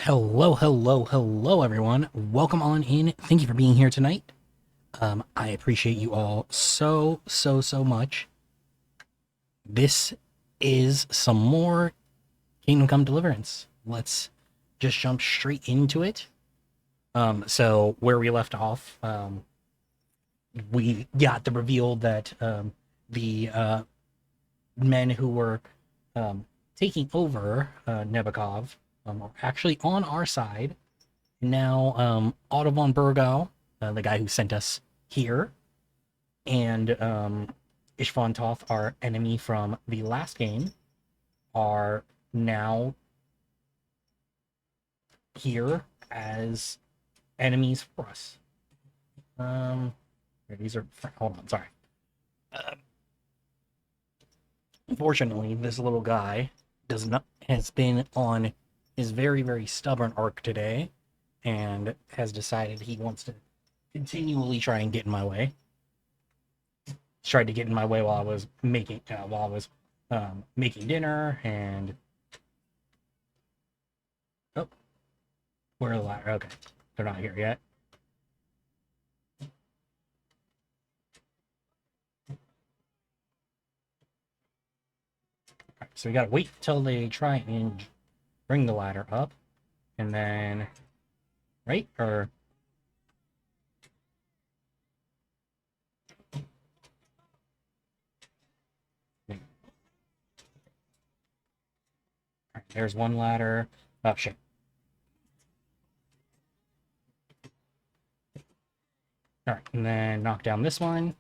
Hello, hello, hello, everyone. Welcome on in. Thank you for being here tonight. I appreciate you all so much. This is some more Kingdom Come Deliverance. Let's just jump straight into it. So where we left off, we got the reveal that the men who were um, taking over Nebakov are actually on our side. Now, Otto von Burgau, the guy who sent us here, and Ishvan Toth, our enemy from the last game, are now here as enemies for us. These are hold on, sorry. Uh, Unfortunately, this little guy does not has been on his very stubborn arc today, and has decided he wants to continually try and get in my way. Tried to get in my way while I was making dinner. And oh, where are the ladder? Okay, they're not here yet. Right, so we gotta wait till they try and bring the ladder up, and then right or right, there's one ladder. Oh shit. All right, and then knock down this one.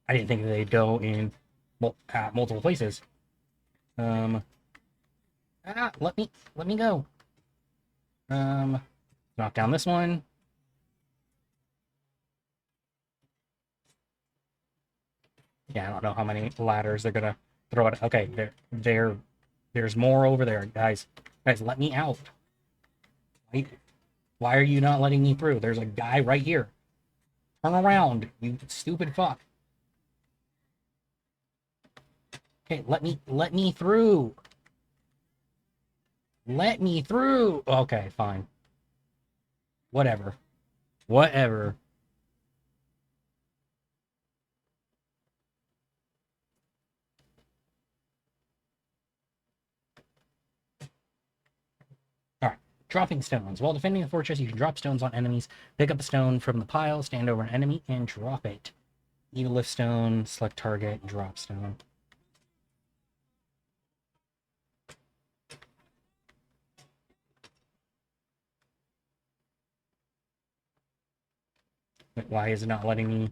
I didn't think they'd go in multiple places. Um, let me go. Um, Knock down this one. Yeah, I don't know how many ladders they're gonna throw it. Okay, there's more over there, guys. Guys, let me out. Why, why are you not letting me through? There's a guy right here. Turn around, you stupid fuck. Okay, let me through. Let me through. Okay, fine. Whatever. Whatever. All right. Dropping stones. While defending the fortress, you can drop stones on enemies. Pick up a stone from the pile, stand over an enemy, and drop it. Need a lift stone, select target, drop stone. Why is it not letting me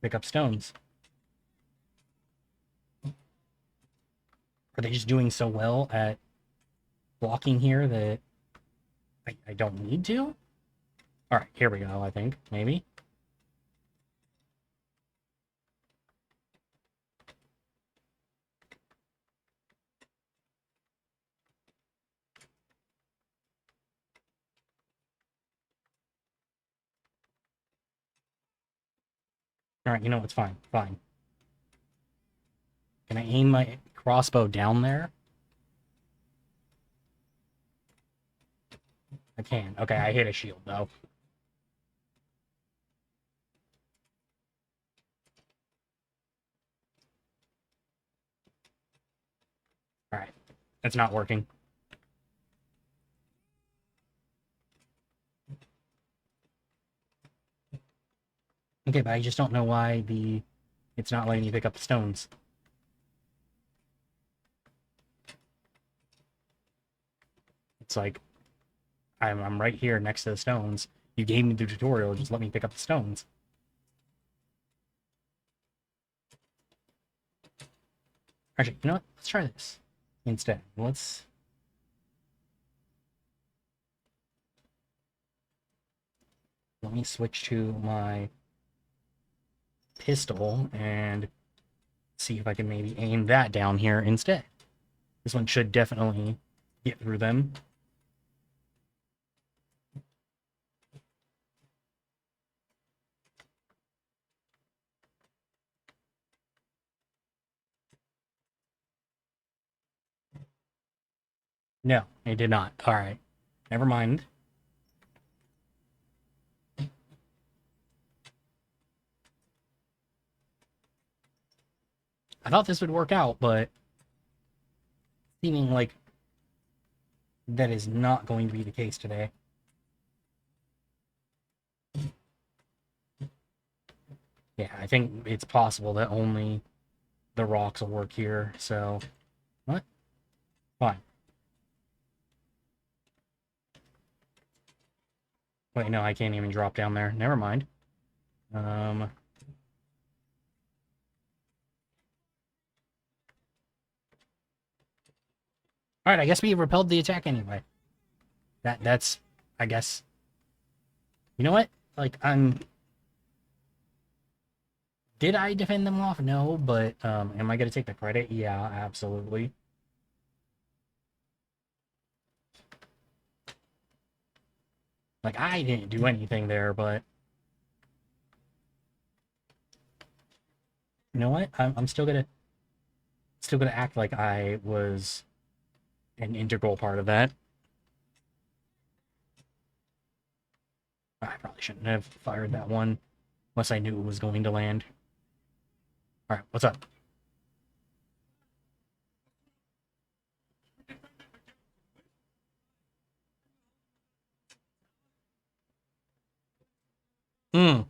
pick up stones? Are they just doing so well at blocking here that I don't need to? All right, here we go, I think. Maybe. All right, you know what's fine. Fine. Can I aim my crossbow down there? I can. Okay, I hit a shield, though. All right. That's not working. Okay, but I just don't know why it's not letting me pick up the stones. It's like I'm right here next to the stones. You gave me the tutorial, just let me pick up the stones. Actually, you know what? Let's try this instead. Let me switch to my pistol and see if I can maybe aim that down here instead. This one should definitely get through them. No, it did not. All right. Never mind. I thought this would work out, but seeming like that is not going to be the case today. Yeah, I think it's possible that only the rocks will work here, so... What? Fine. Wait, no, I can't even drop down there. Never mind. Alright, I guess we repelled the attack anyway. That's... I guess... You know what? Like, Did I defend them off? No, but, am I gonna take the credit? Yeah, absolutely. Like, I didn't do anything there, but... You know what? I'm still gonna act like I was an integral part of that. I probably shouldn't have fired that one unless I knew it was going to land. All right, what's up? Hmm.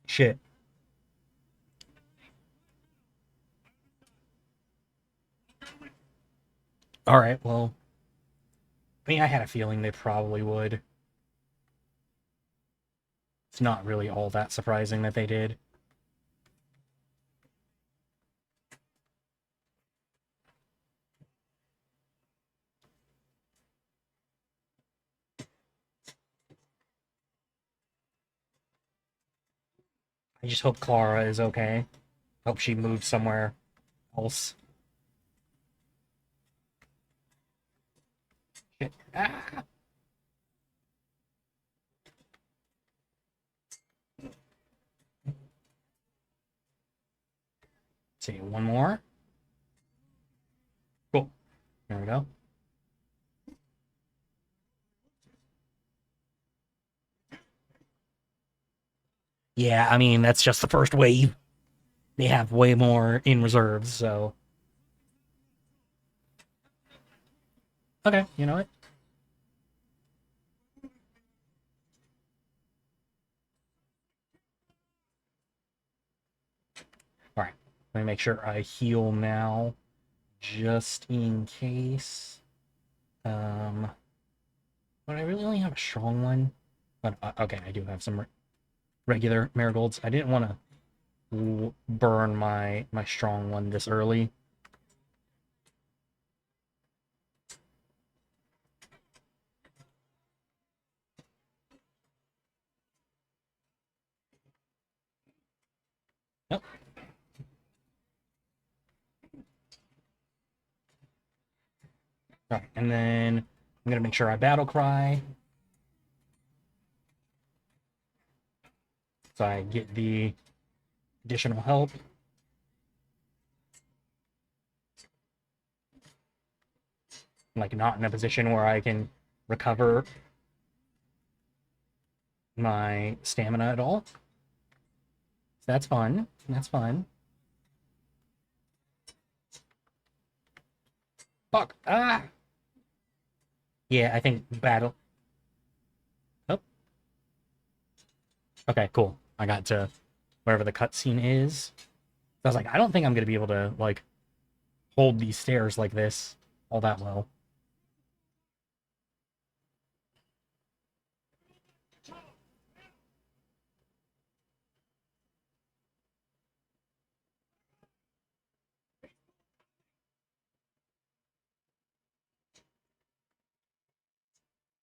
Shit. All right, well, I mean, I had a feeling they probably would. It's not really all that surprising that they did. I just hope Clara is okay. Hope she moved somewhere else. Shit. Ah! See, one more. Cool. There we go. Yeah, I mean, that's just the first wave. They have way more in reserves, so... Okay, you know what? Alright, let me make sure I heal now, just in case. But I really only have a strong one. But, okay, I do have some regular marigolds. I didn't want to burn my strong one this early. Yep. Alright, and then I'm gonna make sure I battle cry. So I get the additional help. I'm, like, not in a position where I can recover my stamina at all. So that's fun. That's fun. Fuck. Ah! Yeah, I think battle... Oh. Okay, cool. I got to wherever the cutscene is. I was like, I don't think I'm going to be able to, like, hold these stairs like this all that well.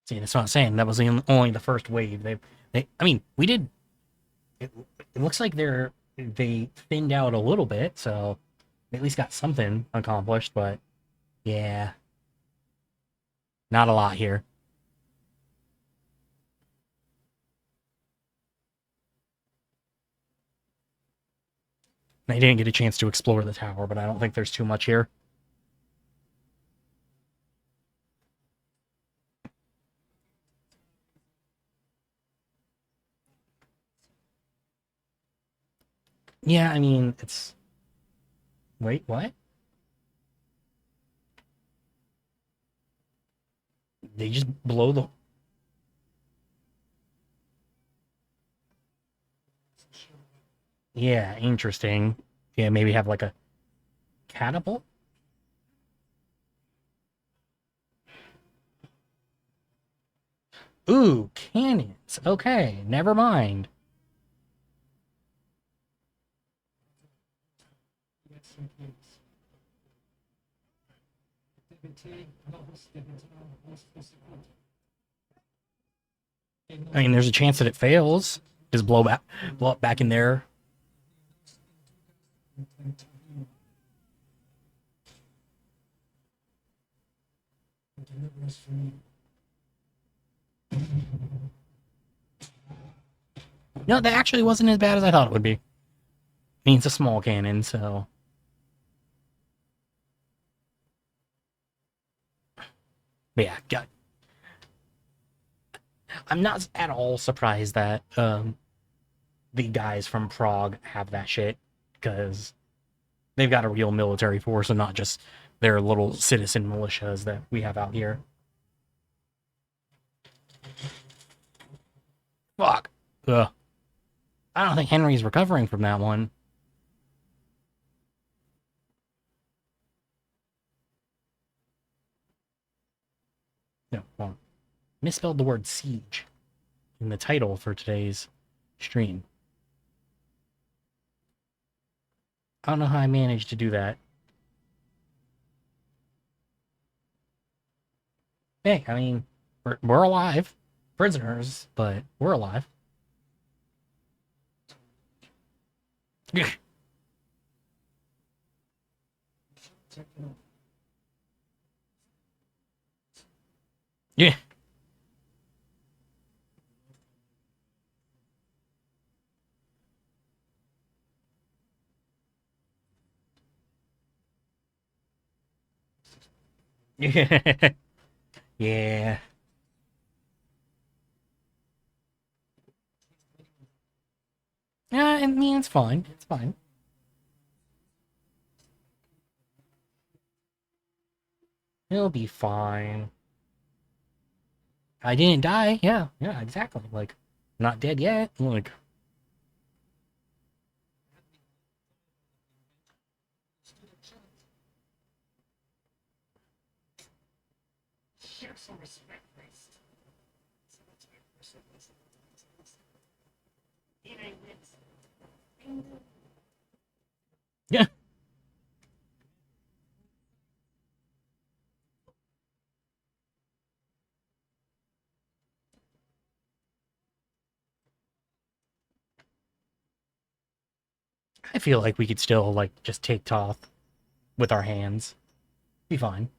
See, that's what I'm saying. That was only the first wave. I mean, we did. It looks like they thinned out a little bit, so they at least got something accomplished. But yeah, not a lot here. They didn't get a chance to explore the tower, but I don't think there's too much here. Yeah, I mean, it's. Wait, what? They just blow the. Yeah, interesting. Yeah, maybe have like a catapult? Ooh, cannons. Okay, never mind. I mean, there's a chance that it fails. Just blow up back in there. No, that actually wasn't as bad as I thought it would be. I mean, it's a small cannon, so. But yeah, I'm not at all surprised that the guys from Prague have that shit because they've got a real military force and not just their little citizen militias that we have out here. Fuck. Ugh. I don't think Henry's recovering from that one. No, well, misspelled the word siege in the title for today's stream. I don't know how I managed to do that. Hey, I mean, we're alive. Prisoners, but we're alive. Yeah. Yeah. Yeah. Yeah, I mean, it's fine. It's fine. It'll be fine. I didn't die. Yeah, yeah, exactly. Like, not dead yet. Like, yeah. I feel like we could still, like, just take Toth with our hands. Be fine.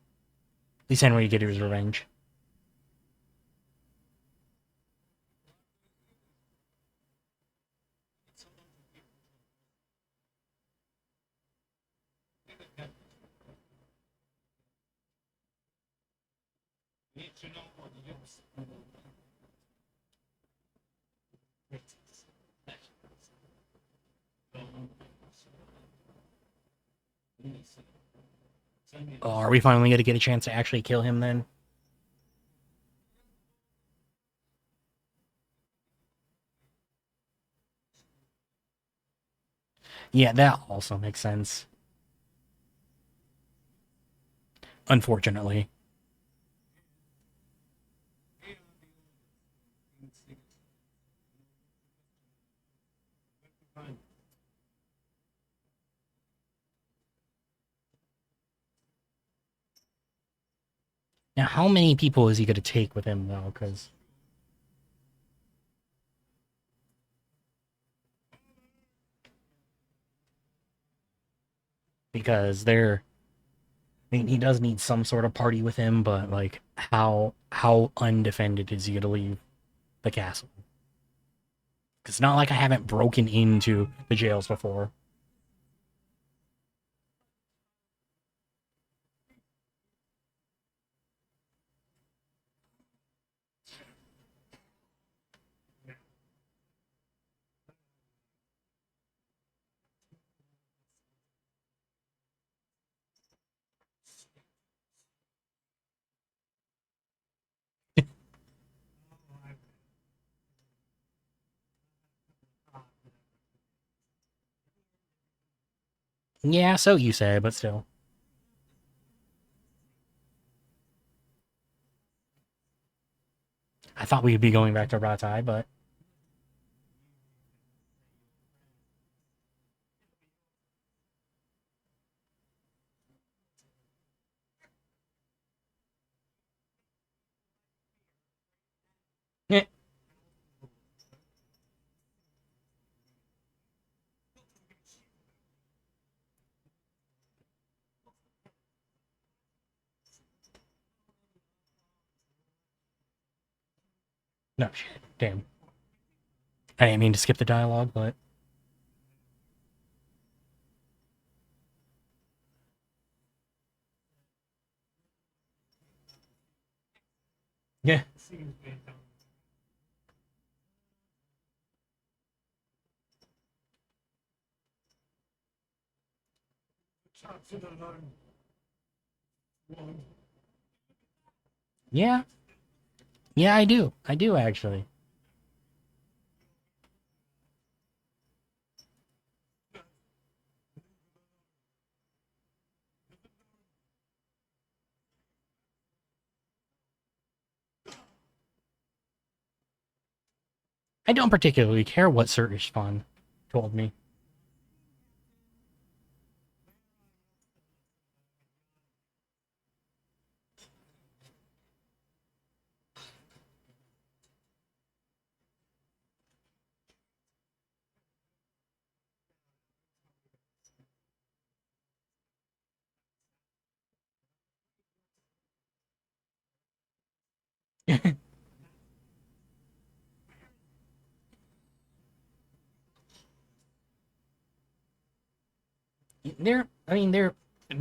At least Henry get his revenge. Oh, are we finally going to get a chance to actually kill him then? Yeah, that also makes sense. Unfortunately. Now, how many people is he going to take with him, though? Because they're. I mean, he does need some sort of party with him, but like, how undefended is he going to leave the castle? It's not like I haven't broken into the jails before. Yeah, so you say, but still. I thought we'd be going back to Ratai, but eh, no shit. Damn. I didn't mean to skip the dialogue, but yeah. Yeah. Yeah, I do. I do actually. I don't particularly care what Sir Ishvan told me.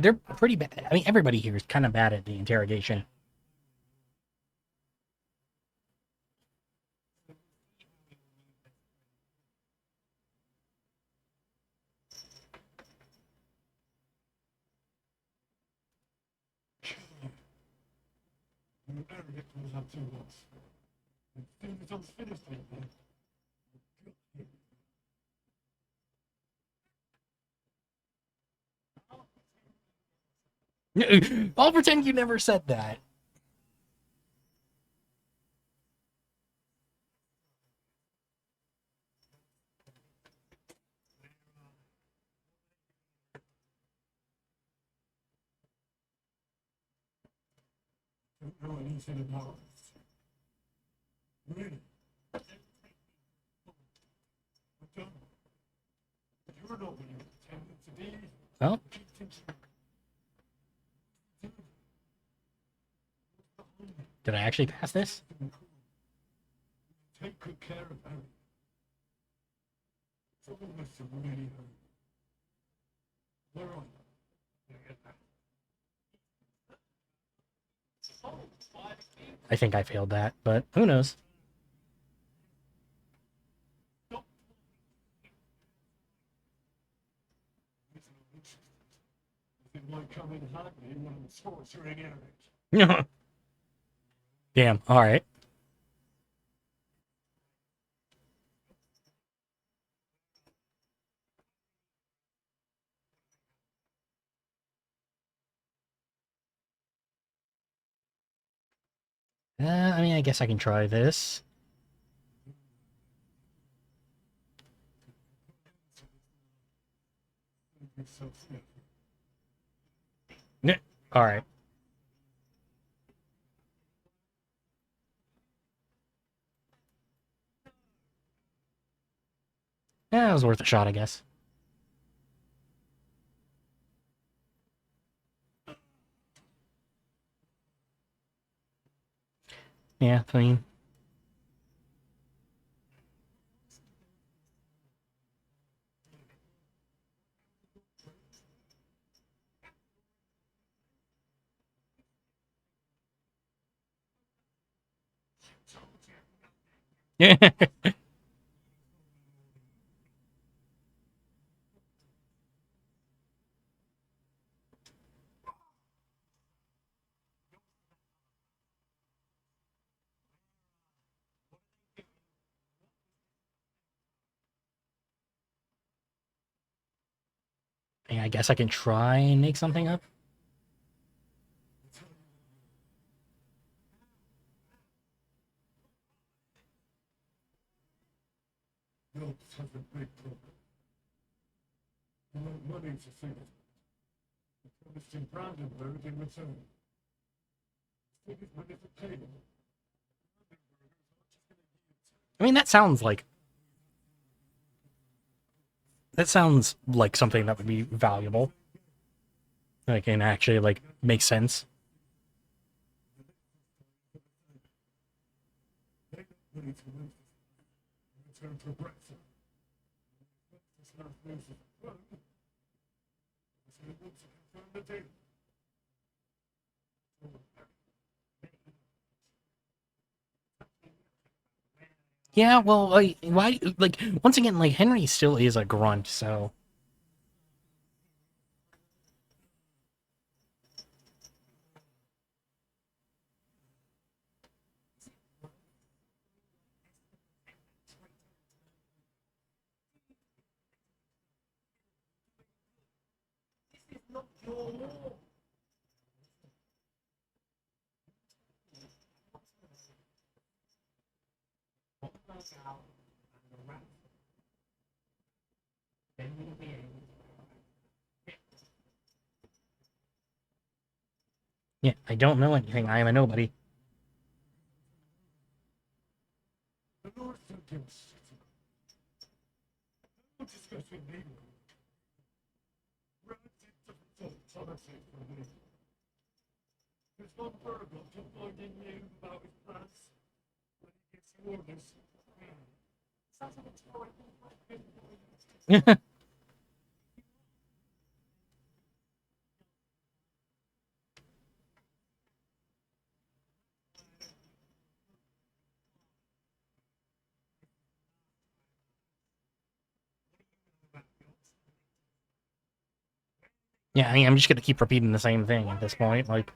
they're pretty bad. I mean, everybody here is kind of bad at the interrogation. I'll pretend you never said that. Well, did I actually pass this? I think I failed that, but who knows? Damn. All right. I mean, I guess I can try this. All right. Yeah, it was worth a shot, I guess. Yeah, I mean, yeah. mean, I guess I can try and make something up. I mean, that sounds like something that would be valuable. Like, and actually, like, make sense. Yeah, well, like, why? Like, once again, like, Henry still is a grunt, so. Yeah, I don't know anything. I am a nobody. Yeah, I mean, I'm just gonna keep repeating the same thing at this point. Like,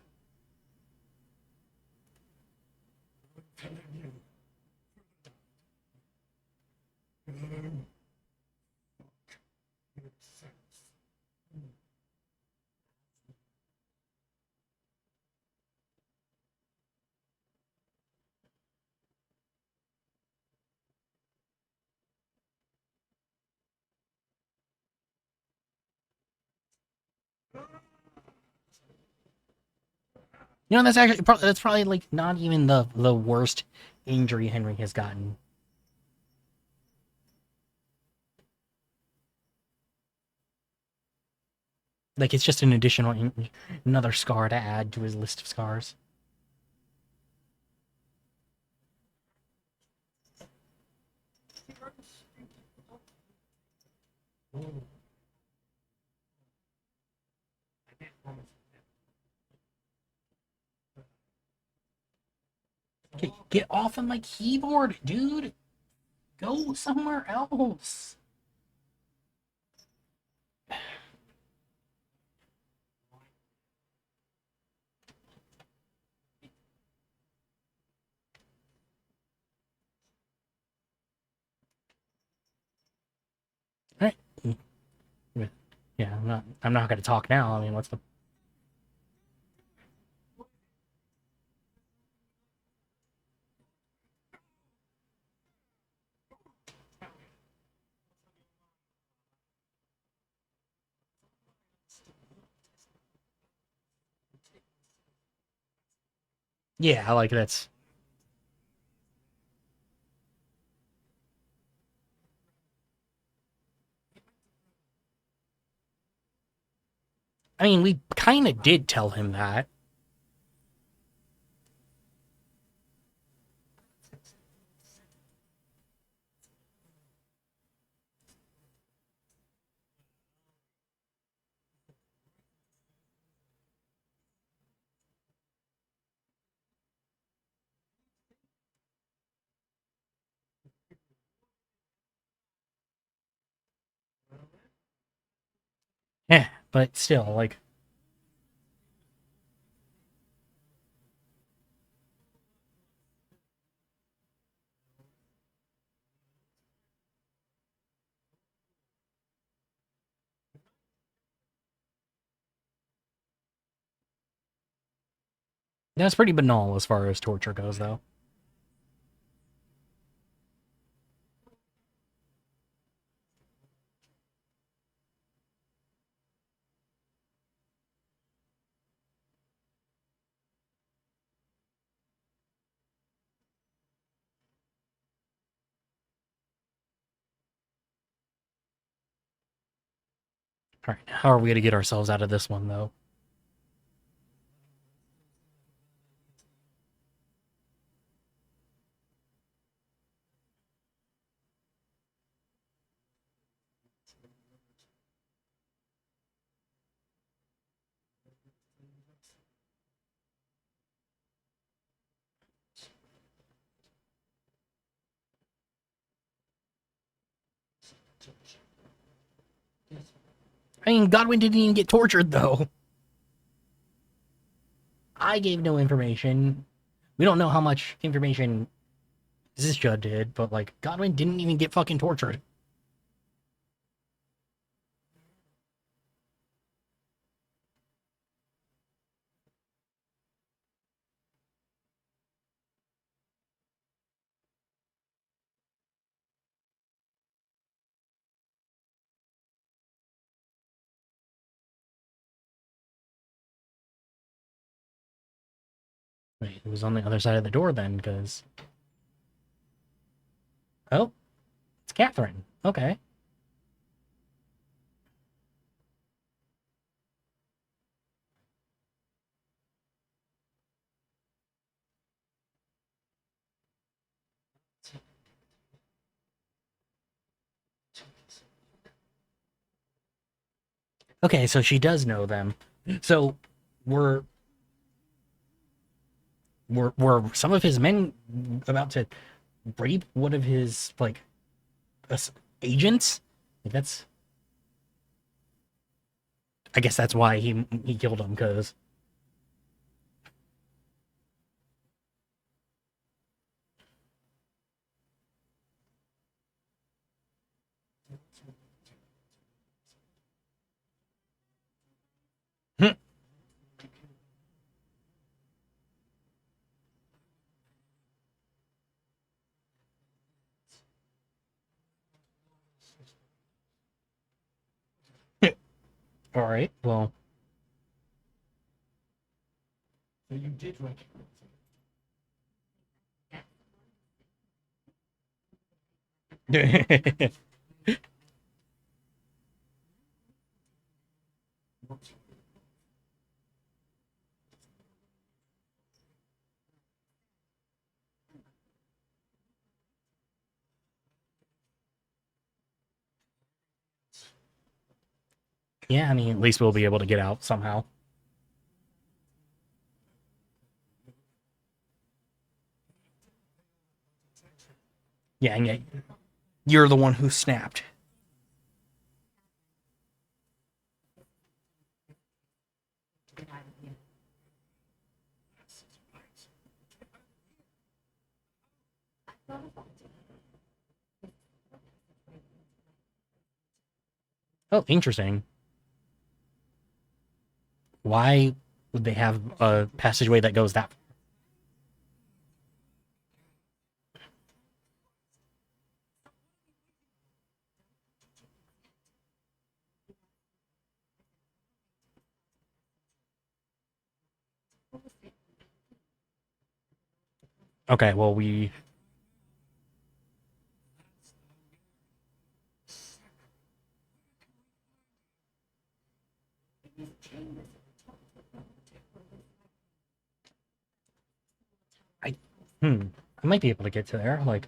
that's probably like not even the worst injury Henry has gotten. Like, it's just an another scar to add to his list of scars. Okay, get off of my keyboard, dude. Go somewhere else. All right. Yeah, I'm not gonna talk now. I mean, what's the? Yeah, like that's. I mean, we kind of did tell him that. Yeah, but still, like, That's pretty banal as far as torture goes, though. All right, how are we going to get ourselves out of this one, though? I mean, Godwin didn't even get tortured, though. I gave no information. We don't know how much information Zizja did, but, like, Godwin didn't even get fucking tortured. Wait, it was on the other side of the door then, because... Oh, it's Catherine. Okay. Okay, so she does know them. So, were were some of his men about to rape one of his, like, agents? Like, that's... I guess that's why he killed him, because... All right, well... So you did recognize it. Yeah, I mean, at least we'll be able to get out somehow. Yeah, and yet you're the one who snapped. Oh, interesting. Why would they have a passageway that goes that... Okay, well, we... I... I might be able to get to there, like...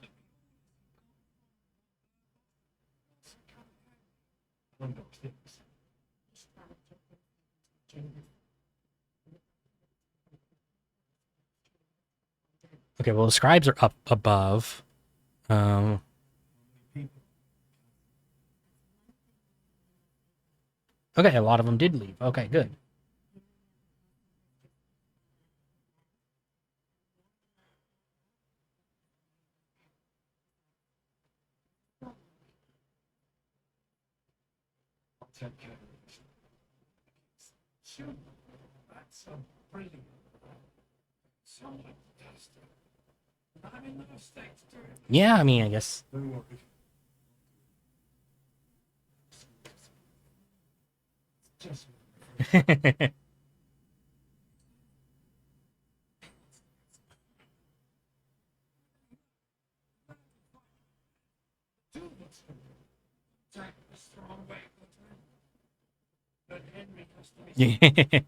Okay, well, the scribes are up above. Um... Okay, a lot of them did leave. Okay, good. Sure, that's so brilliant. Yeah, I mean, I guess. Don't worry. Just do what's attack a strong way, but Henry has to be Yeah.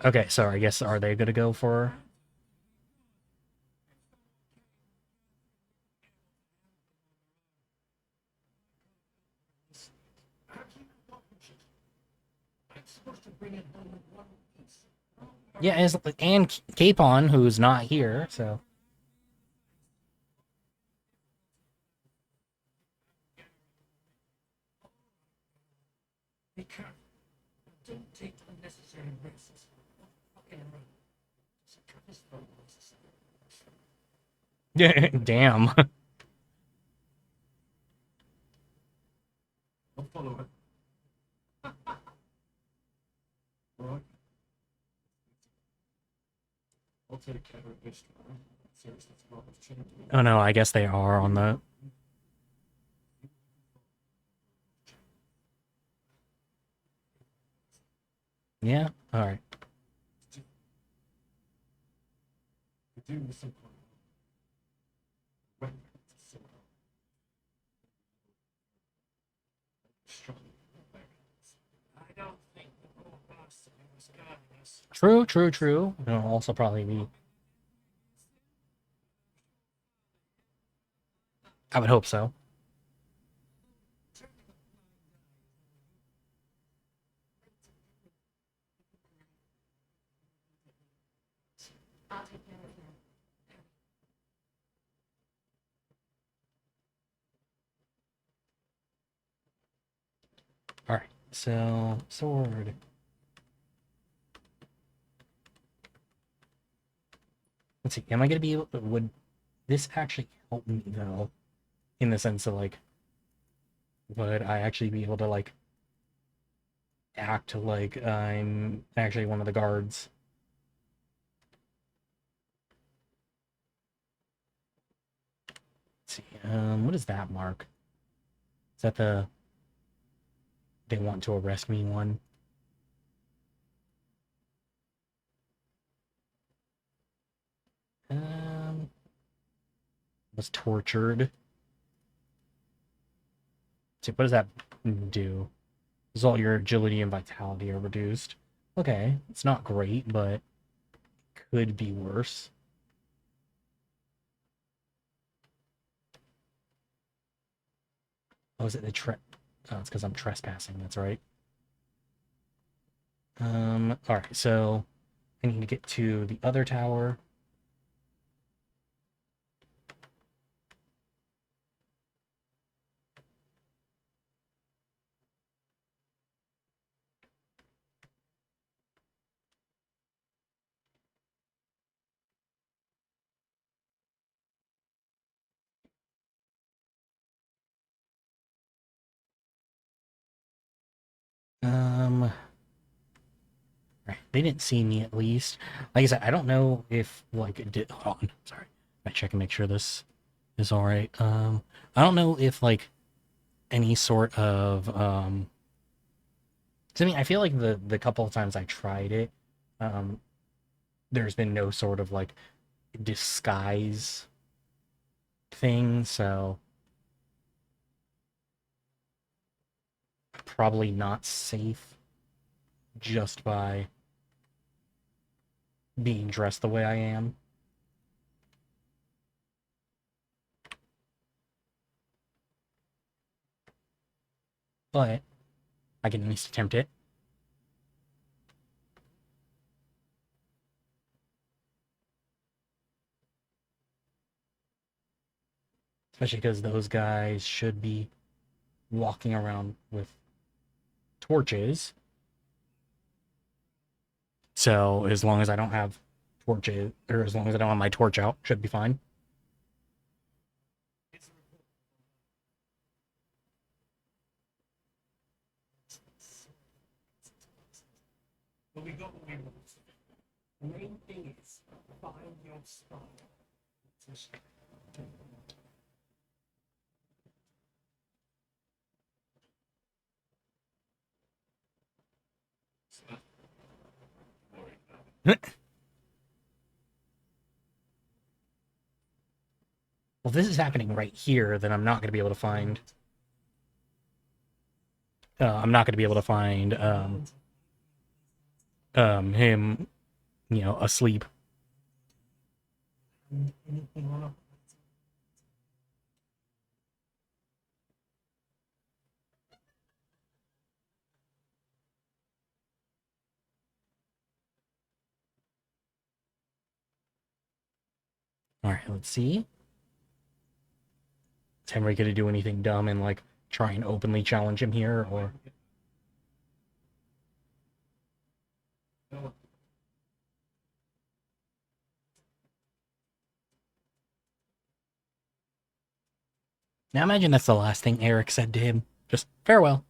Okay, so I guess are they gonna go for? I'm supposed to bring it home in one piece. Yeah, and Capon, who's not here, so Be careful. Don't take unnecessary risks. Fucking run. Just cut his throat. yeah, damn. I'll follow it. Right. I'll take care of this one. Seriously, it's not a change. Oh no, I guess they are on the. Yeah, all right. Do the simple. Wait, it's simple. Strong. I don't think the poor bastard was guarding us. True, true, true. It'll also probably be. I would hope so. All right. So sword. Let's see. Am I gonna be able? Would this actually help me though? In the sense of like, would I actually be able to like act like I'm actually one of the guards? Let's see. What is that mark? Is that the they want to arrest me one? Um, was tortured. See, what does that do? Result your agility and vitality are reduced. Okay, it's not great, but could be worse. Oh, is it the Oh, it's because I'm trespassing. That's right. All right. So I need to get to the other tower. Um, right. They didn't see me at least. Like I said, I don't know if like it did. Hold on. Sorry. I check and make sure this is all right. I don't know if like any sort of 'cause I mean, I feel like the couple of times I tried it, um, there's been no sort of like disguise thing, so probably not safe just by being dressed the way I am. But I can at least attempt it. Especially because those guys should be walking around with torches. So as long as I don't have torches, or as long as I don't have my torch out, should be fine. But we got what we want. The main thing is find your spot. Well, this is happening right here, then I'm not going to be able to find... I'm not going to be able to find him, you know, asleep. Anything on All right, let's see. Is Henry going to do anything dumb and, like, try and openly challenge him here, or... Now imagine that's the last thing Eric said to him. Just, farewell.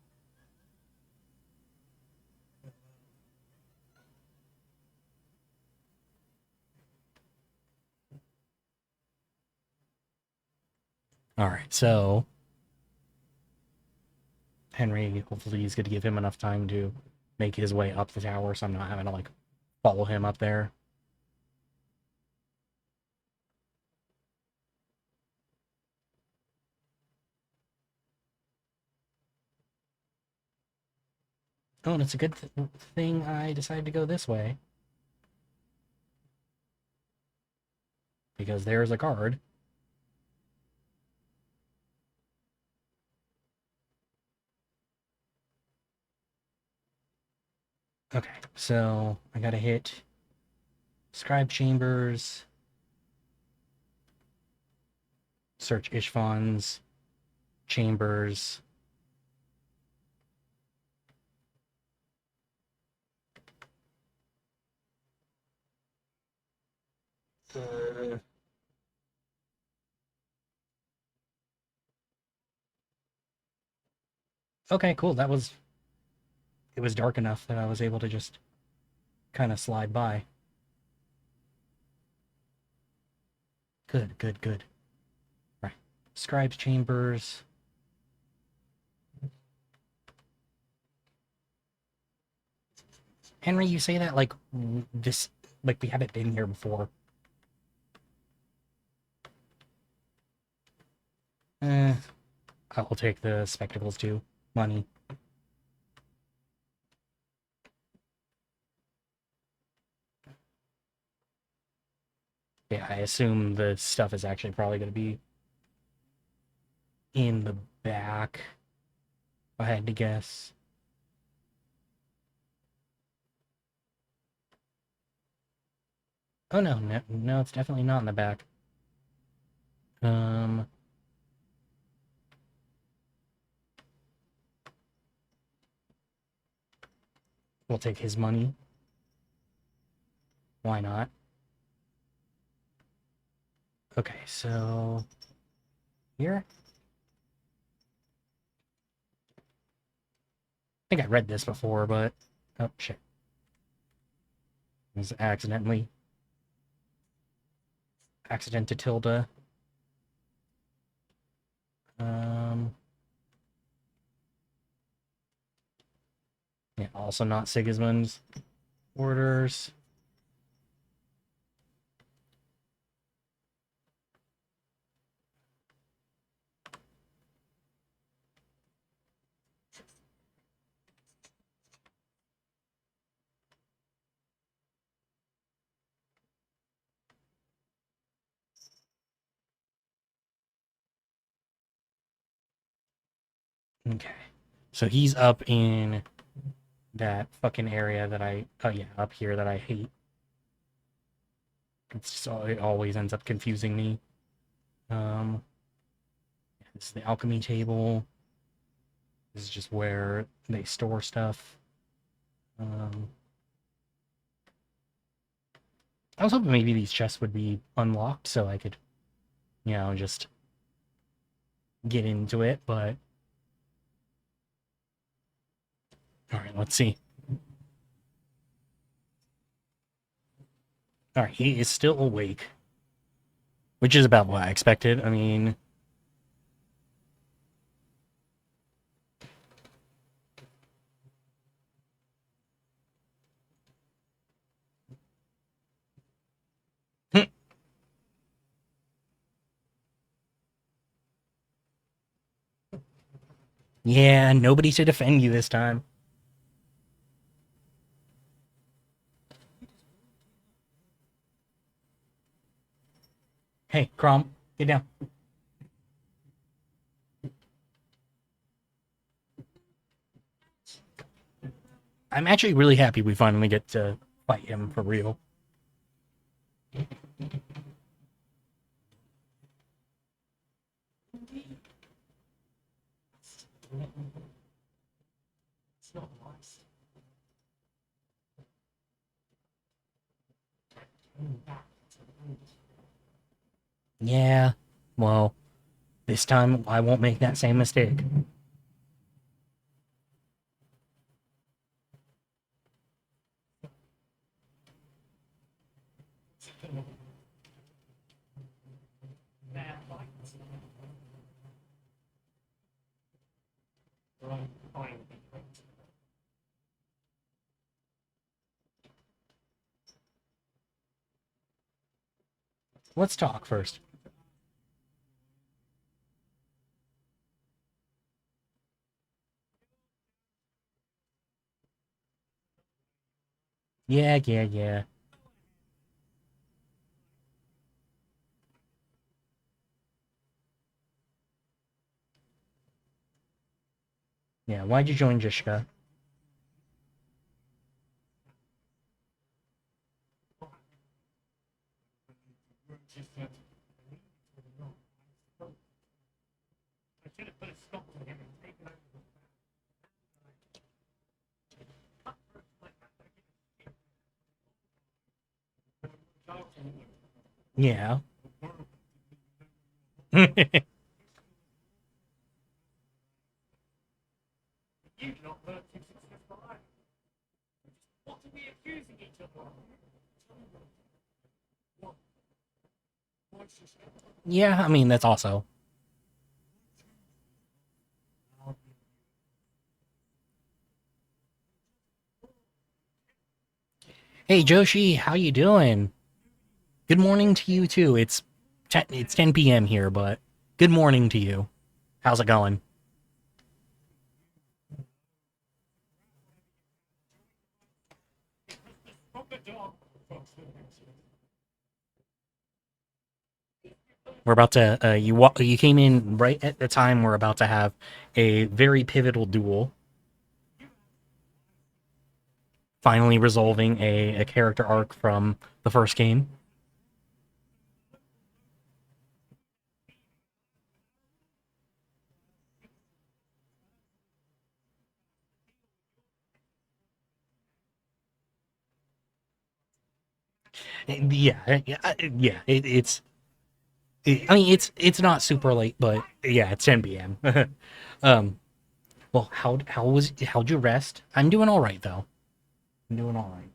Alright, so... Henry, hopefully he's going to give him enough time to make his way up the tower, so I'm not having to, like, follow him up there. Oh, and it's a good thing I decided to go this way. Because there's a guard. Okay, so I gotta hit Scribe Chambers, search Ishvan's chambers. Okay, cool. It was dark enough that I was able to just kind of slide by. Good, good, good. Right. Scribe's chambers. Henry, you say that like this, like we haven't been here before. I will take the spectacles too. Money. Yeah, I assume the stuff is actually probably going to be in the back, if I had to guess. Oh, no, no, no, it's definitely not in the back. We'll take his money. Why not? Okay, so... Here? I think I read this before, but... Oh, shit. It was accidentally... Accident to tilde. Yeah, also not Sigismund's orders. Okay. So he's up in that fucking area that I... Oh, yeah, up here that I hate. It always ends up confusing me. This is the alchemy table. This is just where they store stuff. I was hoping maybe these chests would be unlocked so I could, you know, just get into it, but... Alright, let's see. All right, he is still awake, which is about what I expected. I mean, yeah, nobody to defend you this time. Hey, Crom, get down. I'm actually really happy we finally get to fight him for real. It's not nice. Yeah, well, this time I won't make that same mistake. Bad fights. Wrong fine. Let's talk first. Yeah. Yeah, why'd you join Jishka? I should have put a stop to him and taken over the Yeah. You not heard 265. What are we accusing each other of? What? What's this? Yeah, I mean, that's also. Hey, Joshi, how you doing? Good morning to you, too. It's 10 p.m. here, but good morning to you. How's it going? Proper dog. We're about to, you came in right at the time we're about to have a very pivotal duel. Finally resolving a character arc from the first game. Yeah. I mean, it's not super late, but yeah, it's 10 p.m. um, well, how'd you rest? I'm doing all right though. I'm doing all right.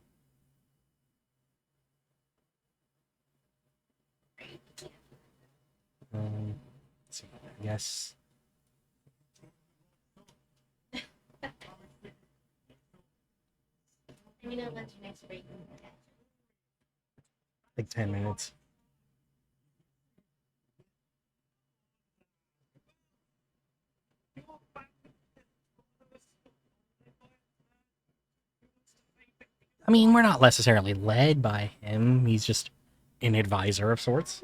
Let's see. I guess Let me know when's your next break. like 10 minutes. I mean, we're not necessarily led by him. He's just an advisor of sorts.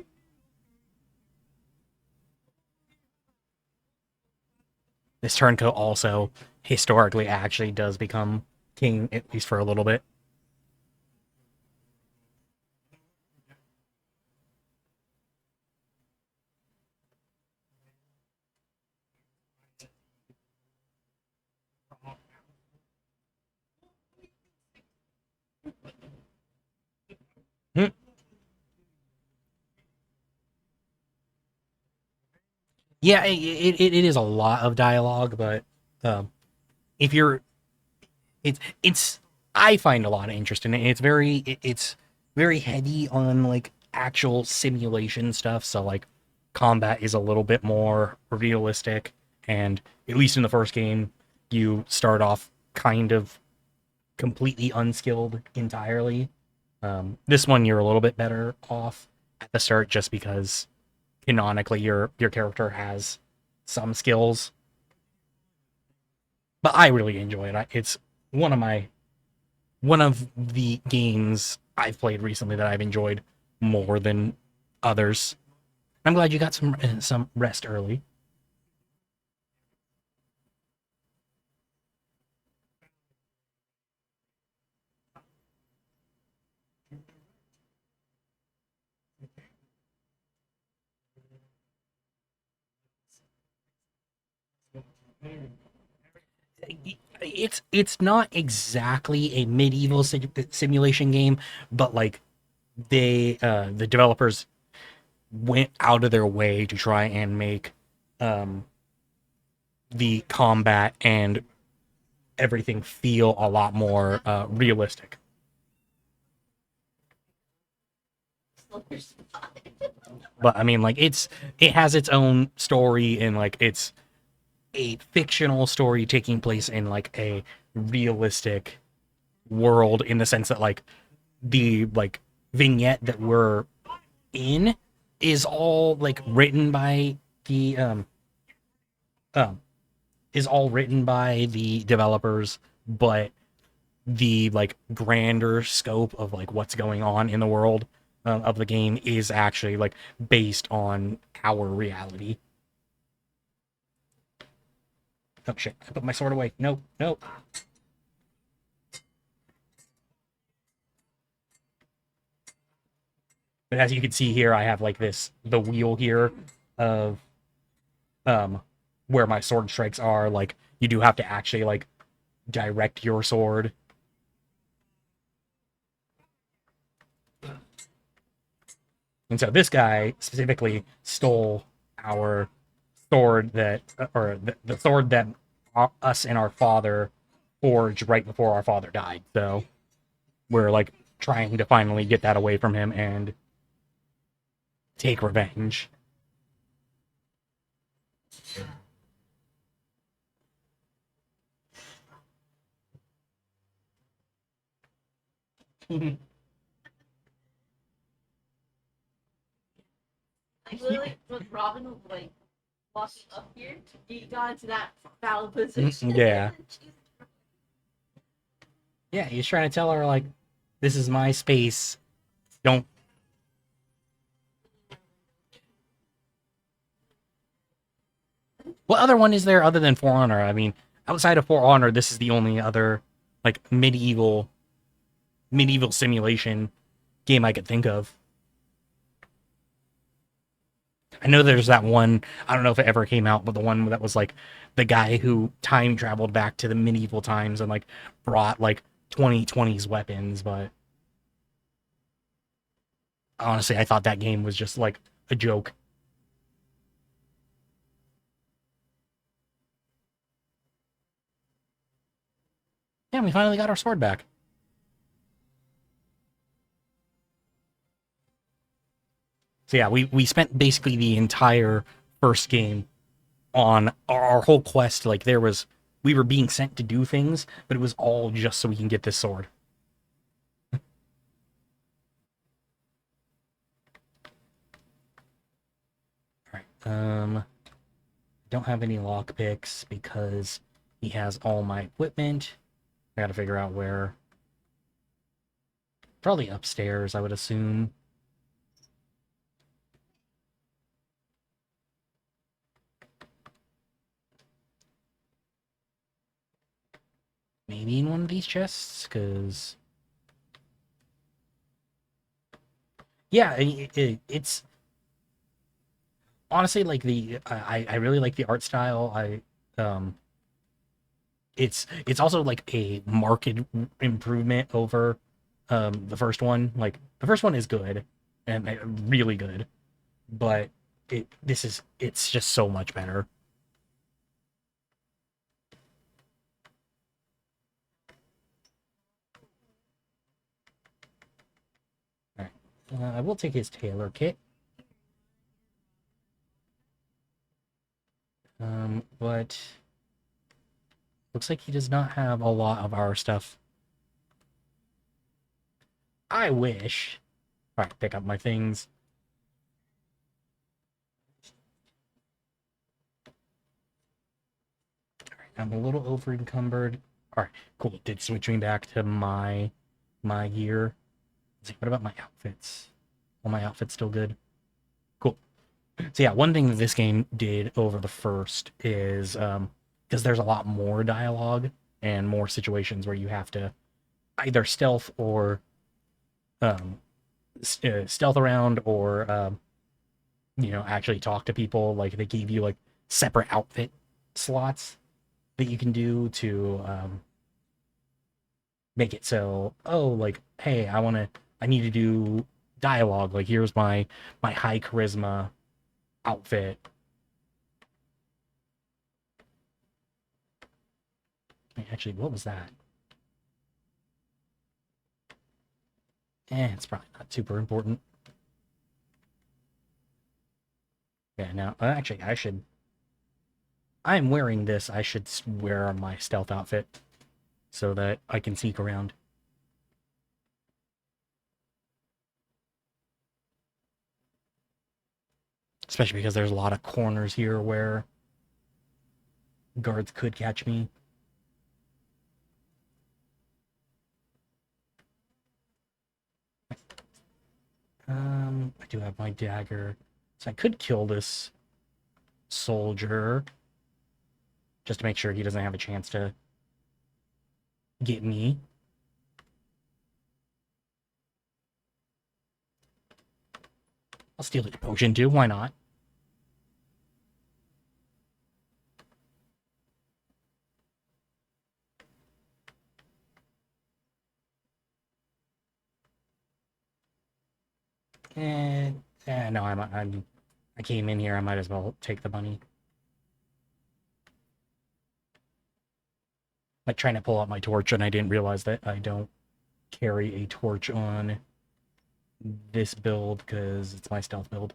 This turncoat also historically actually does become king, at least for a little bit. Hmm. Yeah, it is a lot of dialogue, but um, if you're, it's I find a lot of interest in it. It's very, it's very heavy on like actual simulation stuff. So like combat is a little bit more realistic, and at least in the first game, you start off kind of completely unskilled entirely. This one you're a little bit better off at the start just because canonically your character has some skills. But I really enjoy it. It's one of my one of the games I've played recently that I've enjoyed more than others. I'm glad you got some rest early. It's not exactly a medieval simulation game, but like the developers went out of their way to try and make um, the combat and everything feel a lot more realistic. But I mean, like it has its own story and like it's a fictional story taking place in like a realistic world in the sense that like the like vignette that we're in is all like written by the um is all written by the developers, but the like grander scope of like what's going on in the world of the game is actually like based on our reality. Oh shit! I put my sword away. Nope, nope. But as you can see here, I have like this the wheel here of um where my sword strikes are. Like you do have to actually like direct your sword. And so this guy specifically stole our sword that, or the sword that us and our father forged right before our father died. So we're like trying to finally get that away from him and take revenge. Like literally, with Robin like walking up here, he got into that foul position. Yeah. Yeah, he's trying to tell her like, this is my space. Don't. What other one is there other than For Honor? I mean, outside of For Honor, this is the only other like medieval simulation game I could think of. I know there's that one, I don't know if it ever came out, but the one that was like the guy who time traveled back to the medieval times and like brought like 2020s weapons, but honestly, I thought that game was just like a joke. Yeah, we finally got our sword back. So yeah, we spent basically the entire first game on our whole quest. Like we were being sent to do things, but it was all just so we can get this sword. All right. Don't have any lockpicks because he has all my equipment. I gotta figure out where. Probably upstairs, I would assume. Maybe in one of these chests, because yeah, it's honestly like I really like the art style. Um it's also like a marked improvement over the first one. Like the first one is good and really good, but it's just so much better. I will take his tailor kit. But looks like he does not have a lot of our stuff. I wish. All right, pick up my things. All right, I'm a little over encumbered. All right, cool. Did switch me back to my gear. Let's see, what about my outfits? Are my outfits still good? Cool. So yeah, one thing that this game did over the first is because there's a lot more dialogue and more situations where you have to either stealth or stealth around or actually talk to people. Like they gave you like separate outfit slots that you can do to make it so, oh, like, hey, I need to do dialogue. Like here's my high charisma outfit. Actually, what was that? It's probably not super important. Yeah, now, actually, I'm wearing this. I should wear my stealth outfit so that I can sneak around. Especially because there's a lot of corners here where guards could catch me. I do have my dagger. So I could kill this soldier just to make sure he doesn't have a chance to get me. I'll steal the potion too, why not? And no, I came in here. I might as well take the money. Like trying to pull out my torch, and I didn't realize that I don't carry a torch on this build because it's my stealth build.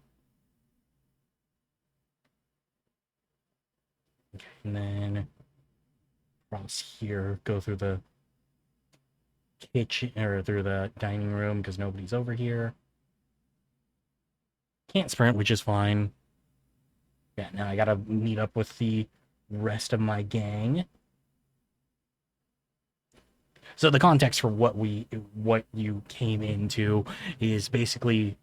Okay, and then cross here, go through the kitchen or through the dining room because nobody's over here. Can't sprint, which is fine. Yeah, now I gotta meet up with the rest of my gang. So the context for what you came into is basically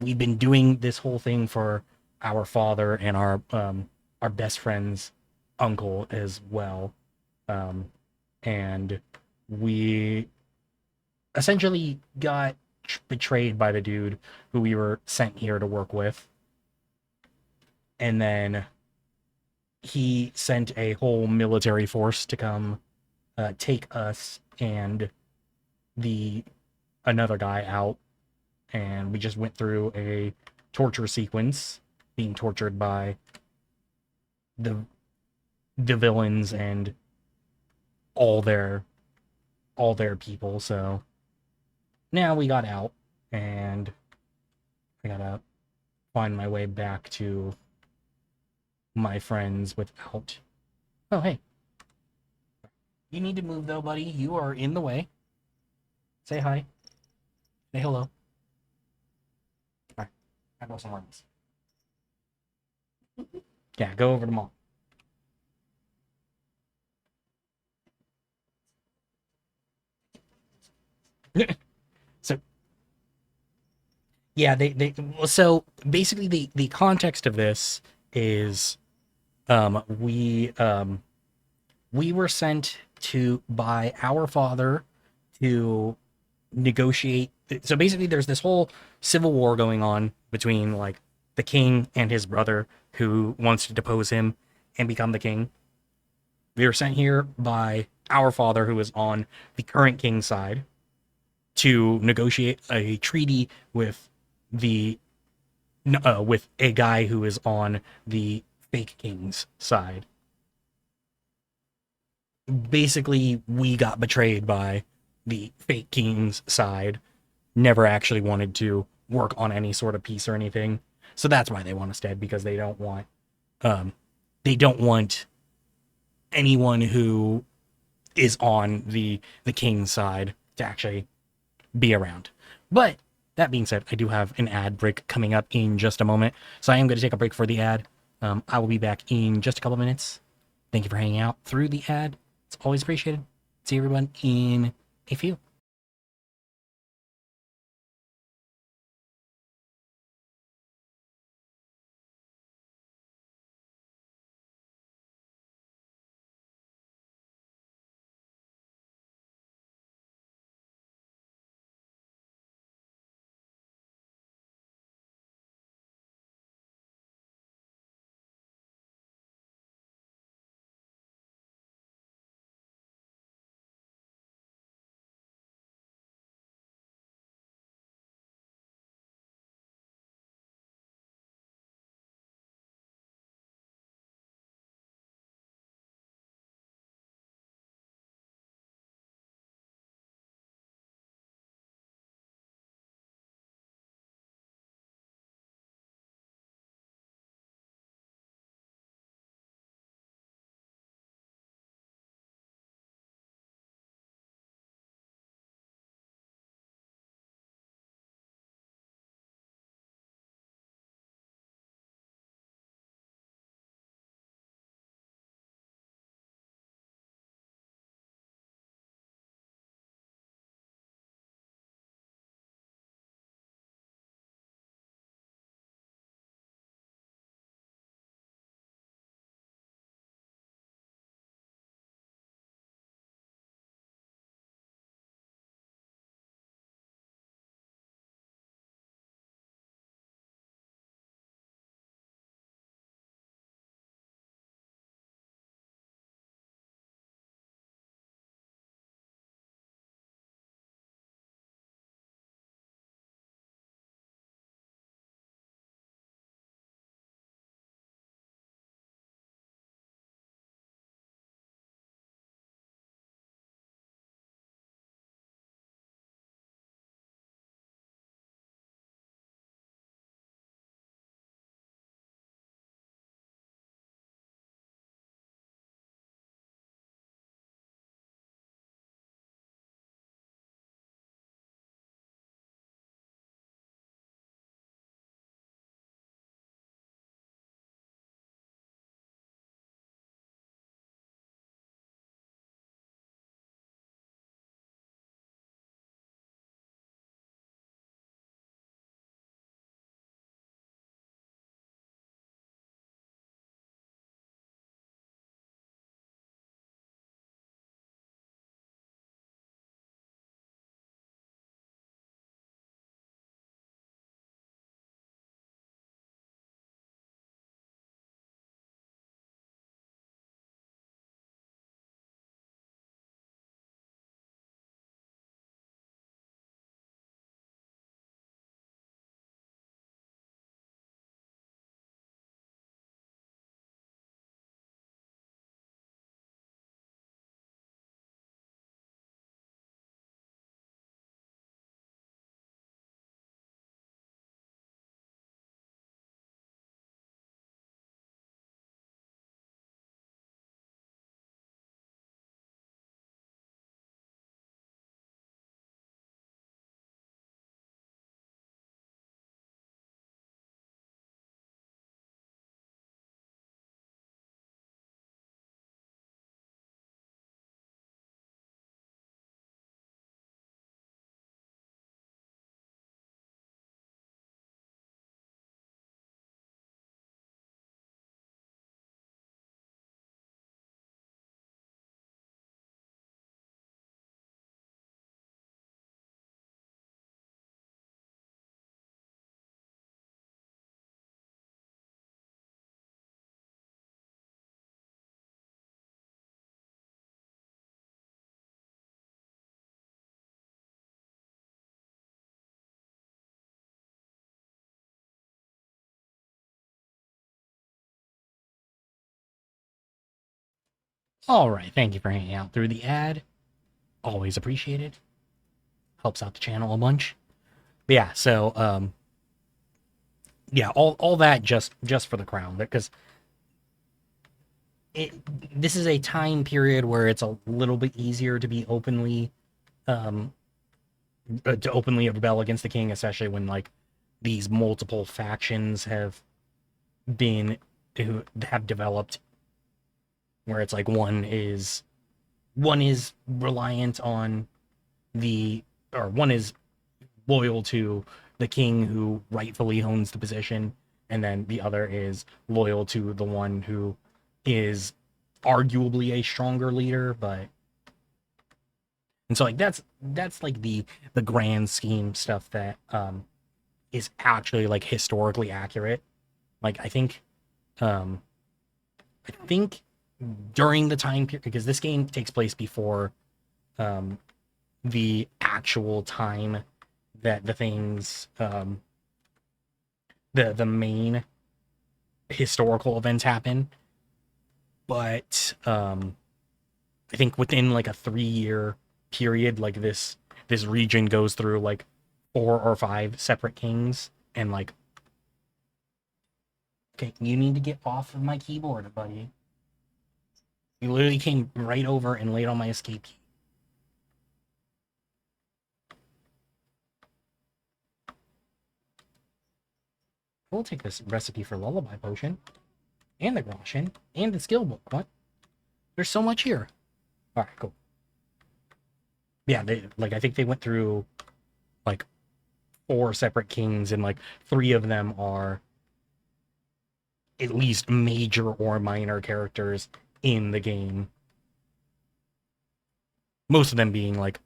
we've been doing this whole thing for our father and our best friend's uncle as well, and we essentially got betrayed by the dude who we were sent here to work with, and then he sent a whole military force to come take us and another guy out, and we just went through a torture sequence, being tortured by the villains and all their people. So now we got out, and I gotta find my way back to my friends without. Oh, hey. You need to move though, buddy. You are in the way. Say hi. Say hello. Alright. I go somewhere else. Yeah, go over to mall. So yeah, so basically the context of this is we were sent by our father to negotiate. So basically there's this whole civil war going on between like the king and his brother who wants to depose him and become the king. We were sent here by our father, who is on the current king's side, to negotiate a treaty with with a guy who is on the fake king's side. Basically, we got betrayed by the fake king's side, never actually wanted to work on any sort of piece or anything. So that's why they want us dead, because um, they don't want anyone who is on the king's side to actually be around. But that being said, I do have an ad break coming up in just a moment, so I am going to take a break for the ad. I will be back in just a couple minutes. Thank you for hanging out through the ad. It's always appreciated. See everyone in a few. All right, thank you for hanging out through the ad. Always appreciated. Helps out the channel a bunch. But yeah, so yeah, all that just for the crown, because it this is a time period where it's a little bit easier to be openly um to openly rebel against the king, especially when like these multiple factions been who have developed, where it's like one is reliant on the or one is loyal to the king who rightfully owns the position, and then the other is loyal to the one who is arguably a stronger leader. But and so like that's like the grand scheme stuff that is actually like historically accurate. Like um I think during the time period, because this game takes place before um the actual time that the things the main historical events happen, but I think within like a 3 year period, like this region goes through like 4 or 5 separate kings, and like, okay, you need to get off of my keyboard, buddy. You literally came right over and laid on my escape key. We'll take this recipe for lullaby potion, and the groschen, and the skill book. What? There's so much here. All right, cool. Yeah, I think they went through like 4 separate kings, and like 3 of them are at least major or minor characters in the game. Most of them being like,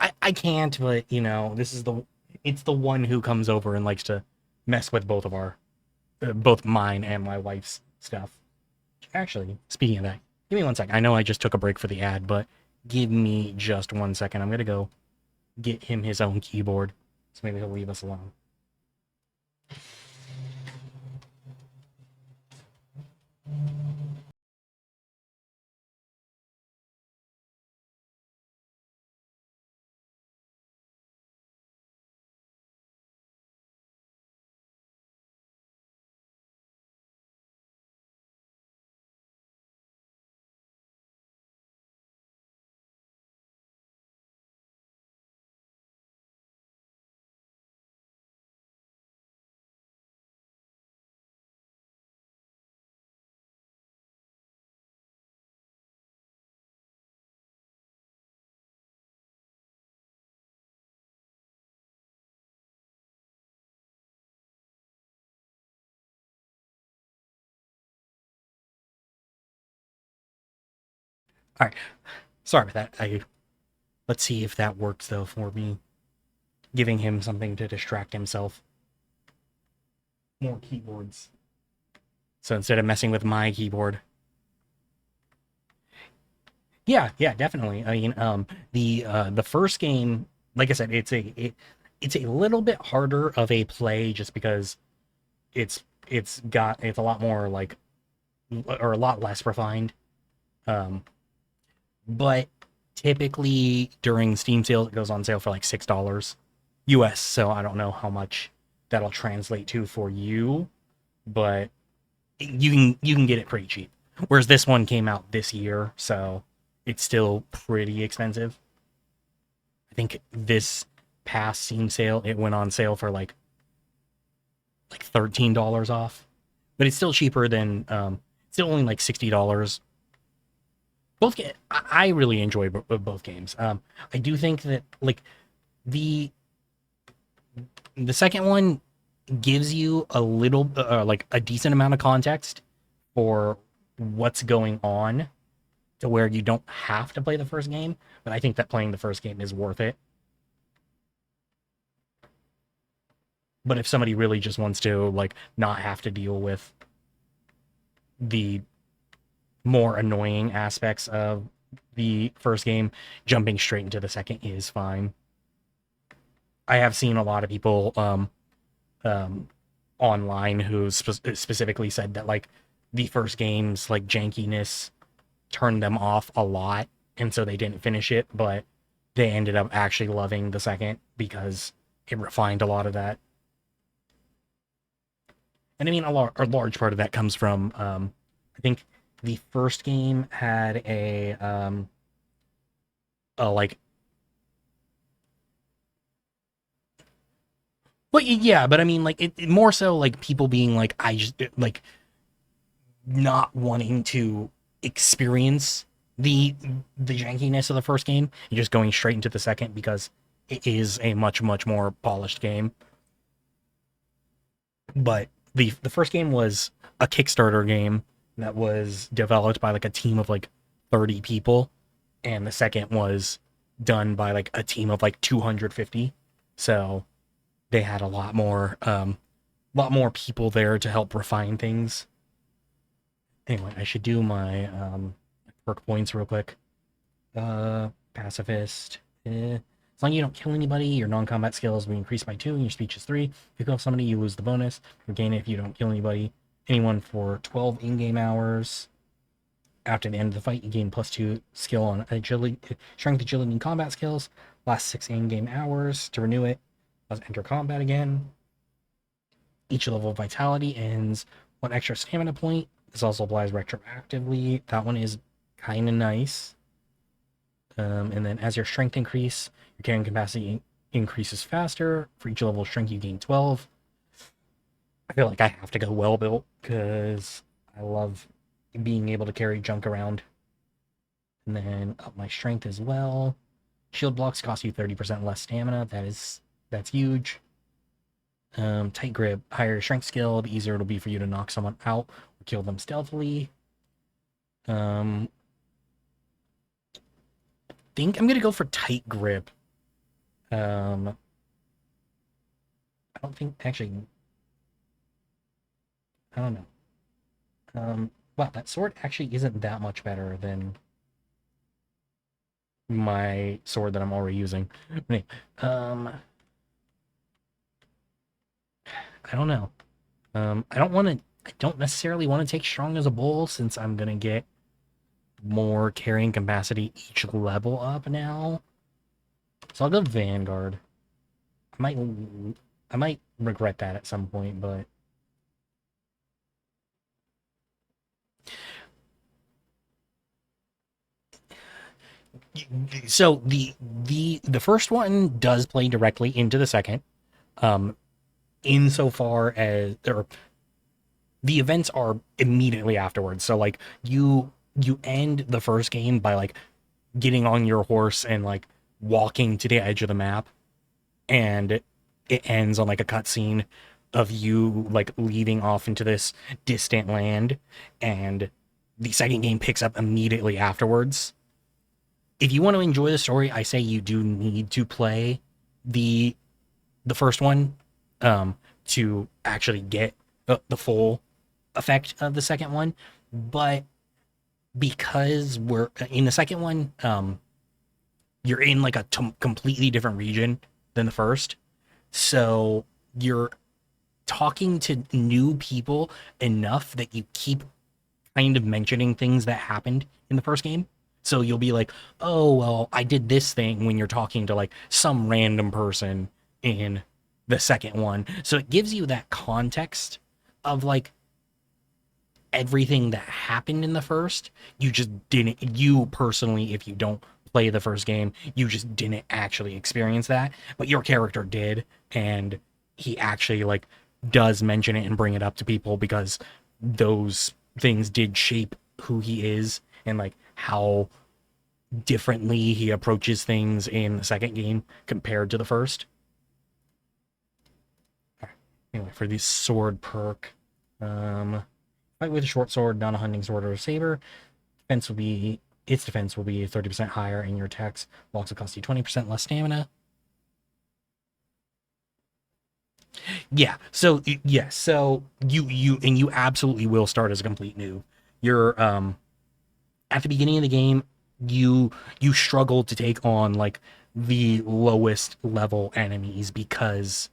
I can't, but it's the one who comes over and likes to mess with both mine and my wife's stuff. Actually, speaking of that, give me 1 second. I know I just took a break for the ad, but give me just 1 second. I'm gonna go get him his own keyboard, so maybe he'll leave us alone. All right, sorry about that. Let's see if that works though for me, giving him something to distract himself. More keyboards. So instead of messing with my keyboard. Yeah, definitely. I mean, the first game, like I said, it's a little bit harder of a play, just because it's a lot more like, or a lot less refined. Um, but typically during Steam sales, it goes on sale for like $6 US. So I don't know how much that'll translate to for you, but you can get it pretty cheap. Whereas this one came out this year, so it's still pretty expensive. I think this past Steam sale, it went on sale for like $13 off, but it's still cheaper than still only like $60. I really enjoy both games. I do think that like the the second one gives you a little like a decent amount of context for what's going on, to where you don't have to play the first game, but I think that playing the first game is worth it. But if somebody really just wants to like not have to deal with the more annoying aspects of the first game, jumping straight into the second is fine. I have seen a lot of people um online who specifically said that like the first game's like jankiness turned them off a lot, and so they didn't finish it. But they ended up actually loving the second because it refined a lot of that. And I mean, a large part of that comes from, I think the first game had a like, but yeah, but I mean, like, it more so like people being like, I just like not wanting to experience the jankiness of the first game and just going straight into the second because it is a much more polished game. But the first game was a Kickstarter game that was developed by like a team of like 30 people, and the second was done by like a team of like 250. So they had lot more people there to help refine things. Anyway, I should do my perk points real quick. Pacifist. As long as you don't kill anybody, your non-combat skills will be increased by 2 and your speech is 3. If you kill somebody, you lose the bonus. You gain it if you don't kill anyone for 12 in-game hours. After the end of the fight, you gain +2 skill on agility, strength, agility, and combat skills. Last 6 in-game hours. To renew it, let's enter combat again. Each level of vitality ends 1 extra stamina point. This also applies retroactively. That one is kind of nice. And then as your strength increase, your carrying capacity increases faster. For each level of strength, you gain 12. I feel like I have to go well built because I love being able to carry junk around. And then up my strength as well. Shield blocks cost you 30% less stamina. That's huge. Tight grip, higher strength skill, the easier it'll be for you to knock someone out or kill them stealthily. Think I'm gonna go for tight grip. I don't think actually. I don't know. Wow, that sword actually isn't that much better than my sword that I'm already using. I don't know. I don't necessarily want to take strong as a bull since I'm gonna get more carrying capacity each level up now. So I'll go Vanguard. I might regret that at some point, but so the first one does play directly into the second. Insofar as the events are immediately afterwards. So like you end the first game by like getting on your horse and like walking to the edge of the map, and it ends on like a cutscene of you like leaving off into this distant land, and the second game picks up immediately afterwards. If you want to enjoy the story, I say you do need to play the first one to actually get the full effect of the second one. But because we're in the second one, you're in like a completely different region than the first, so you're talking to new people enough that you keep kind of mentioning things that happened in the first game. So you'll be like, oh, well, I did this thing when you're talking to like some random person in the second one. So it gives you that context of like everything that happened in the first. You just didn't, you personally, if you don't play the first game, you just didn't actually experience that. But your character did. And he actually like does mention it and bring it up to people because those things did shape who he is and like how differently he approaches things in the second game compared to the first. Anyway, for the sword perk, fight with a short sword, not a hunting sword or a saber. Its defense will be 30% higher, and your attacks will also cost you 20% less stamina. Yeah, so yes, so you absolutely will start as a complete noob. You're at the beginning of the game, you struggle to take on like the lowest level enemies because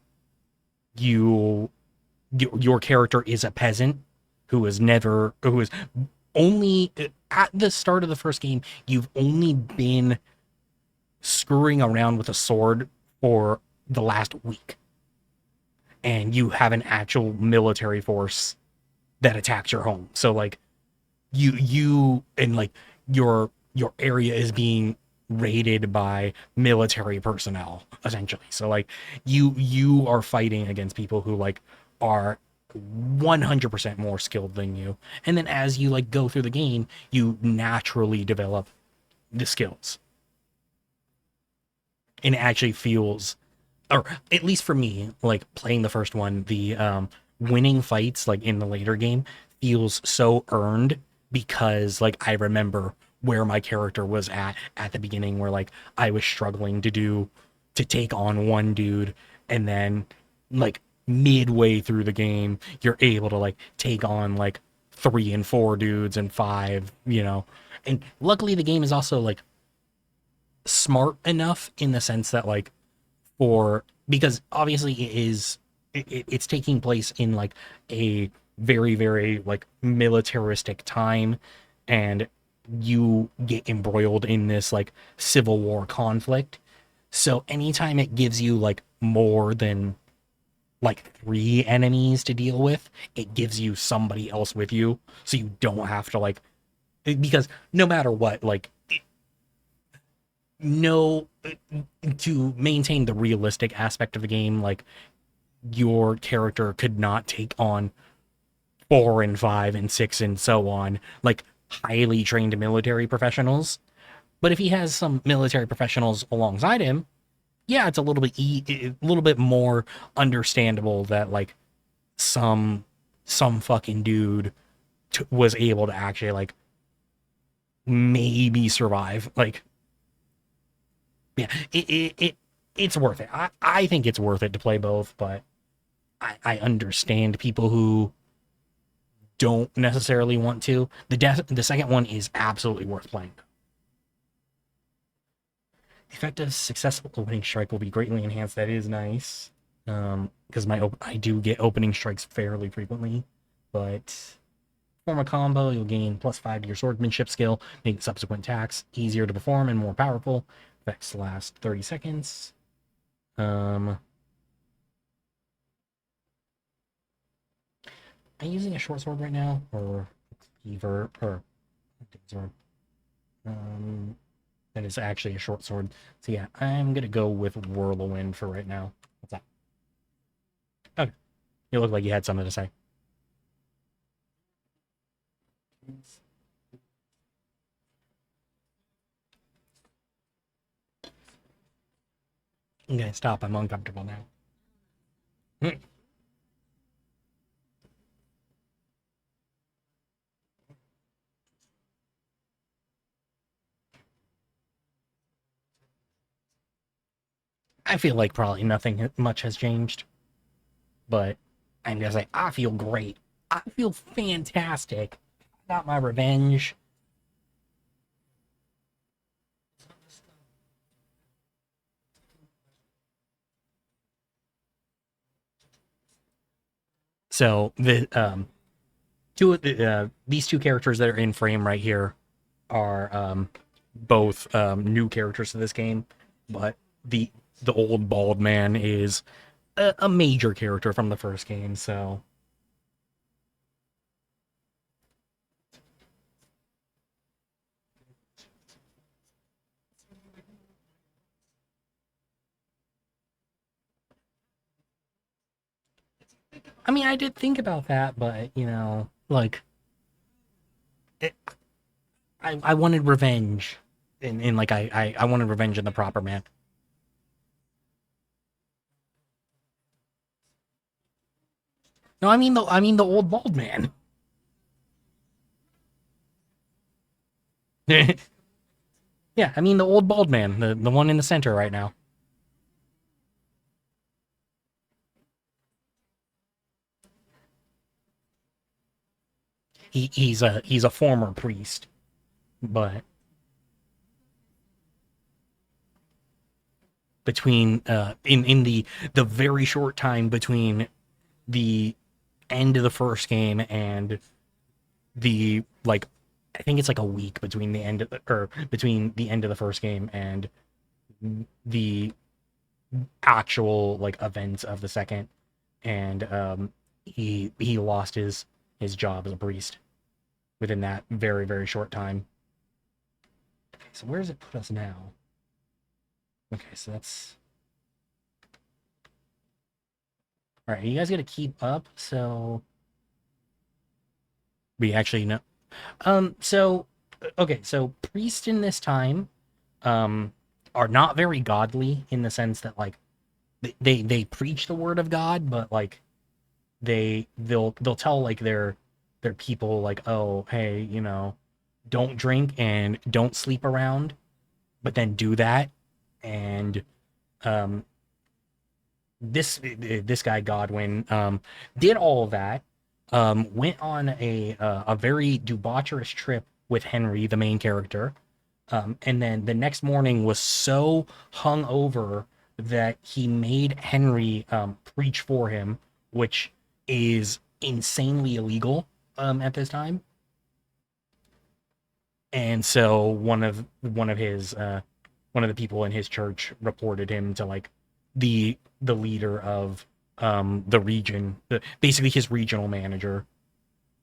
your character is a peasant who is only at the start of the first game, you've only been screwing around with a sword for the last week, and you have an actual military force that attacks your home. So like you and like your area is being raided by military personnel essentially. So like you are fighting against people who like are 100% more skilled than you. And then as you like go through the game, you naturally develop the skills. And it actually feels, or at least for me, like playing the first one, the winning fights like in the later game feels so earned because like I remember where my character was at the beginning, where like I was struggling to take on one dude, and then like midway through the game you're able to like take on like 3 and 4 dudes and 5, you know. And luckily the game is also like smart enough in the sense that like for, because obviously it's taking place in like a very like militaristic time, and you get embroiled in this like civil war conflict. So anytime it gives you like more than like 3 enemies to deal with, it gives you somebody else with you, so you don't have to like, because no matter what, like no, to maintain the realistic aspect of the game, like your character could not take on 4 and 5 and 6 and so on, like highly trained military professionals. But if he has some military professionals alongside him, yeah, it's a little bit a little bit more understandable that like some fucking dude was able to actually like maybe survive. Like, yeah, it's worth it. I think it's worth it to play both, but I understand people who don't necessarily want to. The second one is absolutely worth playing. Effective, successful opening strike will be greatly enhanced. That is nice, because I do get opening strikes fairly frequently, but form a combo, you'll gain +5 to your swordsmanship skill, make subsequent attacks easier to perform and more powerful. Effects last 30 seconds. I'm using a short sword right now, or cleaver, or sword. That is actually a short sword. So yeah, I'm gonna go with Whirlwind for right now. What's that? Okay, you look like you had something to say. Okay, stop. I'm uncomfortable now. I feel like probably nothing much has changed, but I'm gonna say I feel great. I feel fantastic. I got my revenge. So these two characters that are in frame right here are both new characters to this game, but the old bald man is a major character from the first game. So I mean, I did think about that, but you know, like it, I wanted revenge, in like I wanted revenge in the proper man. No, I mean the old bald man. Yeah, I mean the old bald man, the one in the center right now. He's a former priest, but between in the very short time between the end of the first game and the I think it's like a week between the end of the, or between the end of the first game and the actual like events of the second, and he lost his job as a priest within that very very short time. Okay, so where does it put us now? Okay, so that's all right. You guys got to keep up. So we actually know. So okay, so priests in this time, are not very godly in the sense that like they preach the word of God, but like they'll tell like their people like, oh hey, don't drink and don't sleep around, but then do that. And um this guy Godwin did all of that, went on a very debaucherous trip with Henry, the main character, and then the next morning was so hung over that he made Henry preach for him, which is insanely illegal at this time. And so one of the people in his church reported him to like the leader of the region, basically his regional manager,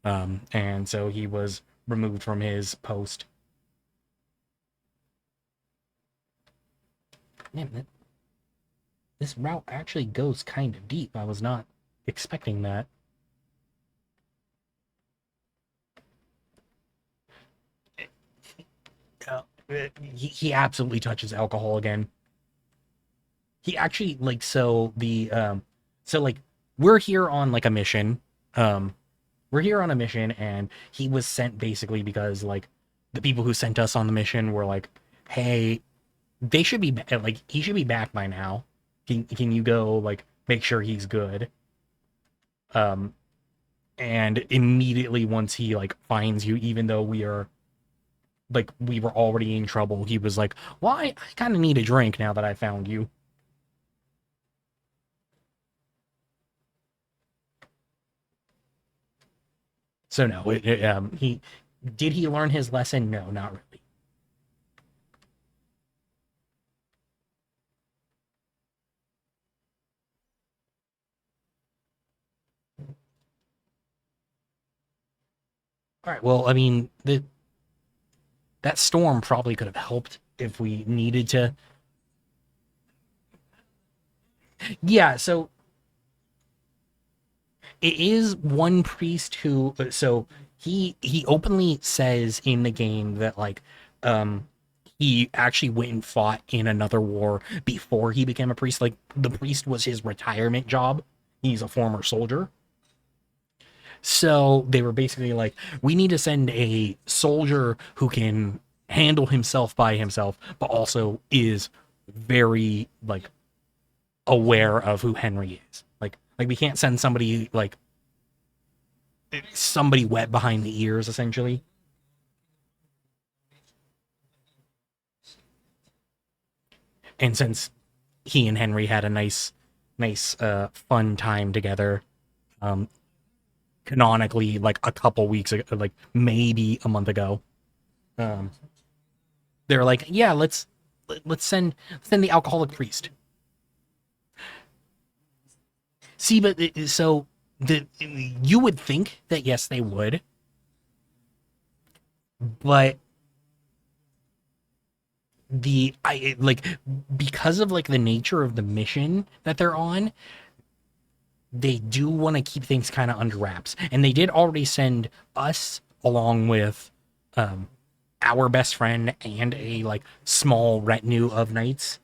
and so he was removed from his post. Man, this route actually goes kind of deep. I was not expecting that. He absolutely touches alcohol again. He actually like so like we're here on like a mission. We're here on a mission, and he was sent basically because like the people who sent us on the mission were like, hey, they should be like he should be back by now. Can you go like make sure he's good? Um, and immediately once he like finds you, even though we were already in trouble, he was like, well, I kind of need a drink now that I found you. So no, he did he learn his lesson? No, not really. All right. Well, I mean, that storm probably could have helped if we needed to. Yeah. So it is one priest who. So he openly says in the game that like um he actually went and fought in another war before he became a priest. Like the priest was his retirement job. He's a former soldier. So they were basically like, we need to send a soldier who can handle himself by himself, but also is very like aware of who Henry is. Like we can't send somebody wet behind the ears, essentially. And since he and Henry had a nice fun time together, um, canonically like a couple weeks ago, like maybe a month ago, um, they're like, yeah, let's send the alcoholic priest. See, but so you would think that yes, they would, but the I like because of like the nature of the mission that they're on, they do want to keep things kind of under wraps, and they did already send us along with um our best friend and a like small retinue of knights.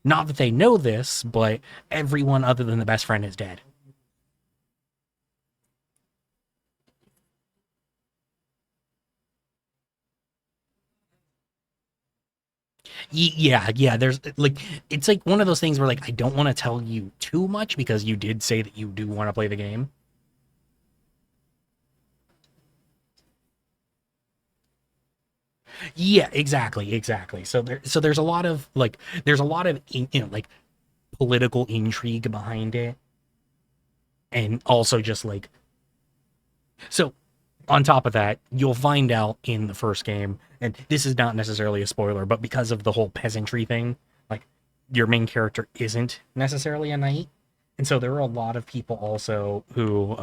Not that they know this, but everyone other than the best friend is dead. Yeah. There's like it's like one of those things where like I don't want to tell you too much because you did say that you do want to play the game. Yeah, exactly. So there's a lot of like there's a lot of like political intrigue behind it, and also just like so on top of that, you'll find out in the first game, and this is not necessarily a spoiler, but because of the whole peasantry thing, like your main character isn't necessarily a knight. And so there are a lot of people also who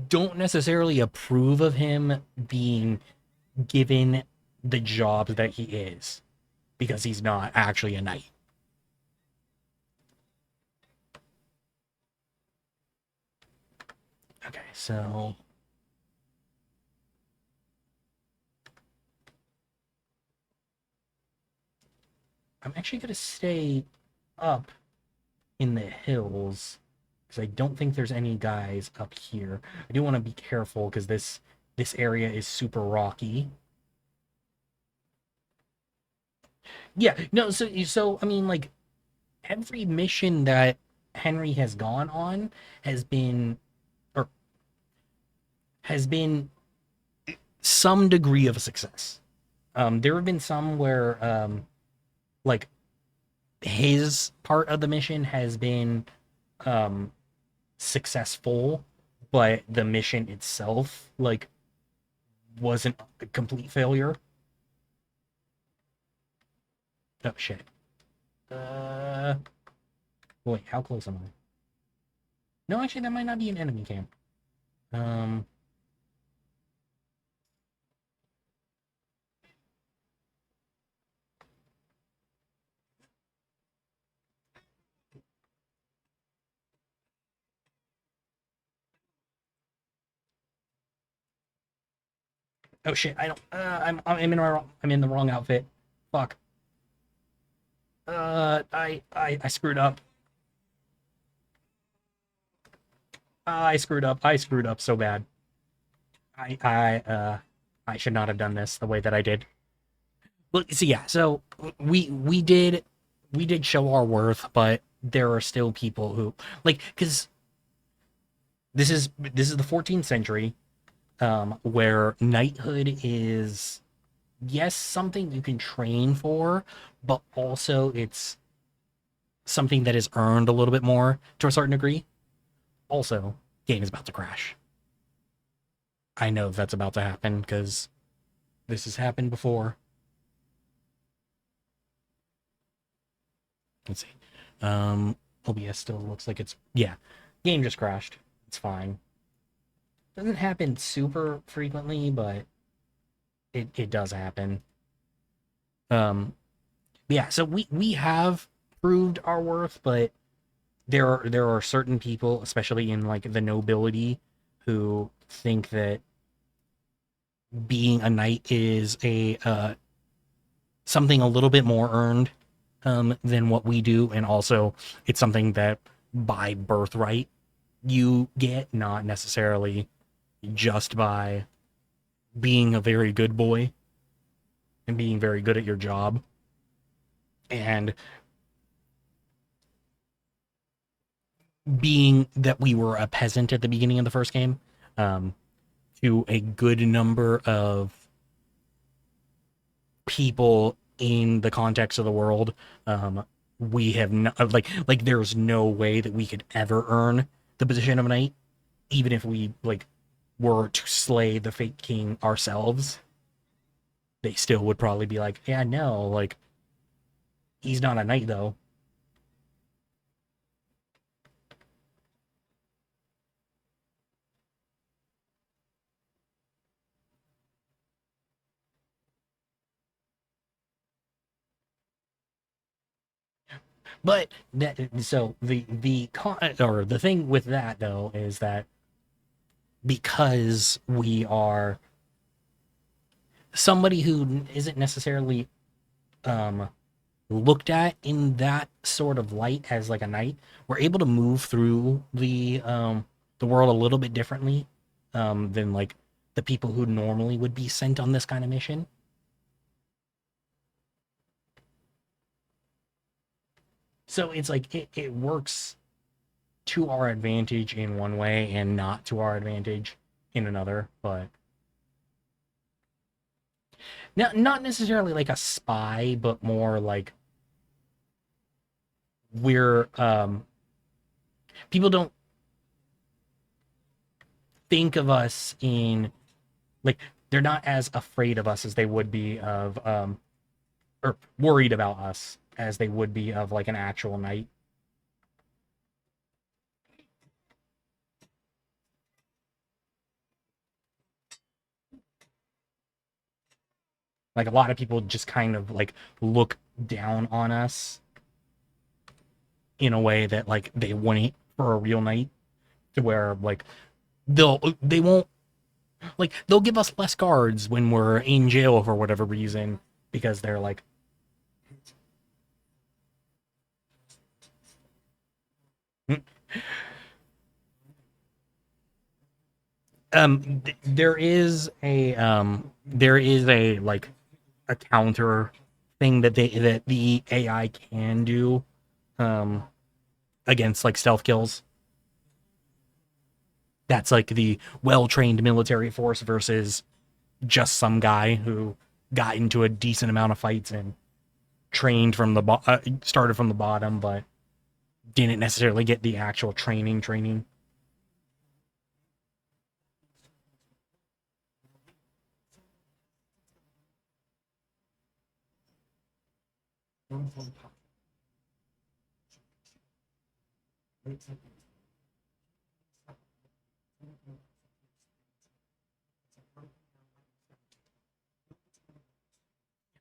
don't necessarily approve of him being given the job that he is because he's not actually a knight. Okay, so I'm actually going to stay up in the hills because I don't think there's any guys up here. I do want to be careful because this area is super rocky. Yeah, no, so I mean, like every mission that Henry has gone on has been or has been some degree of a success. There have been some where like his part of the mission has been um successful, but the mission itself like wasn't a complete failure. Oh shit. Uh Wait, how close am I? No, actually that might not be an enemy camp. Um oh shit, I don't I'm in the wrong outfit. Fuck. I screwed up. I screwed up. I screwed up so bad. I should not have done this the way that I did. Look, so yeah, so we did show our worth, but there are still people who like because this is the 14th century, where knighthood is yes something you can train for, but also it's something that is earned a little bit more to a certain degree. Also, game is about to crash. I know that's about to happen because this has happened before. Let's see. OBS still looks like it's yeah. Game just crashed. It's fine. Doesn't happen super frequently, but it does happen. Um yeah, so we have proved our worth, but there are certain people, especially in like the nobility, who think that being a knight is a something a little bit more earned than what we do, and also it's something that by birthright you get, not necessarily just by being a very good boy and being very good at your job. And being that we were a peasant at the beginning of the first game, um, to a good number of people in the context of the world, we have no, like there's no way that we could ever earn the position of knight, even if we like were to slay the fake king ourselves. They still would probably be like, yeah, no, like he's not a knight though. But that so the con or the thing with that though is that because we are somebody who isn't necessarily um looked at in that sort of light as like a knight, we're able to move through the world a little bit differently than like the people who normally would be sent on this kind of mission. So it's like it works to our advantage in one way and not to our advantage in another, but not necessarily like a spy, but more like we're people don't think of us in like they're not as afraid of us as they would be of or worried about us as they would be of like an actual knight. Like a lot of people just kind of like look down on us in a way that like they wouldn't for a real knight, to where like they won't, like they'll give us less guards when we're in jail for whatever reason, because they're like, there is a like a counter thing that the AI can do um against like stealth kills. That's like the well-trained military force versus just some guy who got into a decent amount of fights and trained from the started from the bottom, but didn't necessarily get the actual training.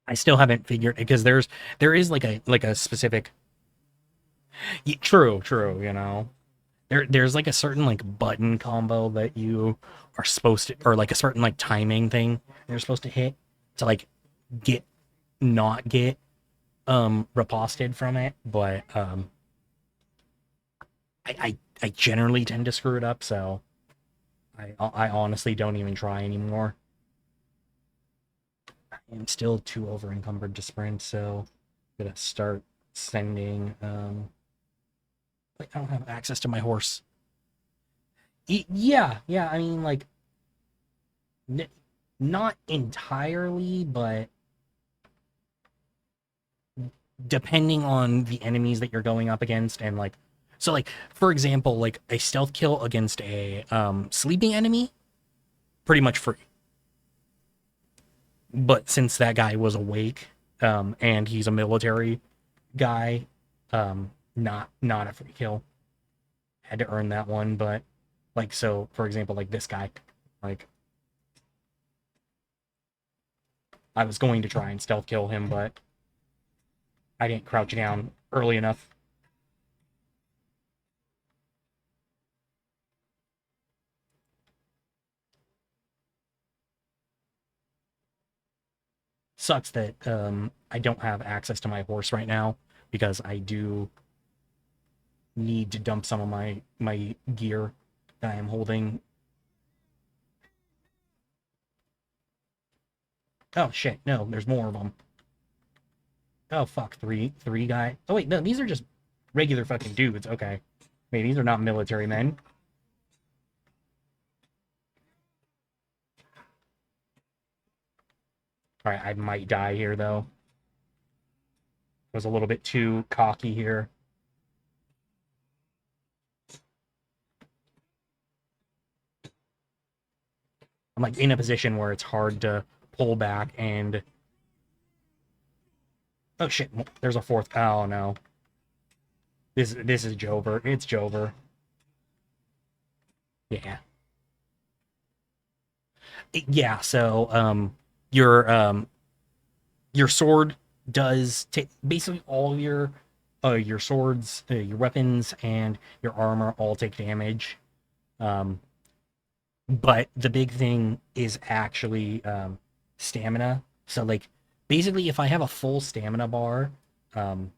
I still haven't figured, because there is like a specific, true, you know. There's like a certain like button combo that you are supposed to, or like a certain like timing thing you're supposed to hit to like get not get riposted from it, but I generally tend to screw it up, so I honestly don't even try anymore. I am still too over encumbered to sprint, so I'm gonna start sending like I don't have access to my horse. Yeah, I mean like n- not entirely, but depending on the enemies that you're going up against, and like, so like for example, like a stealth kill against a sleeping enemy, pretty much free. But since that guy was awake, and he's a military guy, not a free kill. Had to earn that one, but like, so for example, like this guy, like I was going to try and stealth kill him, but I didn't crouch down early enough. Sucks that I don't have access to my horse right now, because I do need to dump some of my gear that I am holding. Oh shit, no, there's more of them. Oh fuck, three guy. Oh wait, no, these are just regular fucking dudes. Okay, wait, these are not military men. All right, I might die here though. I was a little bit too cocky here. I'm like in a position where it's hard to pull back and, oh shit, there's a fourth. Oh no. This is Jover. It's Jover. Yeah. Yeah, so your sword does take basically all your swords, your weapons and your armor all take damage. Um but the big thing is actually stamina. So like basically if I have a full stamina bar, um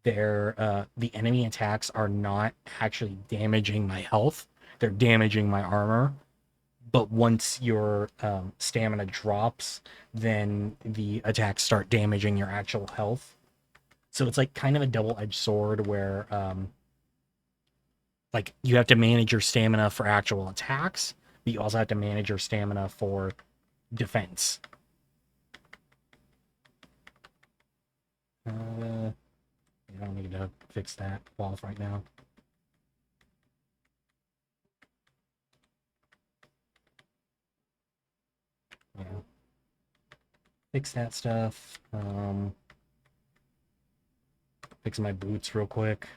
the enemy attacks are not actually damaging my health. They're damaging my armor. But once your stamina drops, then the attacks start damaging your actual health. So it's like kind of a double-edged sword where like you have to manage your stamina for actual attacks, but you also have to manage your stamina for defense. I don't need to fix that wall right now. Yeah. Fix that stuff. Fix my boots real quick.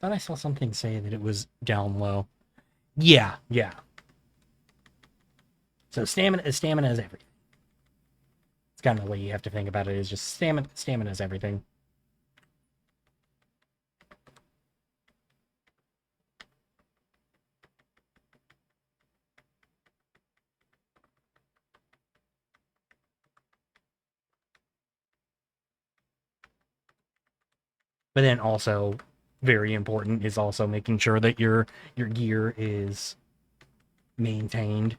Thought I saw something say that it was down low. Yeah, yeah. So stamina is everything. It's kind of the way you have to think about it, is just stamina is everything. But then also, very important is also making sure that your gear is maintained.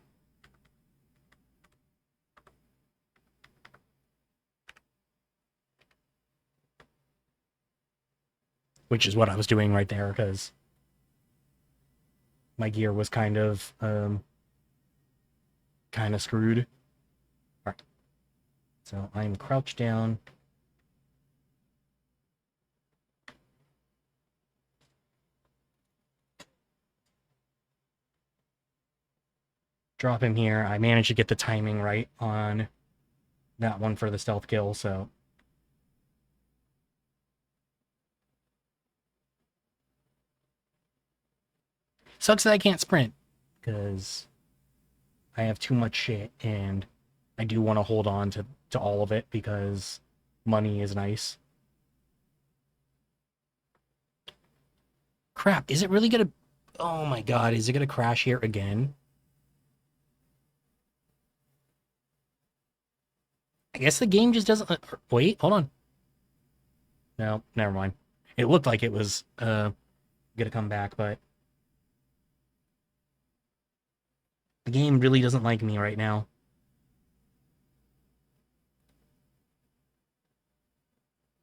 Which is what I was doing right there, because my gear was kind of screwed. All right. So I'm crouched down. Drop him here. I managed to get the timing right on that one for the stealth kill, so sucks that I can't sprint, because I have too much shit, and I do want to hold on to all of it, because money is nice. Crap, is it really gonna... Oh my god, is it gonna crash here again? I guess the game just doesn't... Wait, hold on. No, never mind. It looked like it was gonna come back, but the game really doesn't like me right now.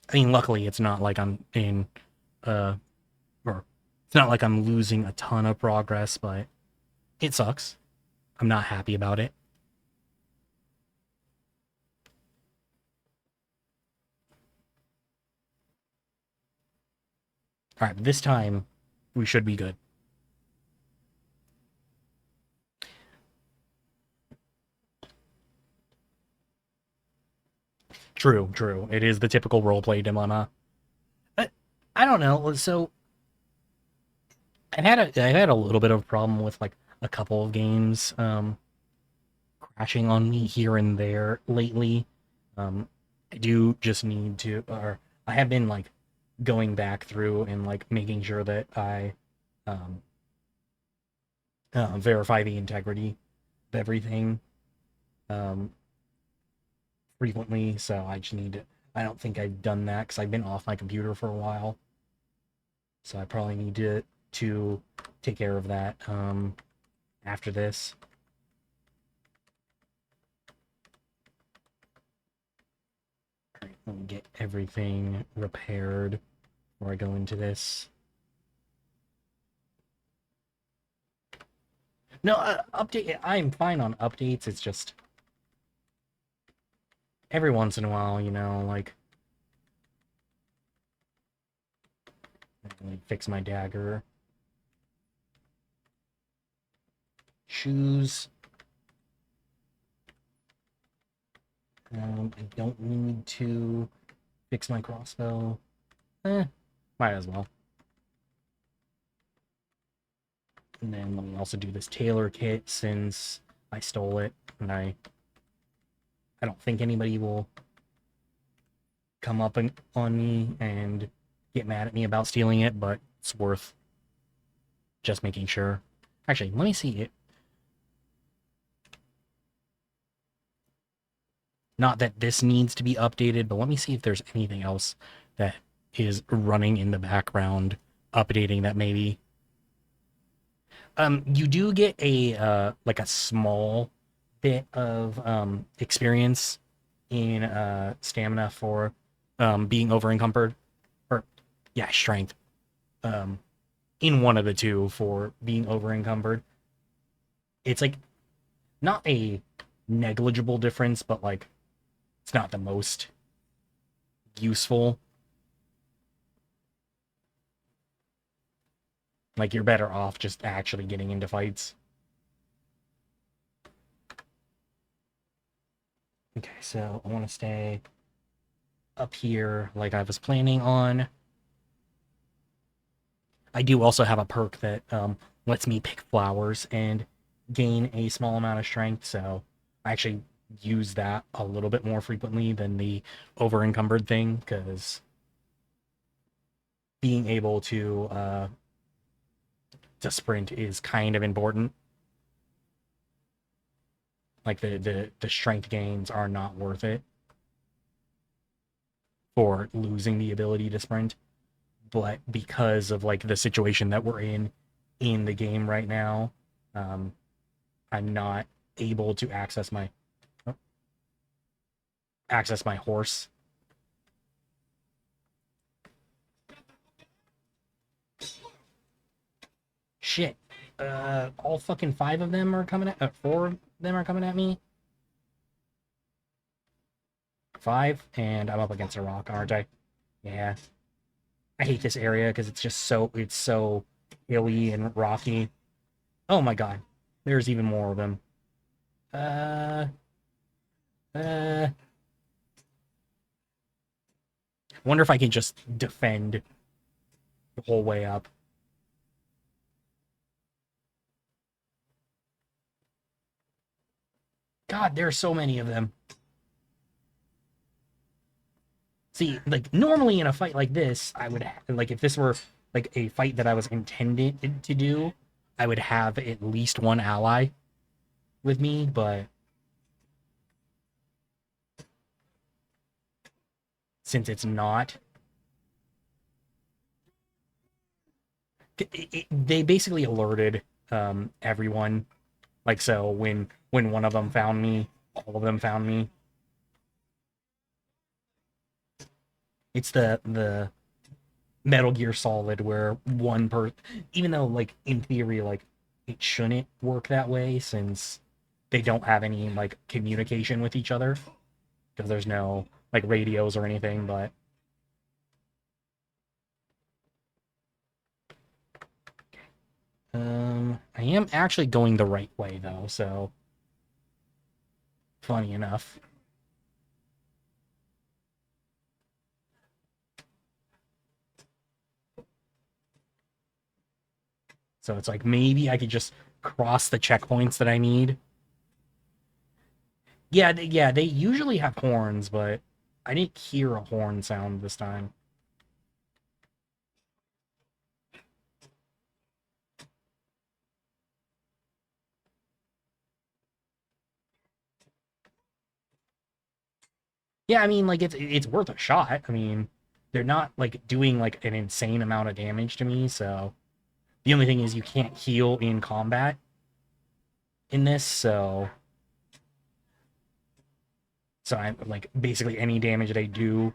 I mean, luckily it's not like I'm in or it's not like I'm losing a ton of progress, but it sucks. I'm not happy about it. All right, but this time we should be good. True, true. It is the typical roleplay dilemma. I don't know. So I've had a little bit of a problem with like a couple of games crashing on me here and there lately. I do just need to, or I have been like going back through and like making sure that I verify the integrity of everything frequently. So I just need to. I don't think I've done that because I've been off my computer for a while. So I probably need to take care of that after this. All right, let me get everything repaired before I go into this. No, update. I'm fine on updates. It's just every once in a while, you know, like fix my dagger. Shoes. I don't need to fix my crossbow. Might as well. And then let me also do this tailor kit since I stole it, and I don't think anybody will come up on me and get mad at me about stealing it, but it's worth just making sure. Actually, let me see it. Not that this needs to be updated, but let me see if there's anything else that is running in the background, updating that maybe. You do get a like a small bit of experience in stamina for being over encumbered, or yeah, strength. In one of the two for being over encumbered. It's like not a negligible difference, but like it's not the most useful. Like you're better off just actually getting into fights. Okay, so I want to stay up here like I was planning on. I do also have a perk that lets me pick flowers and gain a small amount of strength, so I actually use that a little bit more frequently than the over encumbered thing, because being able to sprint is kind of important. Like the strength gains are not worth it for losing the ability to sprint. But because of like the situation that we're in the game right now, um, I'm not able to access my horse. Shit. All fucking five of them are coming at four of them are coming at me. Five, and I'm up against a rock, aren't I? Yeah. I hate this area because it's so hilly and rocky. Oh my god. There's even more of them. Uh uh wonder if I can just defend the whole way up. God, there are so many of them. See, like normally in a fight like this, I would like if this were like a fight that I was intended to do, I would have at least one ally with me, but since it's not, they basically alerted everyone. Like so, when one of them found me, all of them found me. It's the Metal Gear Solid where one person, even though like in theory like it shouldn't work that way since they don't have any like communication with each other because there's no like radios or anything, but I am actually going the right way though, so funny enough. So it's like maybe I could just cross the checkpoints that I need. Yeah, they usually have horns, but I didn't hear a horn sound this time. Yeah, I mean, like it's worth a shot. I mean, they're not like doing like an insane amount of damage to me, so the only thing is you can't heal in combat in this, so I'm like basically any damage they do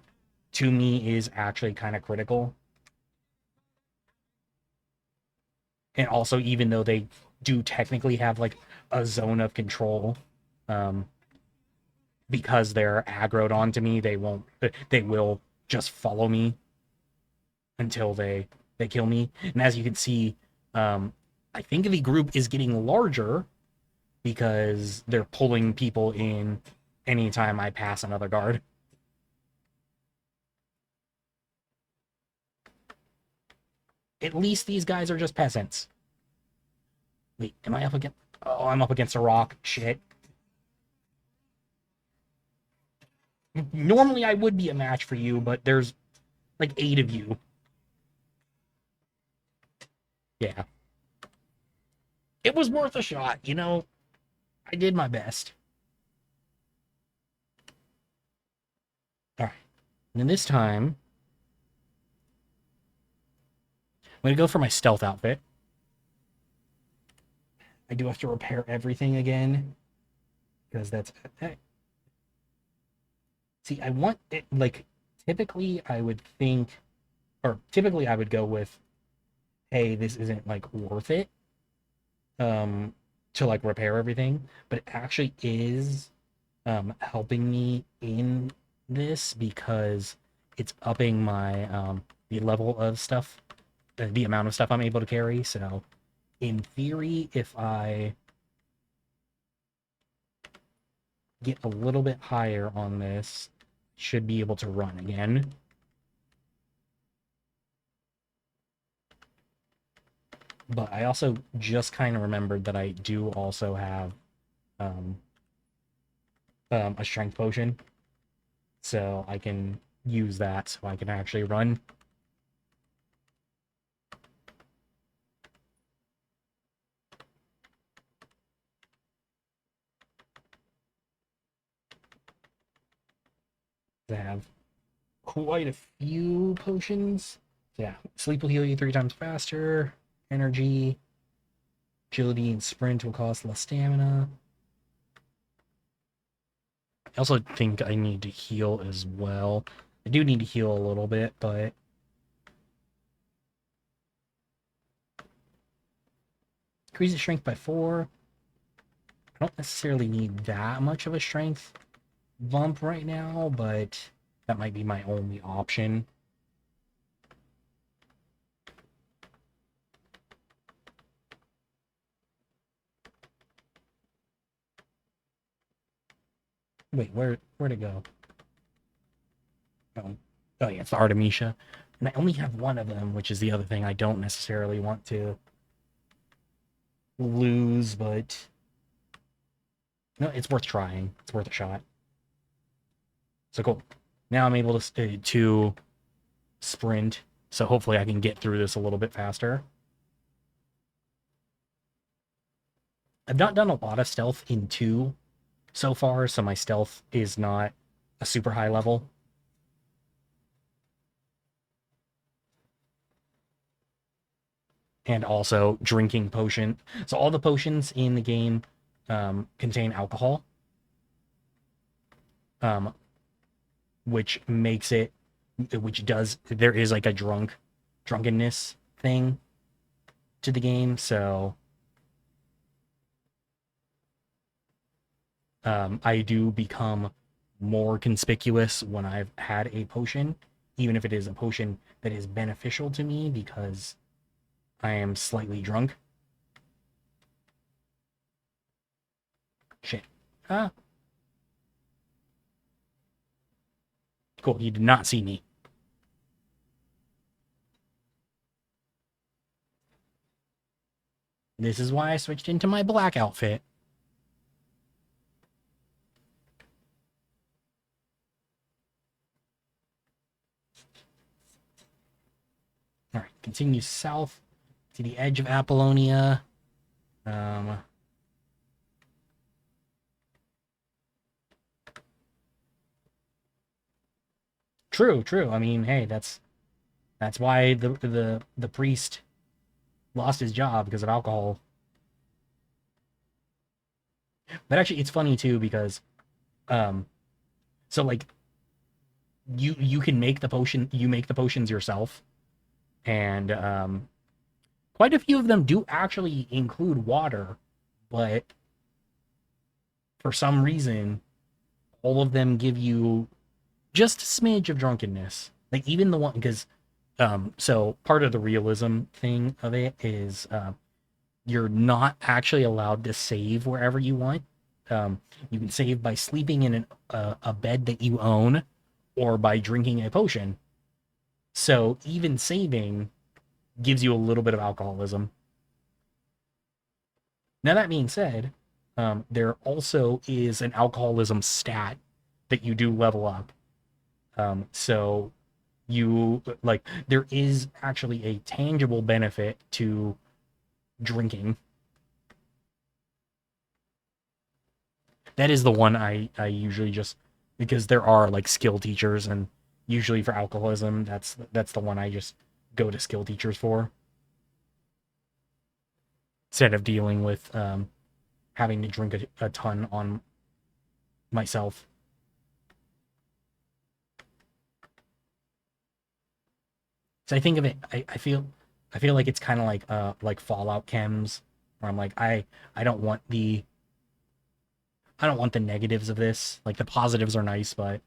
to me is actually kind of critical. And also, even though they do technically have like a zone of control, um, because they're aggroed onto me, they will just follow me until they kill me. And as you can see, I think the group is getting larger because they're pulling people in anytime I pass another guard. At least these guys are just peasants. Wait, am I up against? Oh, I'm up against a rock. Shit. Normally I would be a match for you, but there's like 8 of you. Yeah. It was worth a shot, you know? I did my best. Alright. And then this time, I'm going to go for my stealth outfit. I do have to repair everything again. Because that's... See, I want it, like, typically I would think... Or typically I would go with, hey, this isn't, like, worth it. To, like, repair everything. But it actually is helping me in this because it's upping my the level of stuff, the amount of stuff I'm able to carry. So in theory, if I get a little bit higher on this, should be able to run again. But I also just kind of remembered that I do also have um, a strength potion. So I can use that so I can actually run. I have quite a few potions. So yeah, sleep will heal you 3 times faster. Energy, agility, and sprint will cost less stamina. I also think I need to heal as well. I do need to heal a little bit, but increases strength by 4. I don't necessarily need that much of a strength bump right now, but that might be my only option. Wait, where'd it go? Oh, oh yeah, it's the Artemisia. And I only have one of them, which is the other thing I don't necessarily want to lose, but no, it's worth trying. It's worth a shot. So cool. Now I'm able to sprint, so hopefully I can get through this a little bit faster. I've not done a lot of stealth in 2 so far, so my stealth is not a super high level. And also drinking potion. So all the potions in the game contain alcohol, which makes it, there is like a drunkenness thing to the game. So I do become more conspicuous when I've had a potion, even if it is a potion that is beneficial to me because I am slightly drunk. Shit. Ah. Cool. He did not see me. This is why I switched into my black outfit. All right, continue south to the edge of Apollonia. True, true. I mean, hey, that's why the priest lost his job because of alcohol. But actually, it's funny too because, um, so like you can make the potion, you make the potions yourself, and quite a few of them do actually include water, but for some reason, all of them give you just a smidge of drunkenness. Like even the one because so part of the realism thing of it is you're not actually allowed to save wherever you want. You can save by sleeping in a bed that you own or by drinking a potion. So even saving gives you a little bit of alcoholism. Now, that being said, there also is an alcoholism stat that you do level up. So you like there is actually a tangible benefit to drinking. That is the one I usually just because there are like skill teachers and usually for alcoholism that's the one I just go to skill teachers for instead of dealing with having to drink a ton on myself. So I think of it I feel like it's kind of like Fallout chems where I'm like I don't want the I don't want the negatives of this. Like the positives are nice, but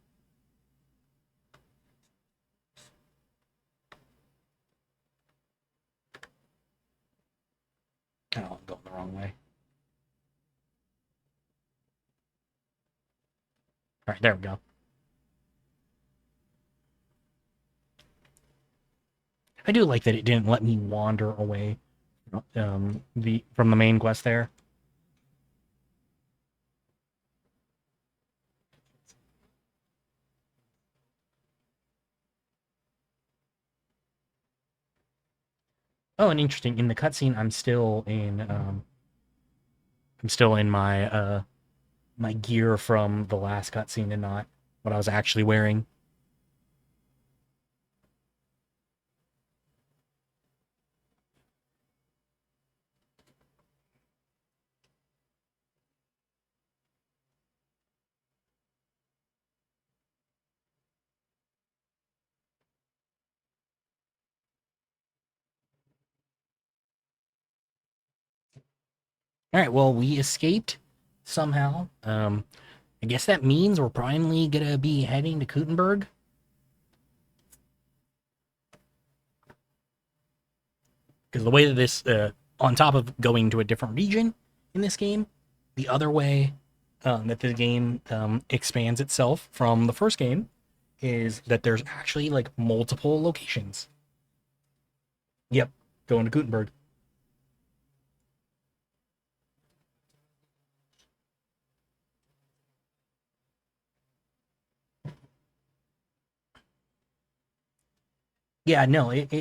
I don't know, I'm going the wrong way. right, there we go. I do like that it didn't let me wander away from the main quest there. Oh, and interesting. In the cutscene, I'm still in my my gear from the last cutscene and not what I was actually wearing. All right, well, we escaped somehow. I guess that means we're finally gonna be heading to Kutenberg. Because the way that this, on top of going to a different region in this game, the other way that the game expands itself from the first game is that there's actually like multiple locations. Yep, going to Gutenberg. Yeah, no, it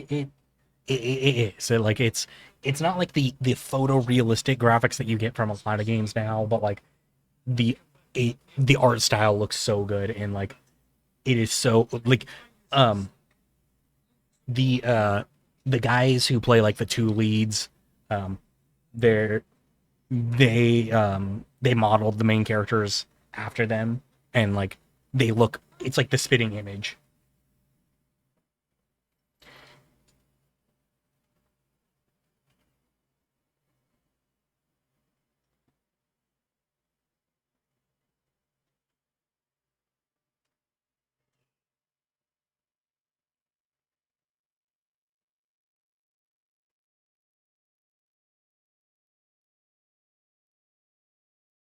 is. So, like it's not like the photorealistic graphics that you get from a lot of games now, but like the the art style looks so good and like it is so like um the uh the guys who play like the two leads um they're they modeled the main characters after them and like they look it's like the spitting image.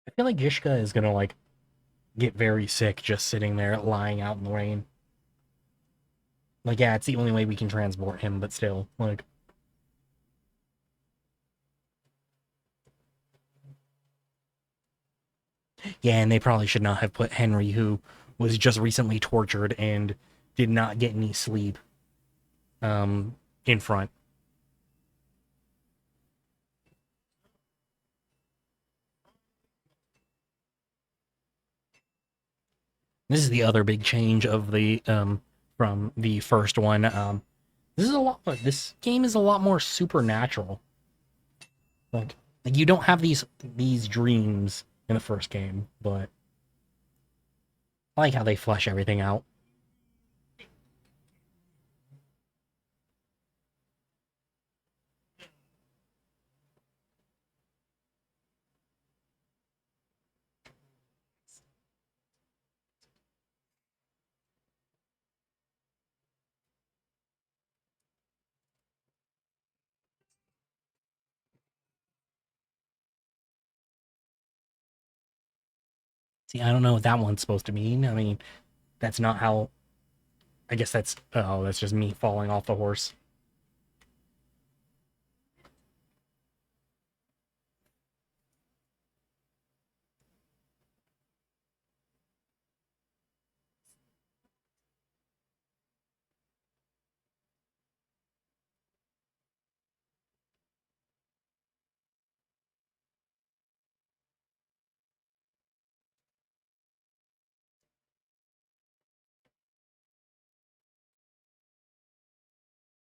I feel like Jishka is gonna like get very sick just sitting there lying out in the rain. Like yeah, it's the only way we can transport him, but still like yeah, and they probably should not have put Henry, who was just recently tortured and did not get any sleep, in front. This is the other big change of the from the first one. This is a lot. This game is a lot more supernatural. Like, like you don't have these dreams in the first game, but I like how they flesh everything out. See, I don't know what that one's supposed to mean. I mean, that's not how. I guess that's oh, that's just me falling off the horse.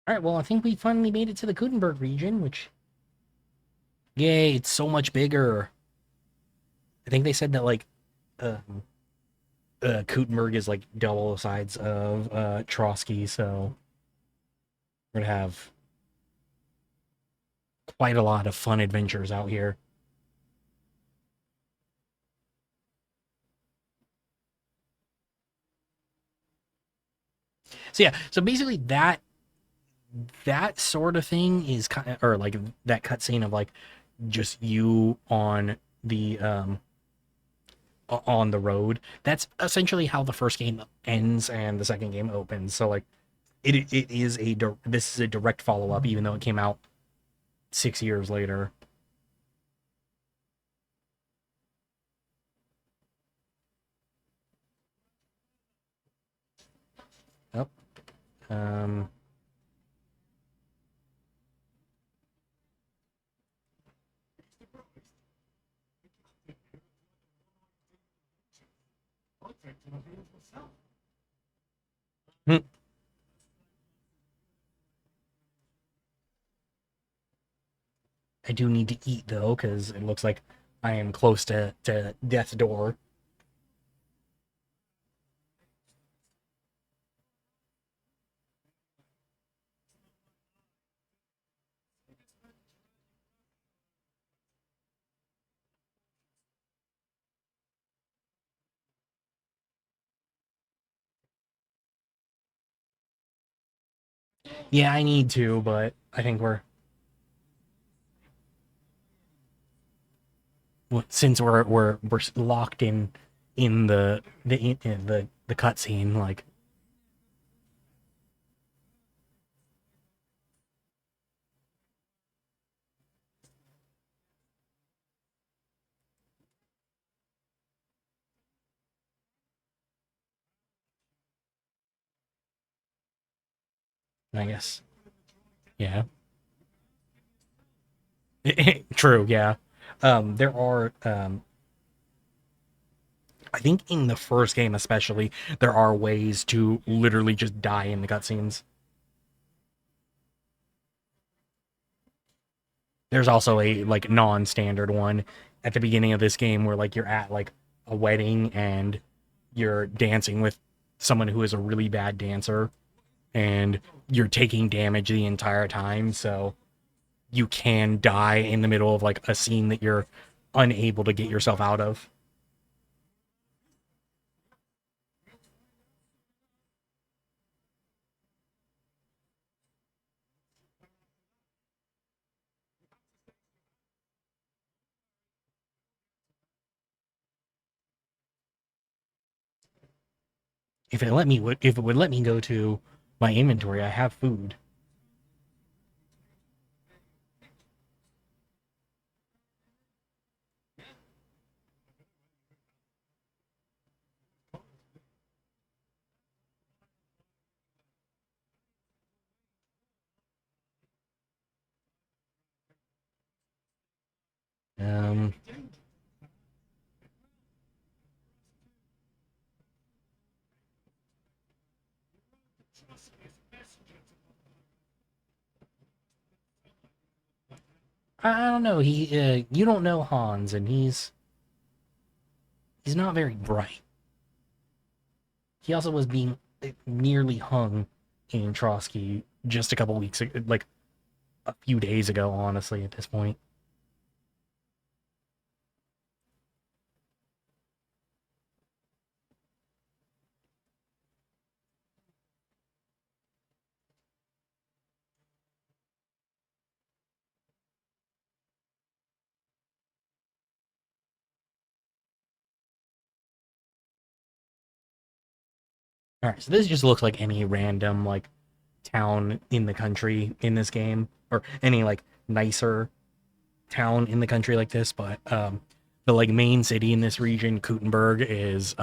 All right, well, I think we finally made it to the Kutenberg region, which yay, it's so much bigger. I think they said that like um, Kutenberg is like double the size of Trotsky, so we're gonna have quite a lot of fun adventures out here. So yeah, so basically that sort of thing is kind of or like that cutscene of like just you on the on the road. That's essentially how the first game ends and the second game opens. So like it is this is a direct follow up, even though it came out 6 years later. Yep. Um, hmm. I do need to eat though, because it looks like I am close to death's door. Yeah, I need to, but I think since we're locked in the cutscene, like I guess, yeah. True, yeah. There are I think in the first game especially, there are ways to literally just die in the cutscenes. There's also a like non-standard one at the beginning of this game where like you're at like a wedding and you're dancing with someone who is a really bad dancer and you're taking damage the entire time, so you can die in the middle of like a scene that you're unable to get yourself out of. If it would let me go to my inventory, I have food. Um, I don't know. You don't know Hans, and he's not very bright. He also was being nearly hung in Trotsky just a couple weeks, like a few days ago. Honestly, at this point, all right. So this just looks like any random like town in the country in this game, or any like nicer town in the country like this. But the like main city in this region, Kutenberg, is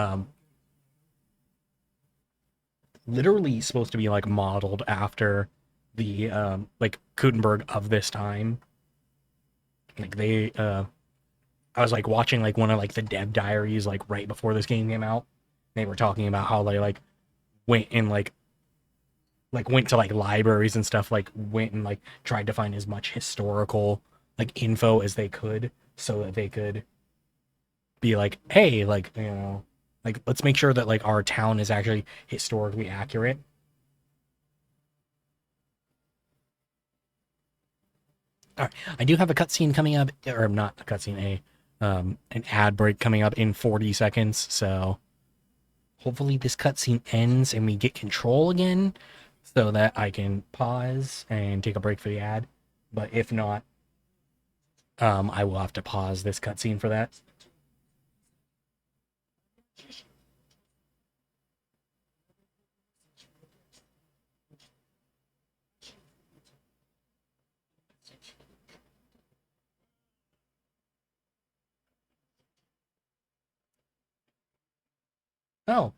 literally supposed to be like modeled after the like Kutenberg of this time. Like I was like watching like one of like the dev diaries like right before this game came out. They were talking about how they like went and went to like libraries and stuff, like went and like tried to find as much historical like info as they could so that they could be like, hey, like, like let's make sure that like our town is actually historically accurate. All right, I do have a cutscene coming up, or not a cutscene, a an ad break coming up in 40 seconds. So hopefully this cutscene ends and we get control again, so that I can pause and take a break for the ad. But if not, I will have to pause this cutscene for that. Oh,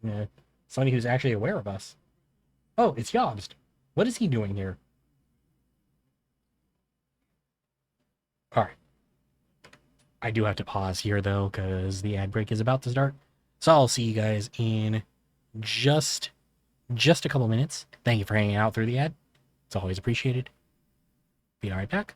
yeah. Somebody who's actually aware of us. Oh, it's Jobst. What is he doing here? All right. I do have to pause here though, because the ad break is about to start. So I'll see you guys in just just a couple minutes. Thank you for hanging out through the ad. It's always appreciated. Be right back.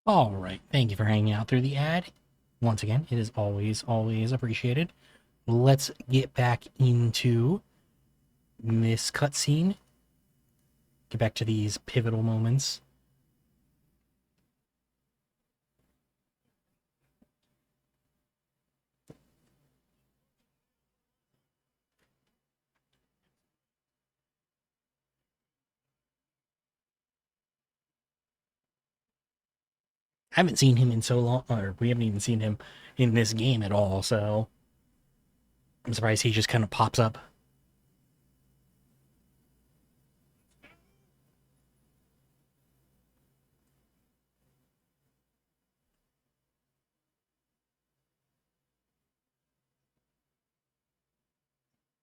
All right. Thank you for hanging out through the ad. Once again, it is always, always appreciated. Let's get back into this cutscene. Get back to these pivotal moments. I haven't seen him in so long, or we haven't even seen him in this game at all, so I'm surprised he just kind of pops up.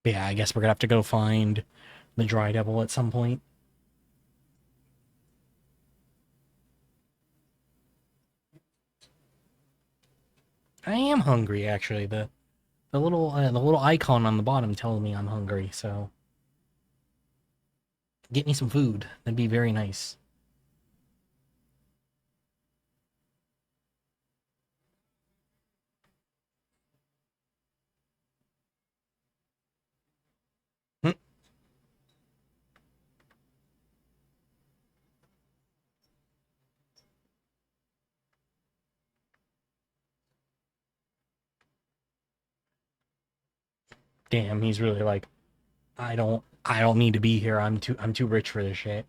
But yeah, I guess we're gonna have to go find the Dry Devil at some point. I am hungry, actually. The little icon on the bottom tells me I'm hungry, so get me some food. That'd be very nice. Hmm. Damn, he's really like, I don't need to be here. I'm too rich for this shit.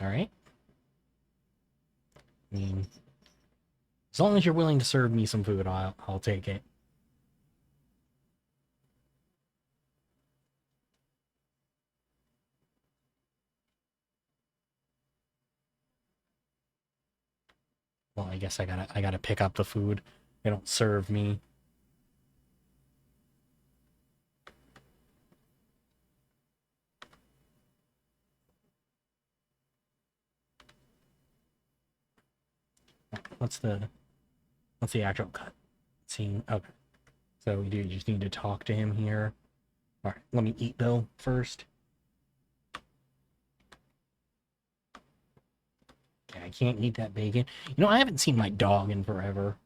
All right. I mean, as long as you're willing to serve me some food, I'll take it. Well, I guess I gotta pick up the food. They don't serve me. What's the actual cut scene? Okay. So we do just need to talk to him here. All right, let me eat though first. Okay, I can't eat that bacon. You know, I haven't seen my dog in forever.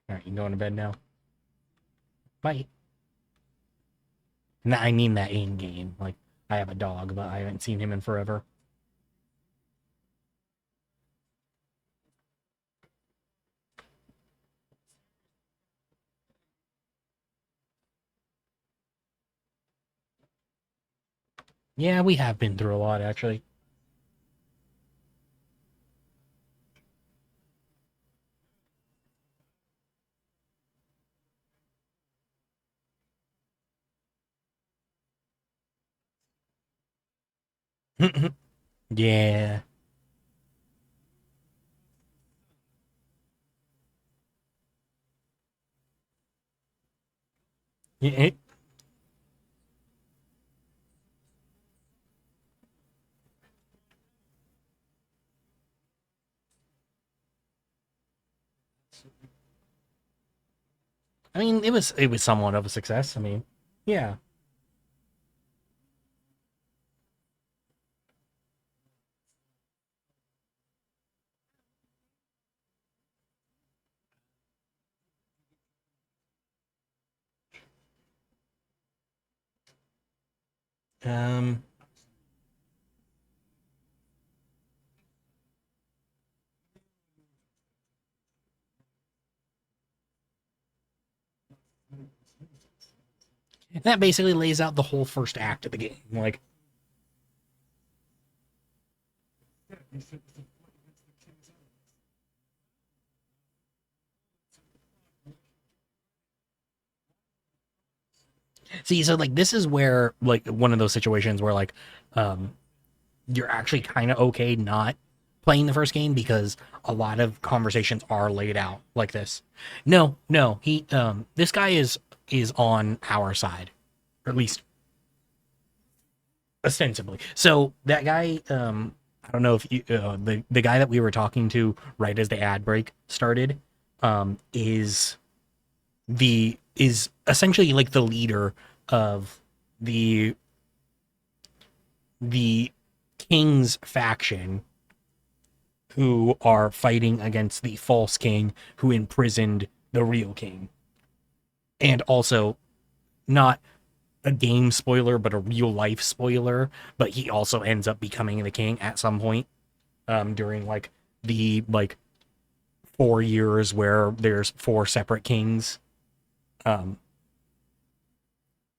All right, you going to bed now? Bye. Nah, I mean that in game. Like, I have a dog, but I haven't seen him in forever. Yeah, we have been through a lot, actually. Yeah. It, I mean, it was somewhat of a success. I mean, yeah. Um, that basically lays out the whole first act of the game. Like, Yeah, he said it's a fight against the king's enemies. see, so like this is where like one of those situations where like, um, you're actually kind of okay not playing the first game because a lot of conversations are laid out like this. No, no, this guy is is on our side, or at least ostensibly. So that guy, I don't know if you, the guy that we were talking to right as the ad break started, is essentially like the leader of the the king's faction who are fighting against the false king who imprisoned the real king. And also, not a game spoiler, but a real life spoiler. But he also ends up becoming the king at some point, during like the 4 years where there's four separate kings. Um,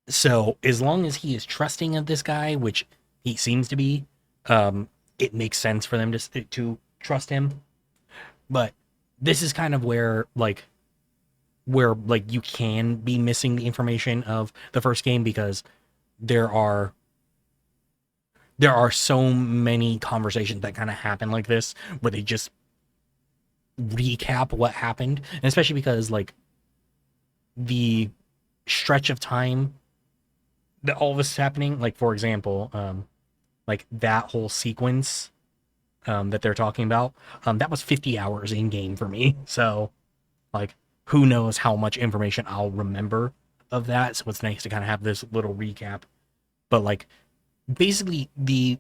so as long as he is trusting of this guy, which he seems to be, it makes sense for them to trust him. But this is kind of where you can be missing the information of the first game, because there are so many conversations that kind of happen like this where they just recap what happened, and especially because like the stretch of time that all this is happening, like for example, like that whole sequence that they're talking about, that was 50 hours in game for me. So like who knows how much information I'll remember of that. So it's nice to kind of have this little recap. But like basically the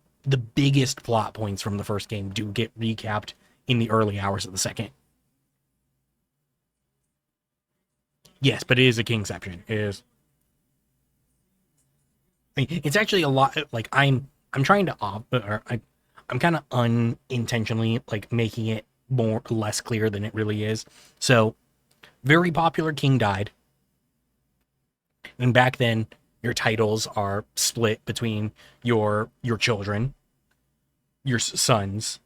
biggest plot points from the first game do get recapped in the early hours of the second. Yes, but it is a Kingception. It is. I mean, it's actually a lot. Like I'm trying to I'm kind of unintentionally like making it less clear than it really is. So, very popular king died, and back then your titles are split between your children, your sons.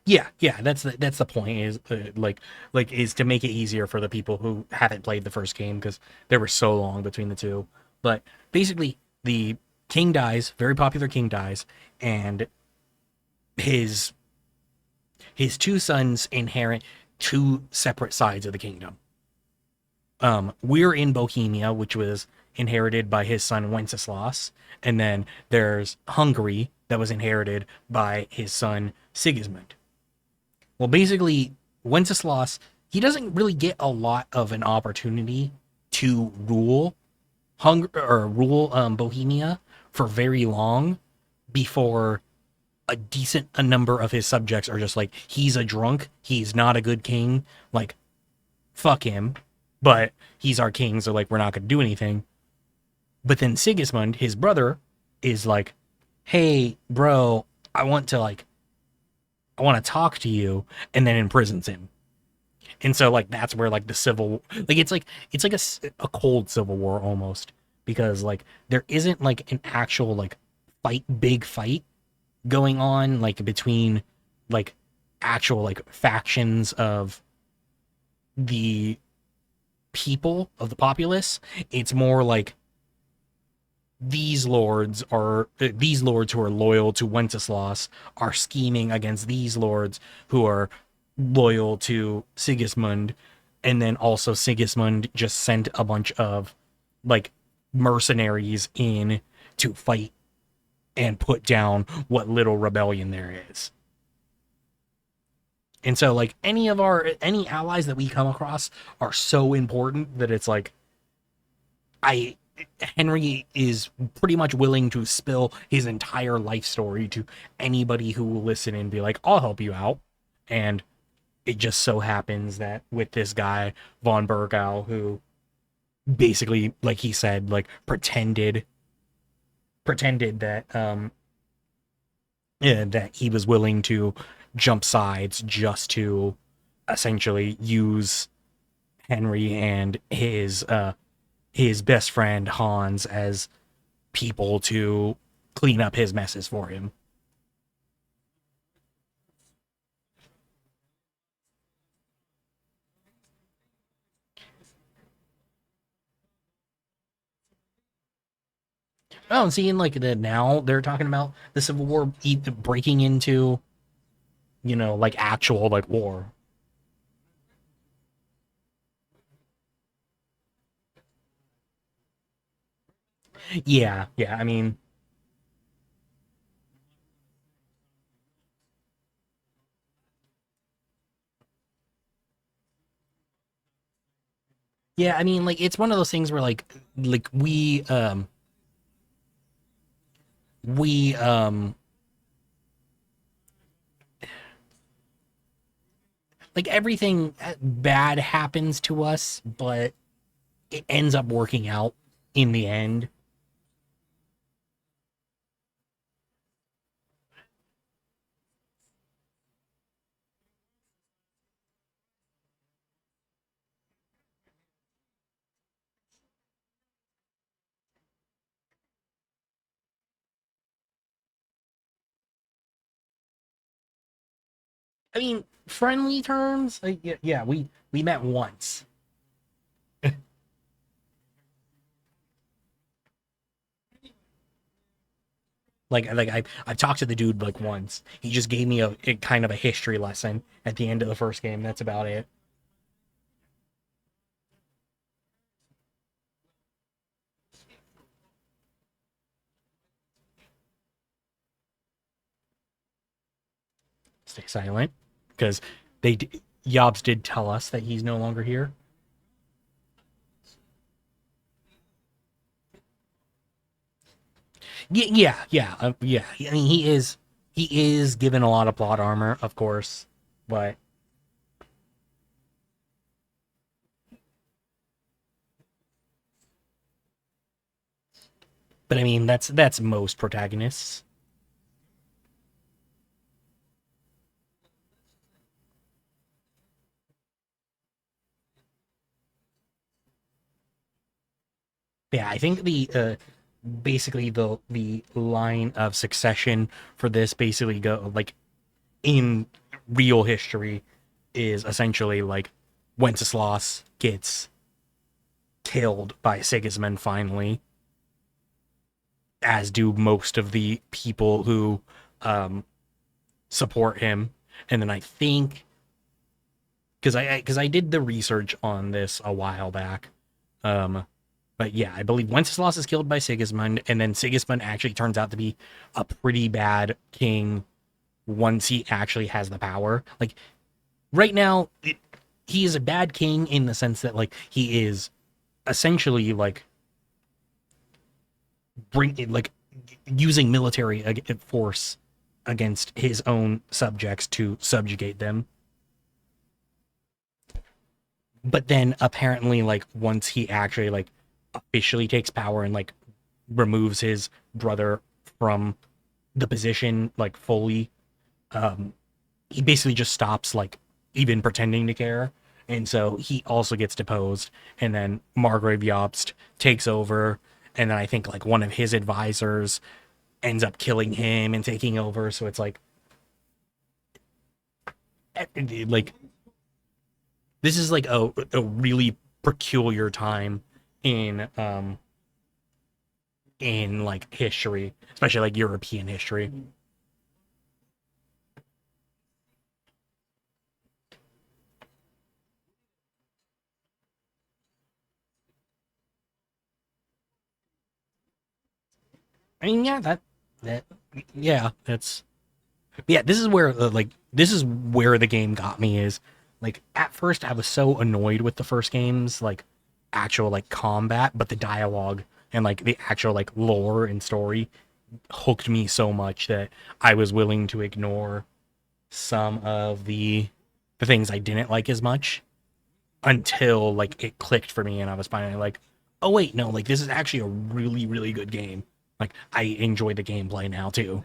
Yeah, that's the point, is is to make it easier for the people who haven't played the first game, because there were so long between the two. But basically, the king dies, very popular king dies, and his two sons inherit two separate sides of the kingdom. We're in Bohemia, which was inherited by his son Wenceslas, and then there's Hungary that was inherited by his son Sigismund. Well, basically, Wenceslas, he doesn't really get a lot of an opportunity to rule Bohemia for very long before a number of his subjects are just like, he's a drunk, he's not a good king, like fuck him, but he's our king, so like we're not gonna do anything. But then Sigismund, his brother, is like, hey bro, I want to talk to you, and then imprisons him. And so like that's where like the civil, like it's like a cold civil war almost, because like there isn't like an actual like big fight going on like between like actual like factions of the people of the populace. It's more like these lords who are loyal to Wenceslas are scheming against these lords who are loyal to Sigismund, and then also Sigismund just sent a bunch of like mercenaries in to fight and put down what little rebellion there is. And so like any allies that we come across are so important that it's like Henry is pretty much willing to spill his entire life story to anybody who will listen and be like, I'll help you out. And it just so happens that with this guy, von Burgau, who basically, like he said, like pretended that that he was willing to jump sides just to essentially use Henry and his best friend Hans as people to clean up his messes for him. Oh, and seeing like the now they're talking about the Civil War breaking into, like actual like war. Yeah, yeah. I mean, yeah. I mean, like it's one of those things where like we like everything bad happens to us, but it ends up working out in the end. I mean, friendly terms. Yeah, yeah, we met once. Like I've talked to the dude like once. He just gave me a kind of a history lesson at the end of the first game. That's about it. Stay silent, because Yobs did tell us that he's no longer here. Yeah, yeah, yeah, yeah. I mean, he is given a lot of plot armor, of course, but I mean that's most protagonists. Yeah, I think the basically the line of succession for this basically go like in real history is essentially like Wenceslas gets killed by Sigismund finally, as do most of the people who um, support him. And then I think because I did the research on this a while back, um, but yeah, I believe Wenceslas is killed by Sigismund, and then Sigismund actually turns out to be a pretty bad king once he actually has the power. Like right now, he is a bad king in the sense that like he is essentially like like using military force against his own subjects to subjugate them. But then apparently, like once he actually like officially takes power and like removes his brother from the position like fully, um, he basically just stops like even pretending to care. And so he also gets deposed, and then Margrave Jobst takes over, and then I think like one of his advisors ends up killing him and taking over. So it's like this is like a really peculiar time in like history, especially like European history. I mean, yeah, that yeah, that's yeah. This is where like this is where the game got me is like at first I was so annoyed with the first game's like actual like combat, but the dialogue and like the actual like lore and story hooked me so much that I was willing to ignore some of the things I didn't like as much until like it clicked for me and I was finally like, oh wait, no, like this is actually a really, really good game. Like I enjoy the gameplay now too.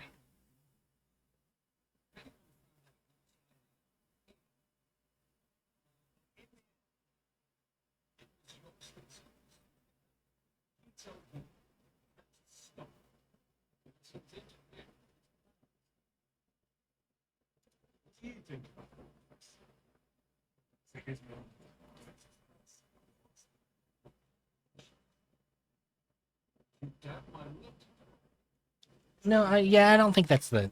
No, yeah, I don't think that's the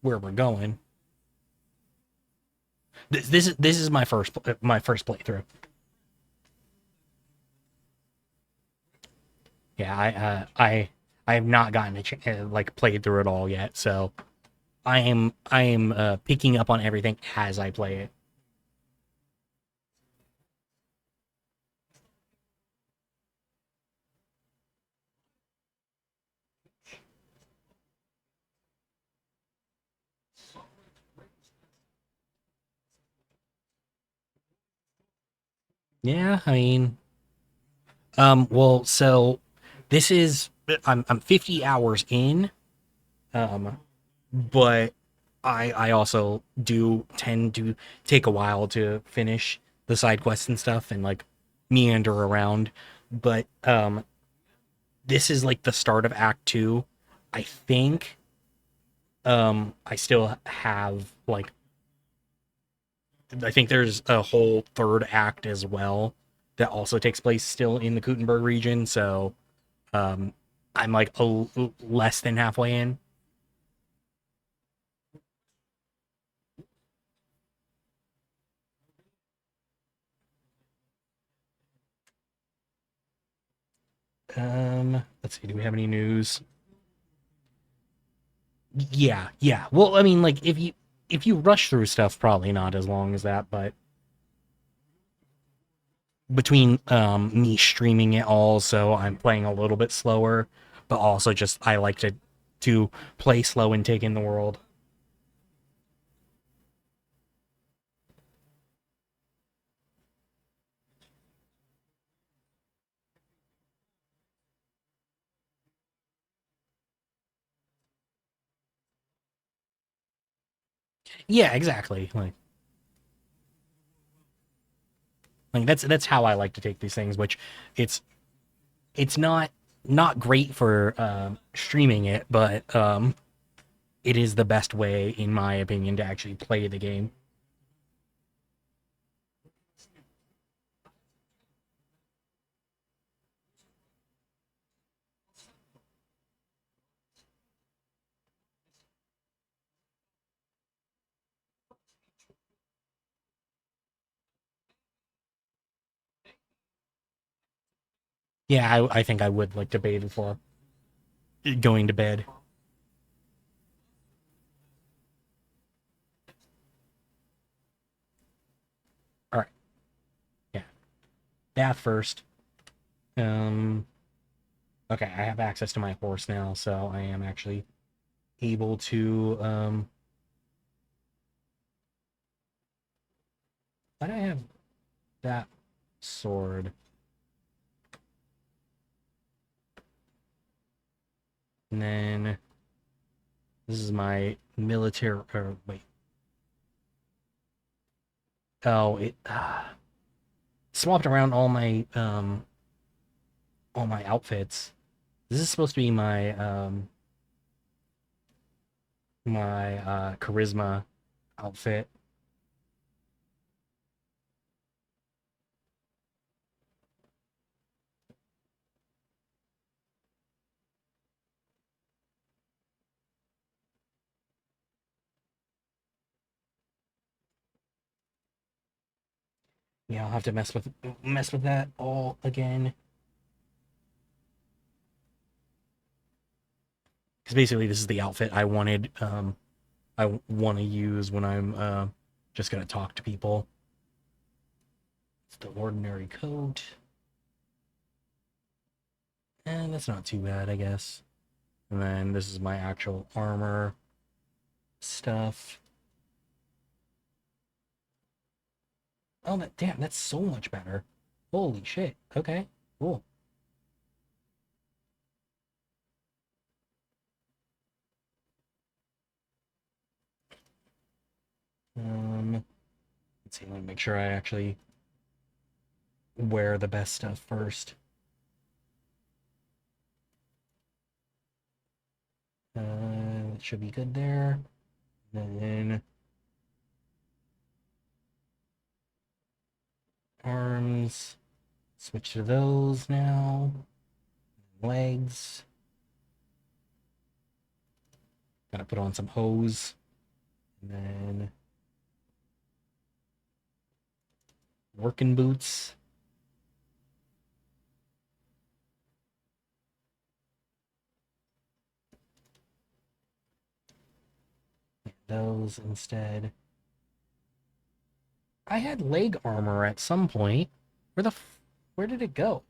where we're going. This is my first playthrough. Yeah, I have not gotten like played through it all yet, so I am picking up on everything as I play it. Yeah, I mean, well, so this is I'm 50 hours in, um, but I also do tend to take a while to finish the side quests and stuff and like meander around. But this is like the start of Act Two. I think I still have like I think there's a whole third act as well that also takes place still in the Gutenberg region. So um, I'm like less than halfway in. Let's see. Do we have any news? Yeah, yeah. Well, I mean, like if you rush through stuff, probably not as long as that. But between me streaming it all, so I'm playing a little bit slower, but also just I like to play slow and take in the world. Yeah, exactly. Like that's how I like to take these things. Which it's it's not great for streaming it, but it is the best way, in my opinion, to actually play the game. Yeah, I think I would like to bathe before going to bed. All right, yeah, bath first. Um, okay, I have access to my horse now, so I am actually able to. Why do I have that sword? And then this is my military. Or wait, oh, it swapped around all my outfits. This is supposed to be my charisma outfit. Yeah, I'll have to mess with that all again. Because basically, this is the outfit I wanted. I want to use when I'm just gonna talk to people. It's the ordinary coat, and that's not too bad, I guess. And then this is my actual armor stuff. Oh, damn, that's so much better. Holy shit. Okay, cool. Let's see. Let me make sure I actually wear the best stuff first. It should be good there. Then arms. Switch to those now. Legs. Gotta put on some hose. And then working boots. those instead. I had leg armor at some point. Where did it go?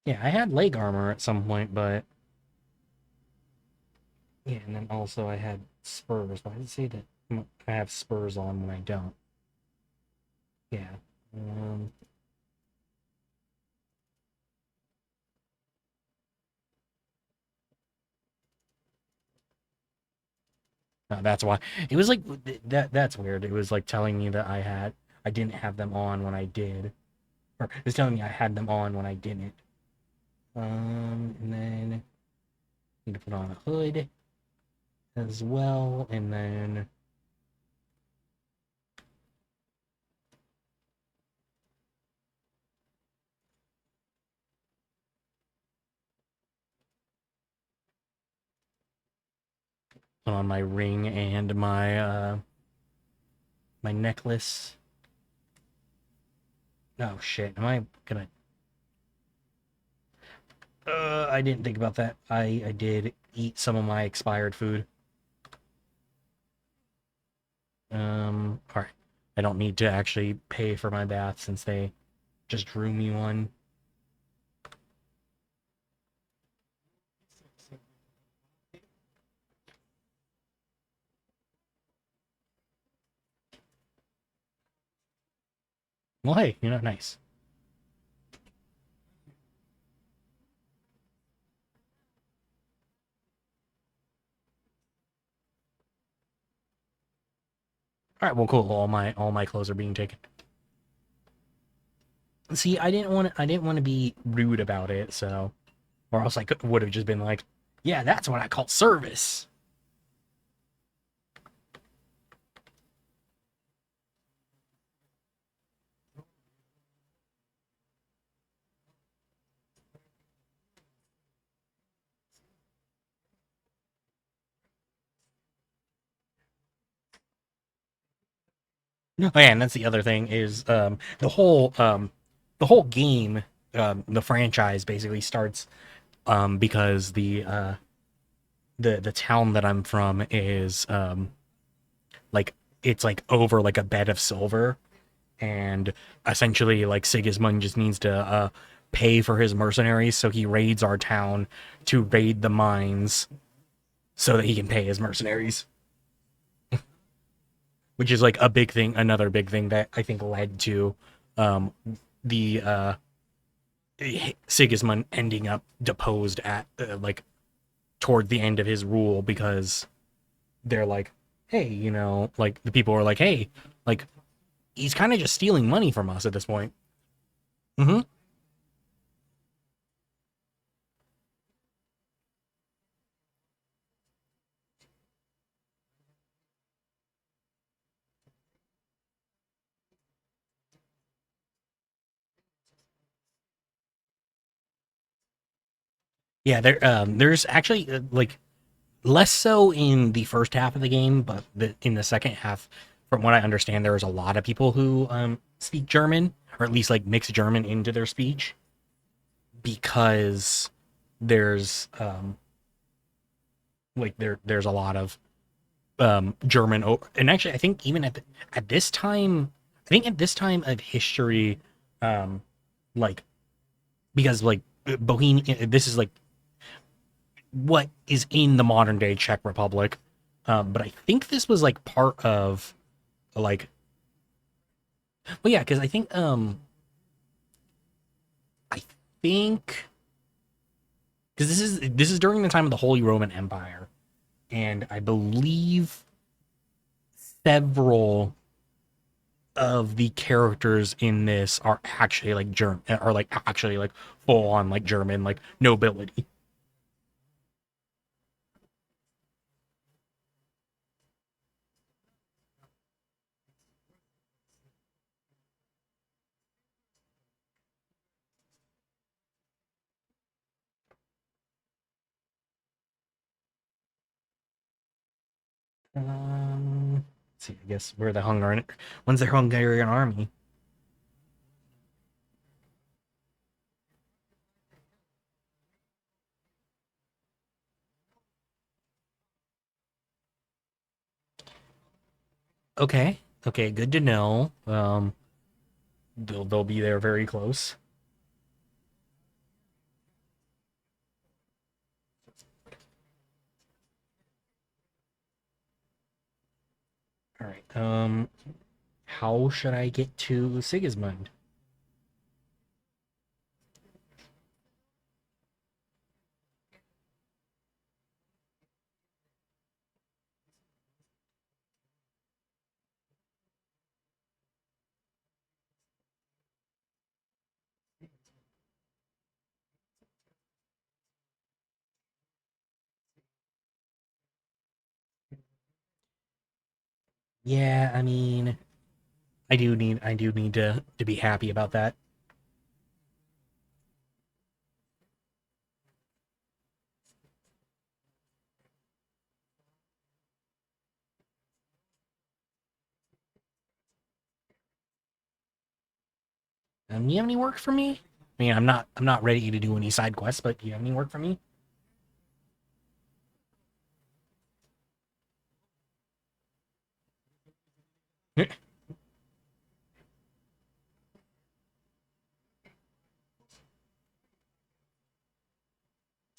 Yeah, I had leg armor at some point, but yeah, and then also I had spurs. Why did it say that I have spurs on when I don't? Yeah. Um, that's why. It was like that's weird. It was like telling me that I didn't have them on when I did. Or it was telling me I had them on when I didn't. And then need to put on a hood as well, and then put on my ring and my necklace. Oh shit! Am I gonna? I didn't think about that. I did eat some of my expired food. All right. I don't need to actually pay for my bath since they just drew me one. Well, hey, nice. All right, well, cool. All my clothes are being taken. See, I didn't want to be rude about it, so or else I would have just been like, yeah, that's what I call service. Oh, yeah, and that's the other thing is the whole game, the franchise basically starts because the town that I'm from is like it's like over like a bed of silver, and essentially like Sigismund just needs to pay for his mercenaries, so he raids our town to raid the mines so that he can pay his mercenaries, which is like a big thing, another big thing that I think led to um the Sigismund ending up deposed at like toward the end of his rule, because they're like, hey, like the people are like, hey, like he's kind of just stealing money from us at this point. Mm-hmm. Yeah, there's actually like less so in the first half of the game, but in the second half, from what I understand, there's a lot of people who speak German, or at least like mix German into their speech, because there's like there's a lot of German, and actually I think even at this time, I think at this time of history, um, like because like Bohemian, this is like what is in the modern day Czech Republic, but I think this was like part of like, well, yeah, because I think because this is during the time of the Holy Roman Empire, and I believe several of the characters in this are actually like German, are like actually like full on like German like nobility. Um, see, I guess we're the Hungarian. When's their Hungarian army? Okay, okay, good to know. They'll be there very close. All right. How should I get to Sigismund? Yeah, I mean, I do need to be happy about that. You have any work for me? I mean, I'm not ready to do any side quests, but do you have any work for me?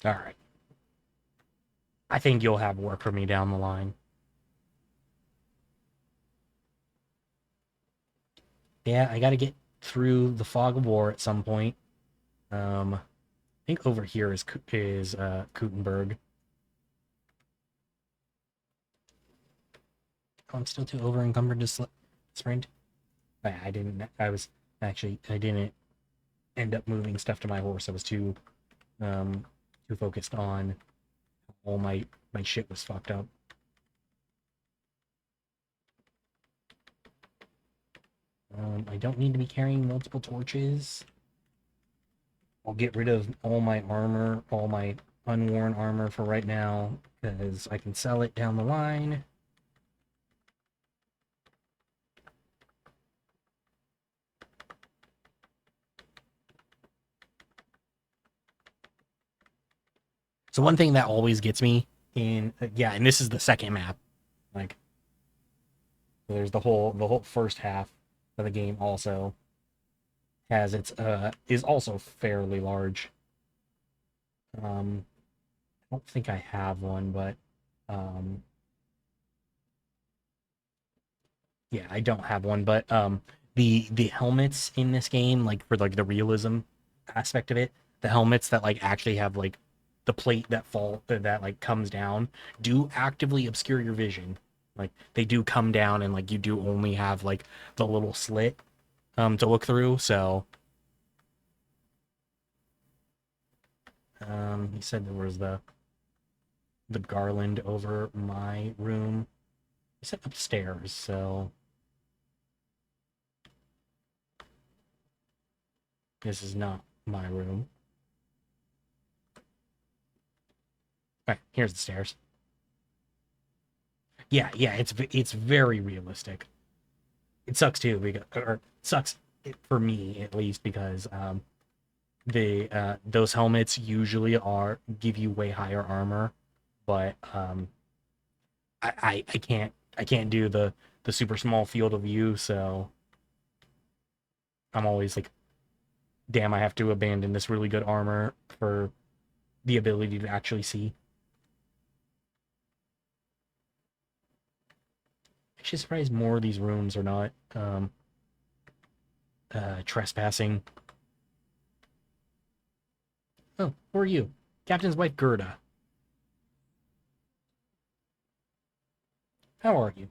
All right. I think you'll have work for me down the line. Yeah, I got to get through the fog of war at some point. I think over here is Kutenberg. Oh, I'm still too over encumbered to sprint. I didn't. I didn't end up moving stuff to my horse. I was too focused on all my shit was fucked up. I don't need to be carrying multiple torches. I'll get rid of all my armor, all my unworn armor for right now, because I can sell it down the line. So one thing that always gets me in yeah, and this is the second map. Like there's the whole first half of the game also has its is also fairly large. I don't think I have one, but um yeah, I don't have one, but the helmets in this game, like for like the realism aspect of it, the helmets that like actually have like the plate that like comes down do actively obscure your vision. Like they do come down and like you do only have like the little slit to look through. So he said there was the garland over my room. He said upstairs, so this is not my room. All right, here's the stairs. Yeah, yeah, it's very realistic. It sucks too because or it sucks for me at least because the those helmets usually are give you way higher armor, but I can't do the super small field of view, so I'm always like, damn, I have to abandon this really good armor for the ability to actually see. Actually surprised more of these rooms are not trespassing. Oh, who are you? Captain's wife Gerda. How are you?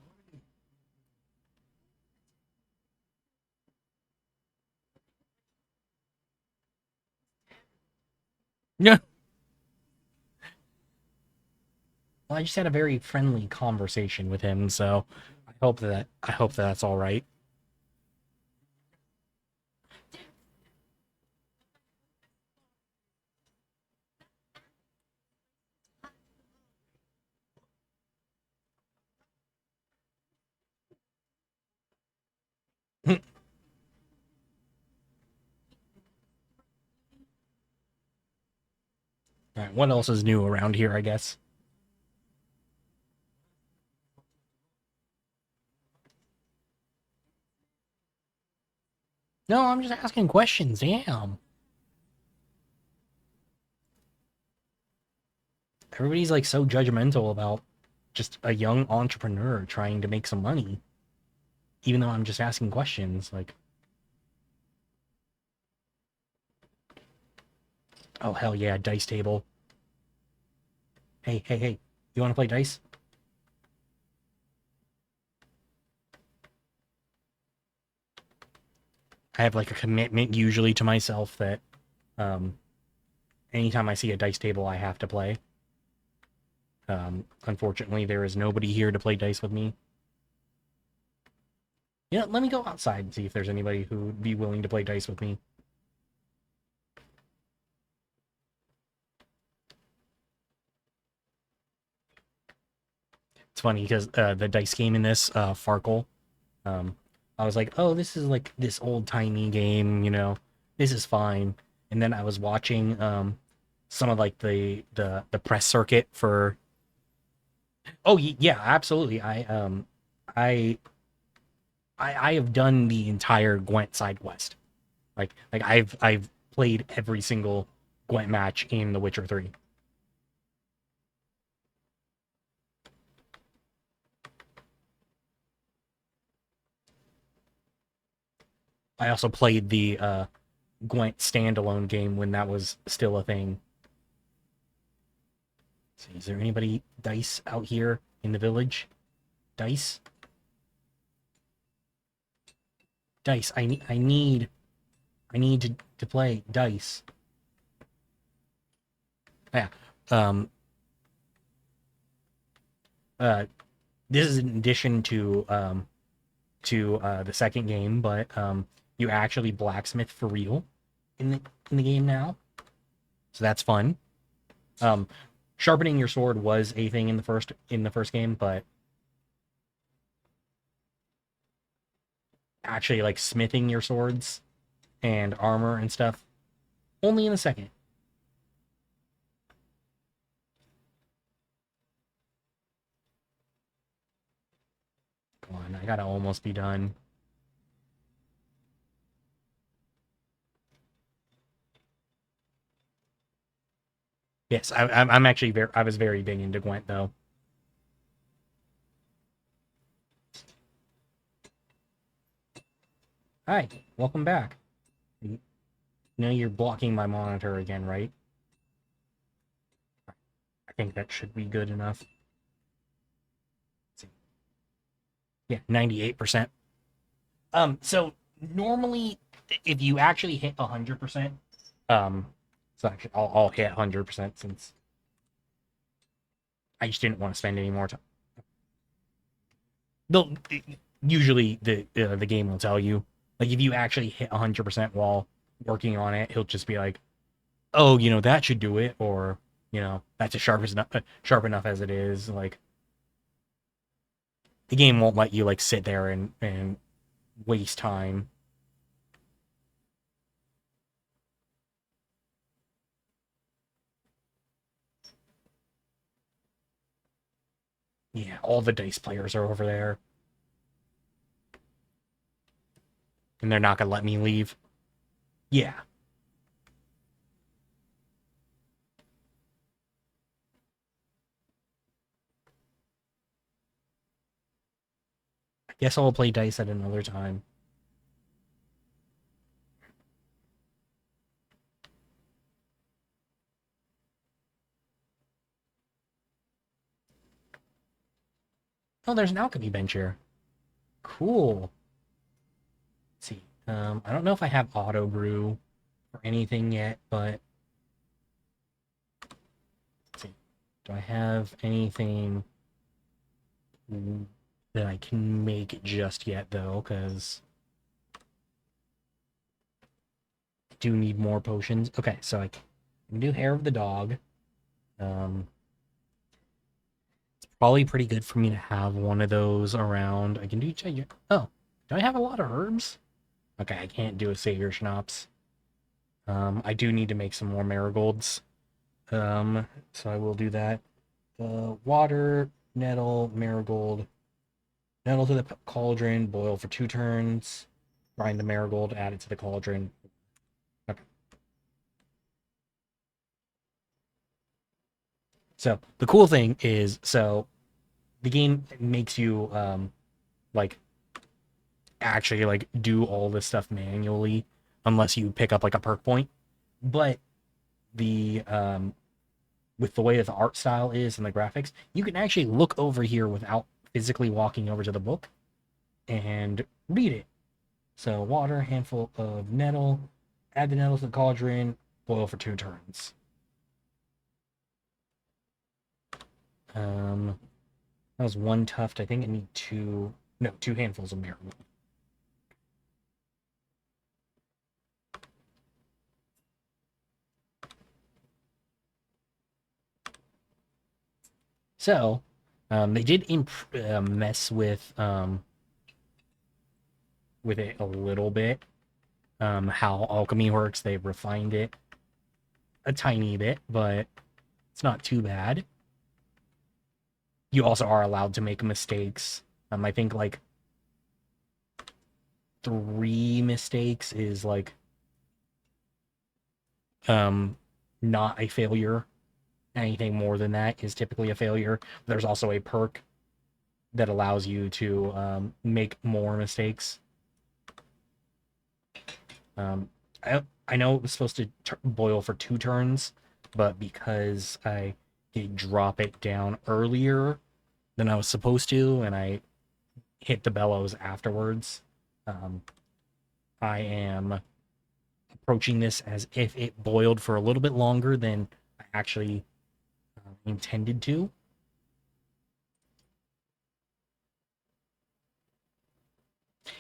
Yeah. Well, I just had a very friendly conversation with him, so I hope that that's all right. All right, what else is new around here, I guess? No, I'm just asking questions. Damn. Everybody's like so judgmental about just a young entrepreneur trying to make some money, even though I'm just asking questions. Like, oh, hell yeah, dice table. Hey, hey, hey, you want to play dice? I have like a commitment usually to myself that um, anytime I see a dice table, I have to play. Unfortunately, there is nobody here to play dice with me. You know, let me go outside and see if there's anybody who would be willing to play dice with me. It's funny because the dice game in this, Farkle, I was like, oh, this is like this old timey game, you know, this is fine. And then I was watching some of like the press circuit for. Oh yeah, absolutely. I I have done the entire Gwent side quest. Like I've played every single Gwent match in The Witcher 3. I also played the Gwent standalone game when that was still a thing. So is there anybody dice out here in the village? Dice? Dice. I need to play dice. Yeah. Um this is in addition to the second game, but you actually blacksmith for real in the game now. So that's fun. Um Sharpening your sword was a thing in the first game, but actually like smithing your swords and armor and stuff only in the second. Come on, I gotta almost be done. Yes, I'm actually I was very big into Gwent though. Hi, welcome back. You know you're blocking my monitor again, right? I think that should be good enough. Let's see. Yeah, 98%. So normally, if you actually hit 100%, so actually I'll hit 100% since I just didn't want to spend any more time. They'll usually the game will tell you, like, if you actually hit 100% while working on it, he'll just be like, oh, you know, that should do it, or, you know, that's as sharp enough as it is. Like, the game won't let you like sit there and waste time. Yeah, all the dice players are over there, and they're not gonna let me leave. Yeah. I guess I'll play dice at another time. Oh, there's an alchemy bench here. Cool. Let's see. I don't know if I have auto brew or anything yet, but let's see. Do I have anything that I can make just yet, though? Because I do need more potions. Okay, so I can do hair of the dog. It's probably pretty good for me to have one of those around. I can do. Oh, do I have a lot of herbs? Okay, I can't do a Sager schnapps. I do need to make some more marigolds. So I will do that. Water, nettle, marigold. Nettle to the cauldron, boil for 2 turns. Grind the marigold, add it to the cauldron. Okay. So the cool thing is, so the game makes you like actually like do all this stuff manually, unless you pick up like a perk point. But the with the way that the art style is and the graphics, you can actually look over here without physically walking over to the book and read it. So water, handful of nettle, add the nettle to the cauldron, boil for 2 turns. That was 1 tuft. I think I need 2, no, 2 handfuls of marigold. So, they did mess with it a little bit. How alchemy works, they refined it a tiny bit, but it's not too bad. You also are allowed to make mistakes. I think like 3 mistakes is like not a failure. Anything more than that is typically a failure. There's also a perk that allows you to make more mistakes. I know it was supposed to boil for 2 turns, but because I did drop it down earlier than I was supposed to, and I hit the bellows afterwards, I am approaching this as if it boiled for a little bit longer than I actually intended to.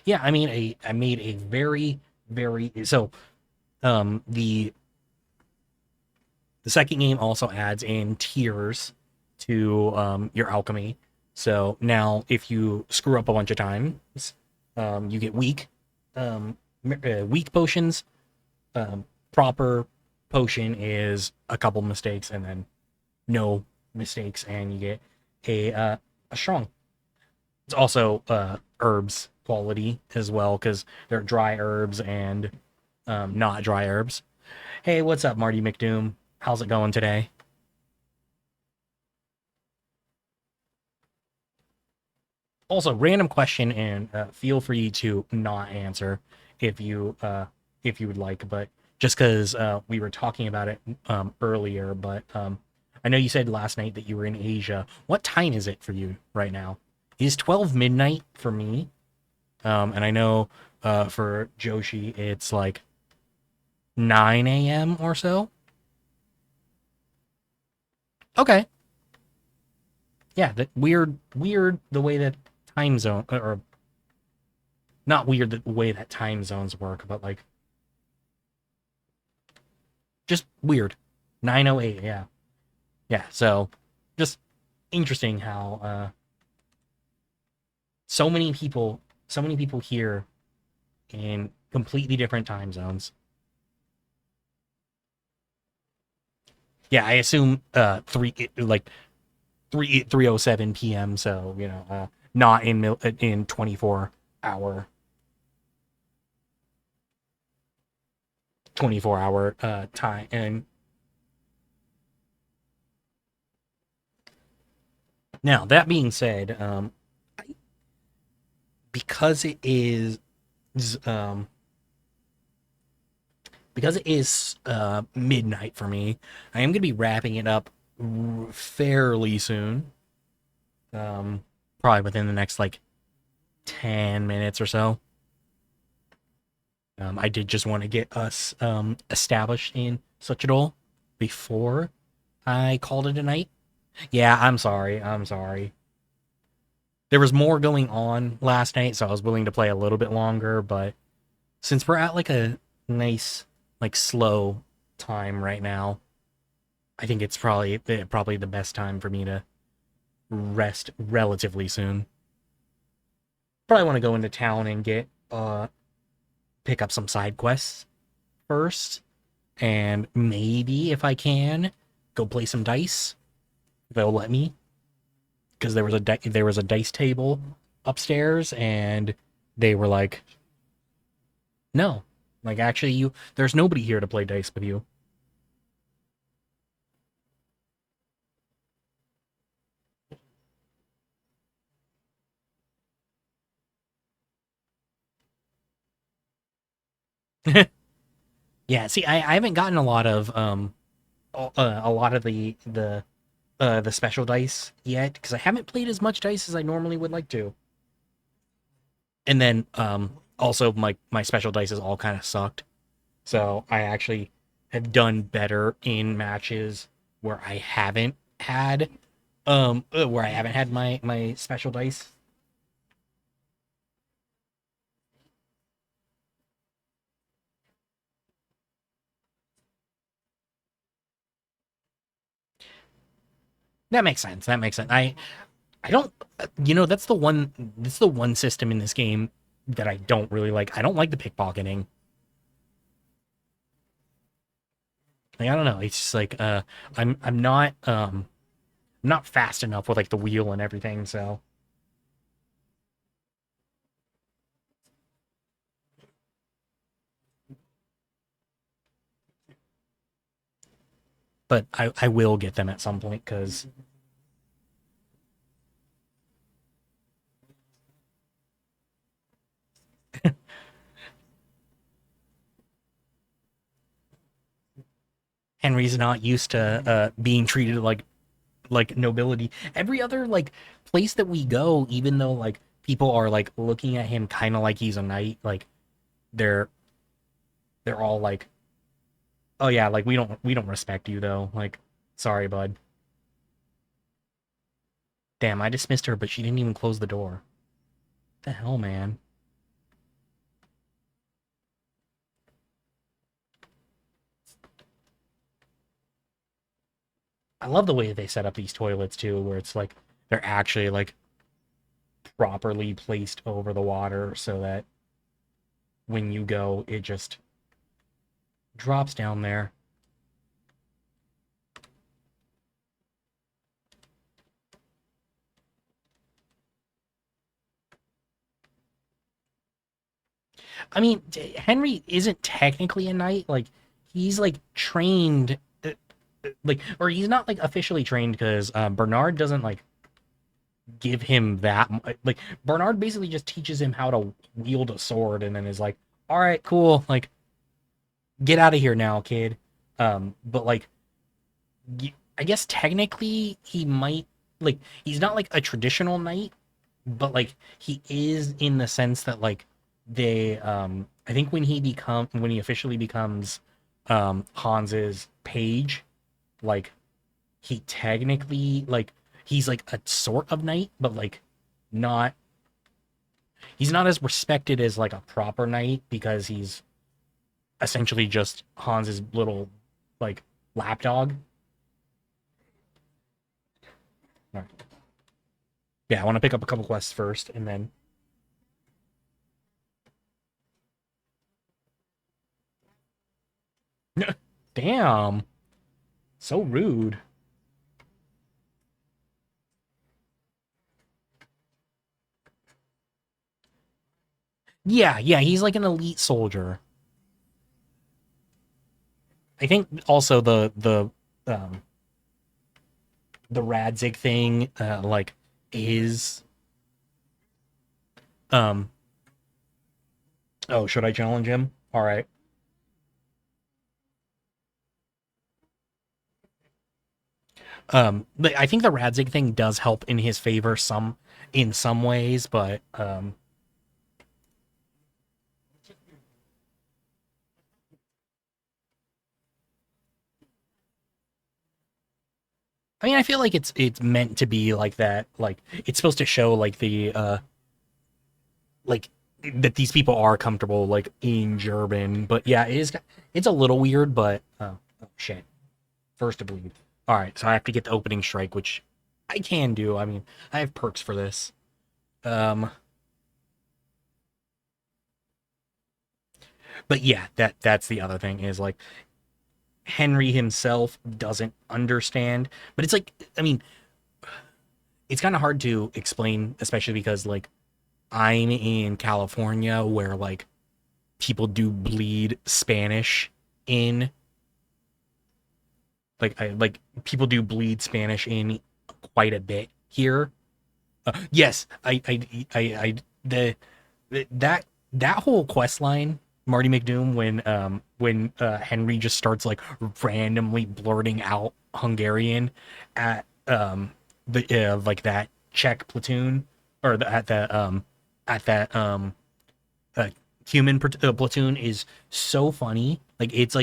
Yeah, I mean, I made a very, very so the second game also adds in tiers to your alchemy. So now, if you screw up a bunch of times, you get weak potions. Proper potion is a couple mistakes, and then no mistakes, and you get a strong. It's also herbs quality as well, because there are dry herbs and not dry herbs. Hey, what's up, Marty McDoom? How's it going today? Also, random question, and feel free to not answer if you would like, but just because we were talking about it earlier, but I know you said last night that you were in Asia. What time is it for you right now? It is 12 midnight for me, and I know for Joshi it's like 9 a.m. or so. Okay. Yeah, that weird the way that time zone, or not weird the way that time zones work, but like just weird. 9:08, yeah. Yeah, so just interesting how so many people here in completely different time zones. Yeah, I assume 3:07 p.m. So not in 24 hour 24 hour time. And now that being said, because it is um, midnight for me, I am going to be wrapping it up fairly soon. Probably within the next like 10 minutes or so. I did just want to get us established in Suchidol before I called it a night. Yeah, I'm sorry. I'm sorry. There was more going on last night, so I was willing to play a little bit longer, but since we're at like a nice, like slow time right now, I think it's probably the best time for me to rest relatively soon. Probably want to go into town and get pick up some side quests first, and maybe if I can go play some dice. They'll let me, because there was a dice table upstairs, and they were like, no, like actually there's nobody here to play dice with you. Yeah, see, I haven't gotten a lot of the special dice yet, because I haven't played as much dice as I normally would like to. And then also my special dice has all kind of sucked. So I actually have done better in matches where I haven't had my special dice. That makes sense. That makes sense. I don't, that's the one system in this game that I don't really like. I don't like the pickpocketing. Like, I don't know. It's just like I'm not fast enough with like the wheel and everything, so but I will get them at some point because Henry's not used to being treated like nobility. Every other like place that we go, even though like people are like looking at him kind of like he's a knight, like they're they're all like, oh yeah, like we don't respect you though. Like, sorry, bud. Damn, I dismissed her, but she didn't even close the door. What the hell, man? I love the way they set up these toilets too, where it's like they're actually like properly placed over the water so that when you go, it just drops down there. I mean, Henry isn't technically a knight. Like, he's like trained, like, or he's not like officially trained because Bernard doesn't like give him that. Like, Bernard basically just teaches him how to wield a sword and then is like, all right, cool, like, get out of here now, kid. But like, I guess technically he might like he's not like a traditional knight, but like he is in the sense that like they I think when he officially becomes Hans's page, like he technically like he's like a sort of knight, but like not he's not as respected as like a proper knight because he's essentially just Hans's little like lapdog. All right. Yeah, I want to pick up a couple quests first and then damn. So rude. Yeah, yeah, he's like an elite soldier. I think also um the Radzig thing like is um oh, should I challenge him? All right. I think the Radzig thing does help in his favor in some ways, but I mean, I feel like it's meant to be like that. Like it's supposed to show like the like that these people are comfortable like in German. But yeah, it's a little weird, but oh shit. First to bleed. All right, so I have to get the opening strike, which I can do. I mean, I have perks for this. Um, but yeah, that's the other thing is like Henry himself doesn't understand. But it's like, I mean, it's kind of hard to explain, especially because like I'm in California where like people do bleed Spanish in like people do bleed Spanish in quite a bit here. Yes, that that whole quest line, Marty McDoom, when Henry just starts like randomly blurting out Hungarian at the like that Czech platoon or at that uh, human platoon is so funny. Like it's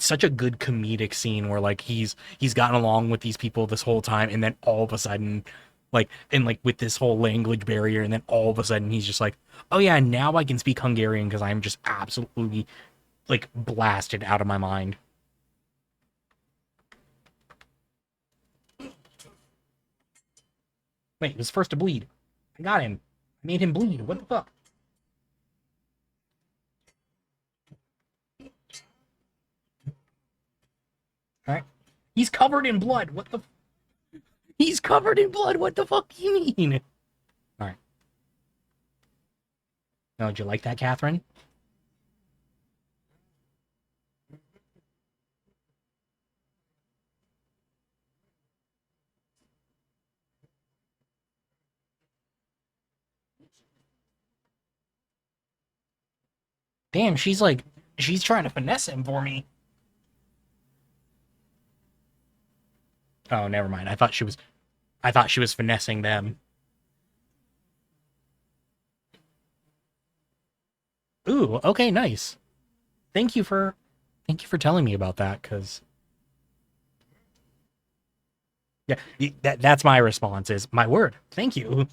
such a good comedic scene where like he's gotten along with these people this whole time, and then all of a sudden like and like with this whole language barrier, and then all of a sudden he's just like, oh yeah, now I can speak Hungarian because I'm just absolutely like blasted out of my mind. Wait, he was first to bleed. I got him. I made him bleed. What the fuck? All right, he's covered in blood. What the he's covered in blood. What the fuck do you mean? All right. Now, did you like that, Catherine? Damn, she's trying to finesse him for me. Oh, never mind. I thought she was finessing them. Ooh, okay, nice. Thank you for thank you for telling me about that cuz yeah, that's my response is my word. Thank you.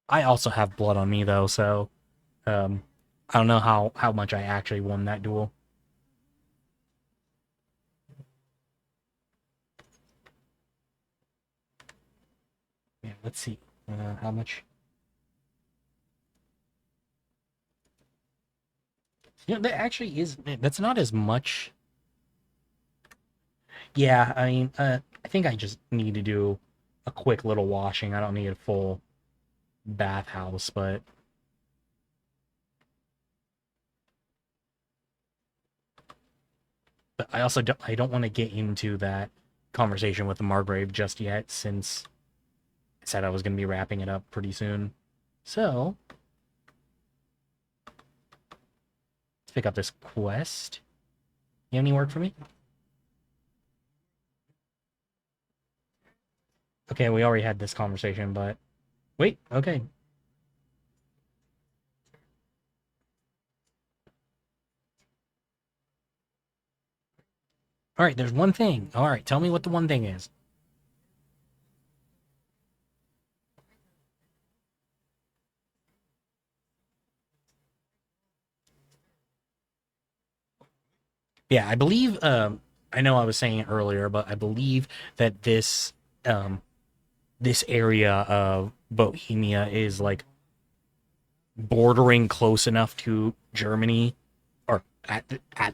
I also have blood on me though, so um I don't know how much I actually won that duel. Yeah, let's see. How much? You know, that actually is that's not as much. Yeah, I mean, I think I just need to do a quick little washing. I don't need a full bathhouse, but I don't want to get into that conversation with the Margrave just yet, since I said I was going to be wrapping it up pretty soon. So let's pick up this quest. You have any work for me? Okay, we already had this conversation, but wait. Okay, all right. There's one thing. All right, tell me what the one thing is. Yeah, I believe. I know I was saying it earlier, but I believe that um, this area of Bohemia is like bordering close enough to Germany, or at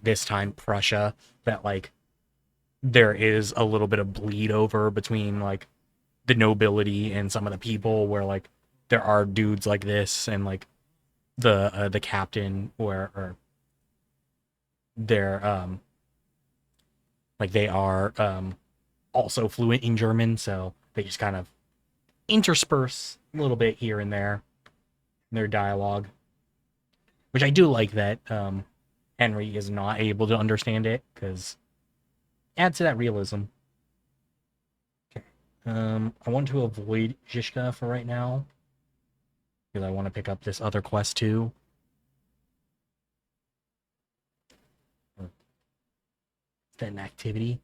this time Prussia, that like there is a little bit of bleed over between like the nobility and some of the people, where like there are dudes like this, and like the captain, where or they're like they are also fluent in German, so they just kind of intersperse a little bit here and there in their dialogue, which I do like that Henry is not able to understand it, because adds to that realism. Okay. I want to avoid Zhishka for right now because I want to pick up this other quest too. Or that an activity?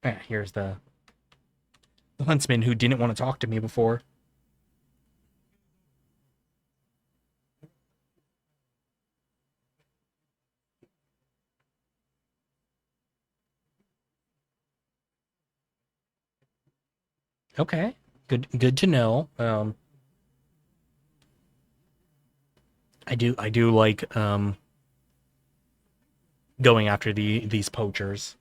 Yeah, here's the huntsman who didn't want to talk to me before. Okay. Good to know. I do like going after these poachers.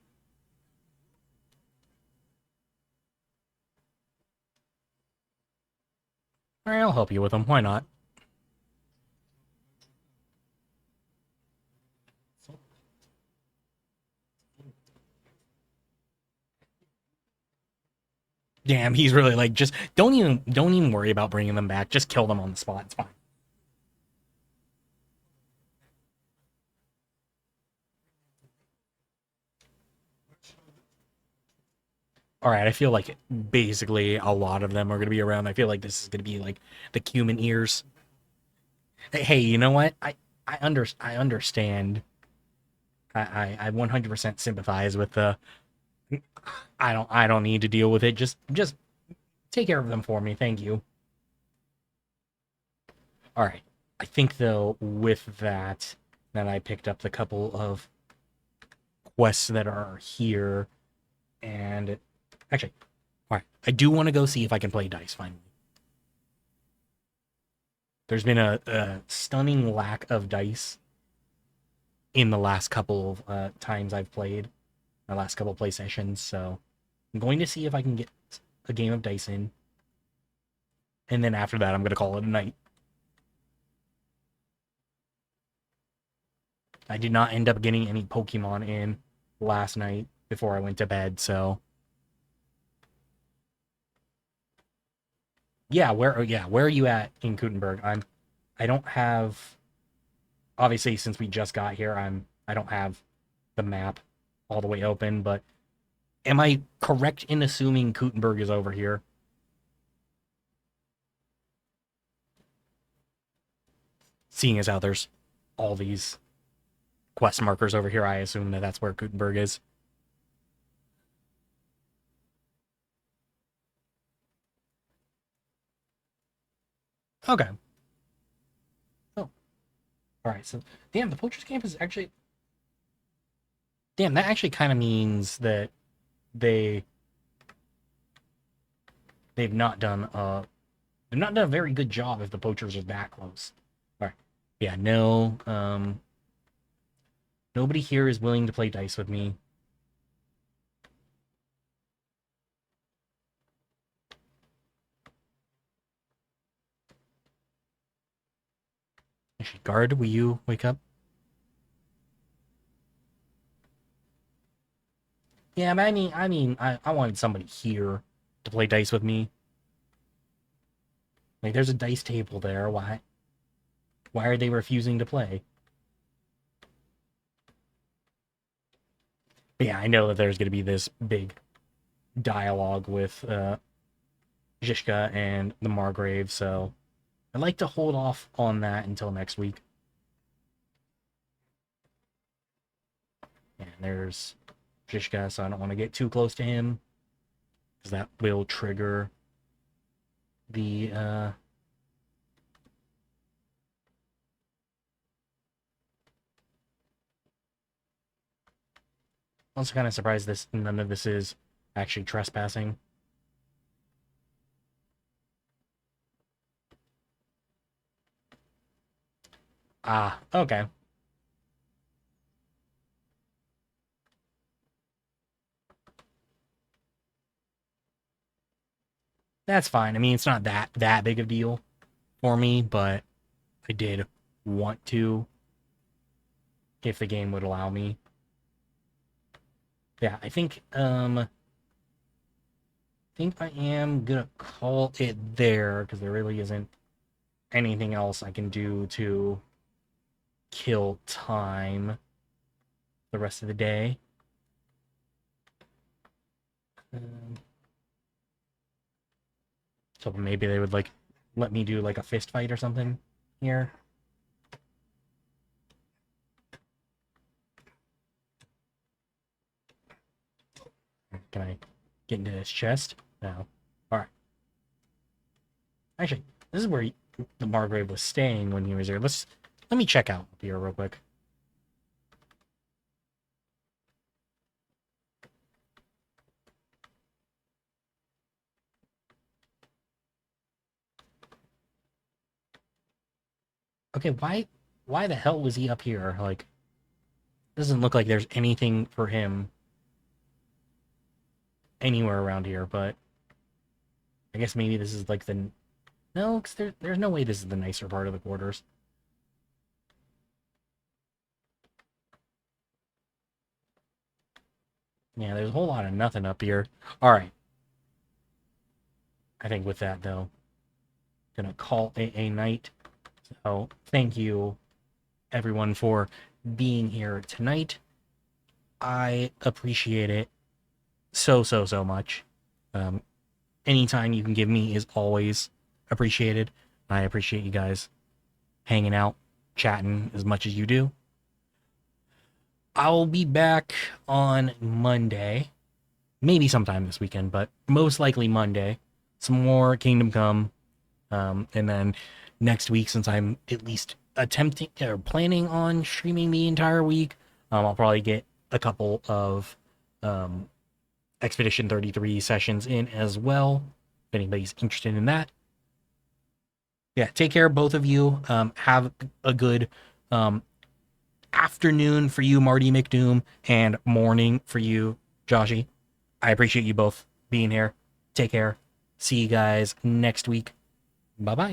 All right, I'll help you with them. Why not? Damn, he's really like just don't even worry about bringing them back. Just kill them on the spot. It's fine. All right, I feel like basically a lot of them are going to be around. I feel like this is going to be like the cumin ears. Hey, you know what? I understand. I 100% sympathize with the. I don't need to deal with it. Just take care of them for me. Thank you. All right. I think though with that I picked up the couple of quests that are here, and actually, all right. I do want to go see if I can play dice finally. There's been a stunning lack of dice in the last couple of times I've played, my last couple play sessions. So I'm going to see if I can get a game of dice in, and then after that, I'm going to call it a night. I did not end up getting any Pokemon in last night before I went to bed, so where are you at in Gutenberg? I don't have obviously since we just got here, I don't have the map all the way open, but am I correct in assuming Gutenberg is over here? Seeing as how there's all these quest markers over here, I assume that that's where Gutenberg is. Okay. Oh, all right. So, damn, the poacher's camp is actually. Damn, that actually kind of means that they they've not done they've not done a very good job if the poachers are that close. All right. Yeah. No. Nobody here is willing to play dice with me. Actually, guard, will you wake up? Yeah, but I wanted somebody here to play dice with me. Like, there's a dice table there. Why are they refusing to play? But yeah, I know that there's going to be this big dialogue with Zhishka and the Margrave, so I'd like to hold off on that until next week. And there's Zhishka, so I don't want to get too close to him, because that will trigger the also kind of surprised this none of this is actually trespassing. Ah, okay. That's fine. I mean, it's not that big of a deal for me, but I did want to if the game would allow me. Yeah, I think I am gonna call it there because there really isn't anything else I can do to kill time the rest of the day. Um, so maybe they would like let me do like a fist fight or something here. Can I get into his chest? No. All right. Actually, this is where the Margrave was staying when he was here. Let me check out here real quick. Okay, why the hell was he up here? Like, doesn't look like there's anything for him anywhere around here, but I guess maybe this is like the no, because there's no way this is the nicer part of the quarters. Yeah, there's a whole lot of nothing up here. All right. I think with that though, gonna call it a night. So thank you everyone for being here tonight. I appreciate it so much. Um, anytime you can give me is always appreciated. I appreciate you guys hanging out, chatting as much as you do. I'll be back on Monday, maybe sometime this weekend, but most likely Monday. Some more Kingdom Come, and then next week, since I'm at least attempting or planning on streaming the entire week, I'll probably get a couple of Expedition 33 sessions in as well, if anybody's interested in that. Yeah, take care, both of you. Have a good afternoon for you, Marty McDoom, and morning for you, Joshy. I appreciate you both being here. Take care. See you guys next week. Bye bye.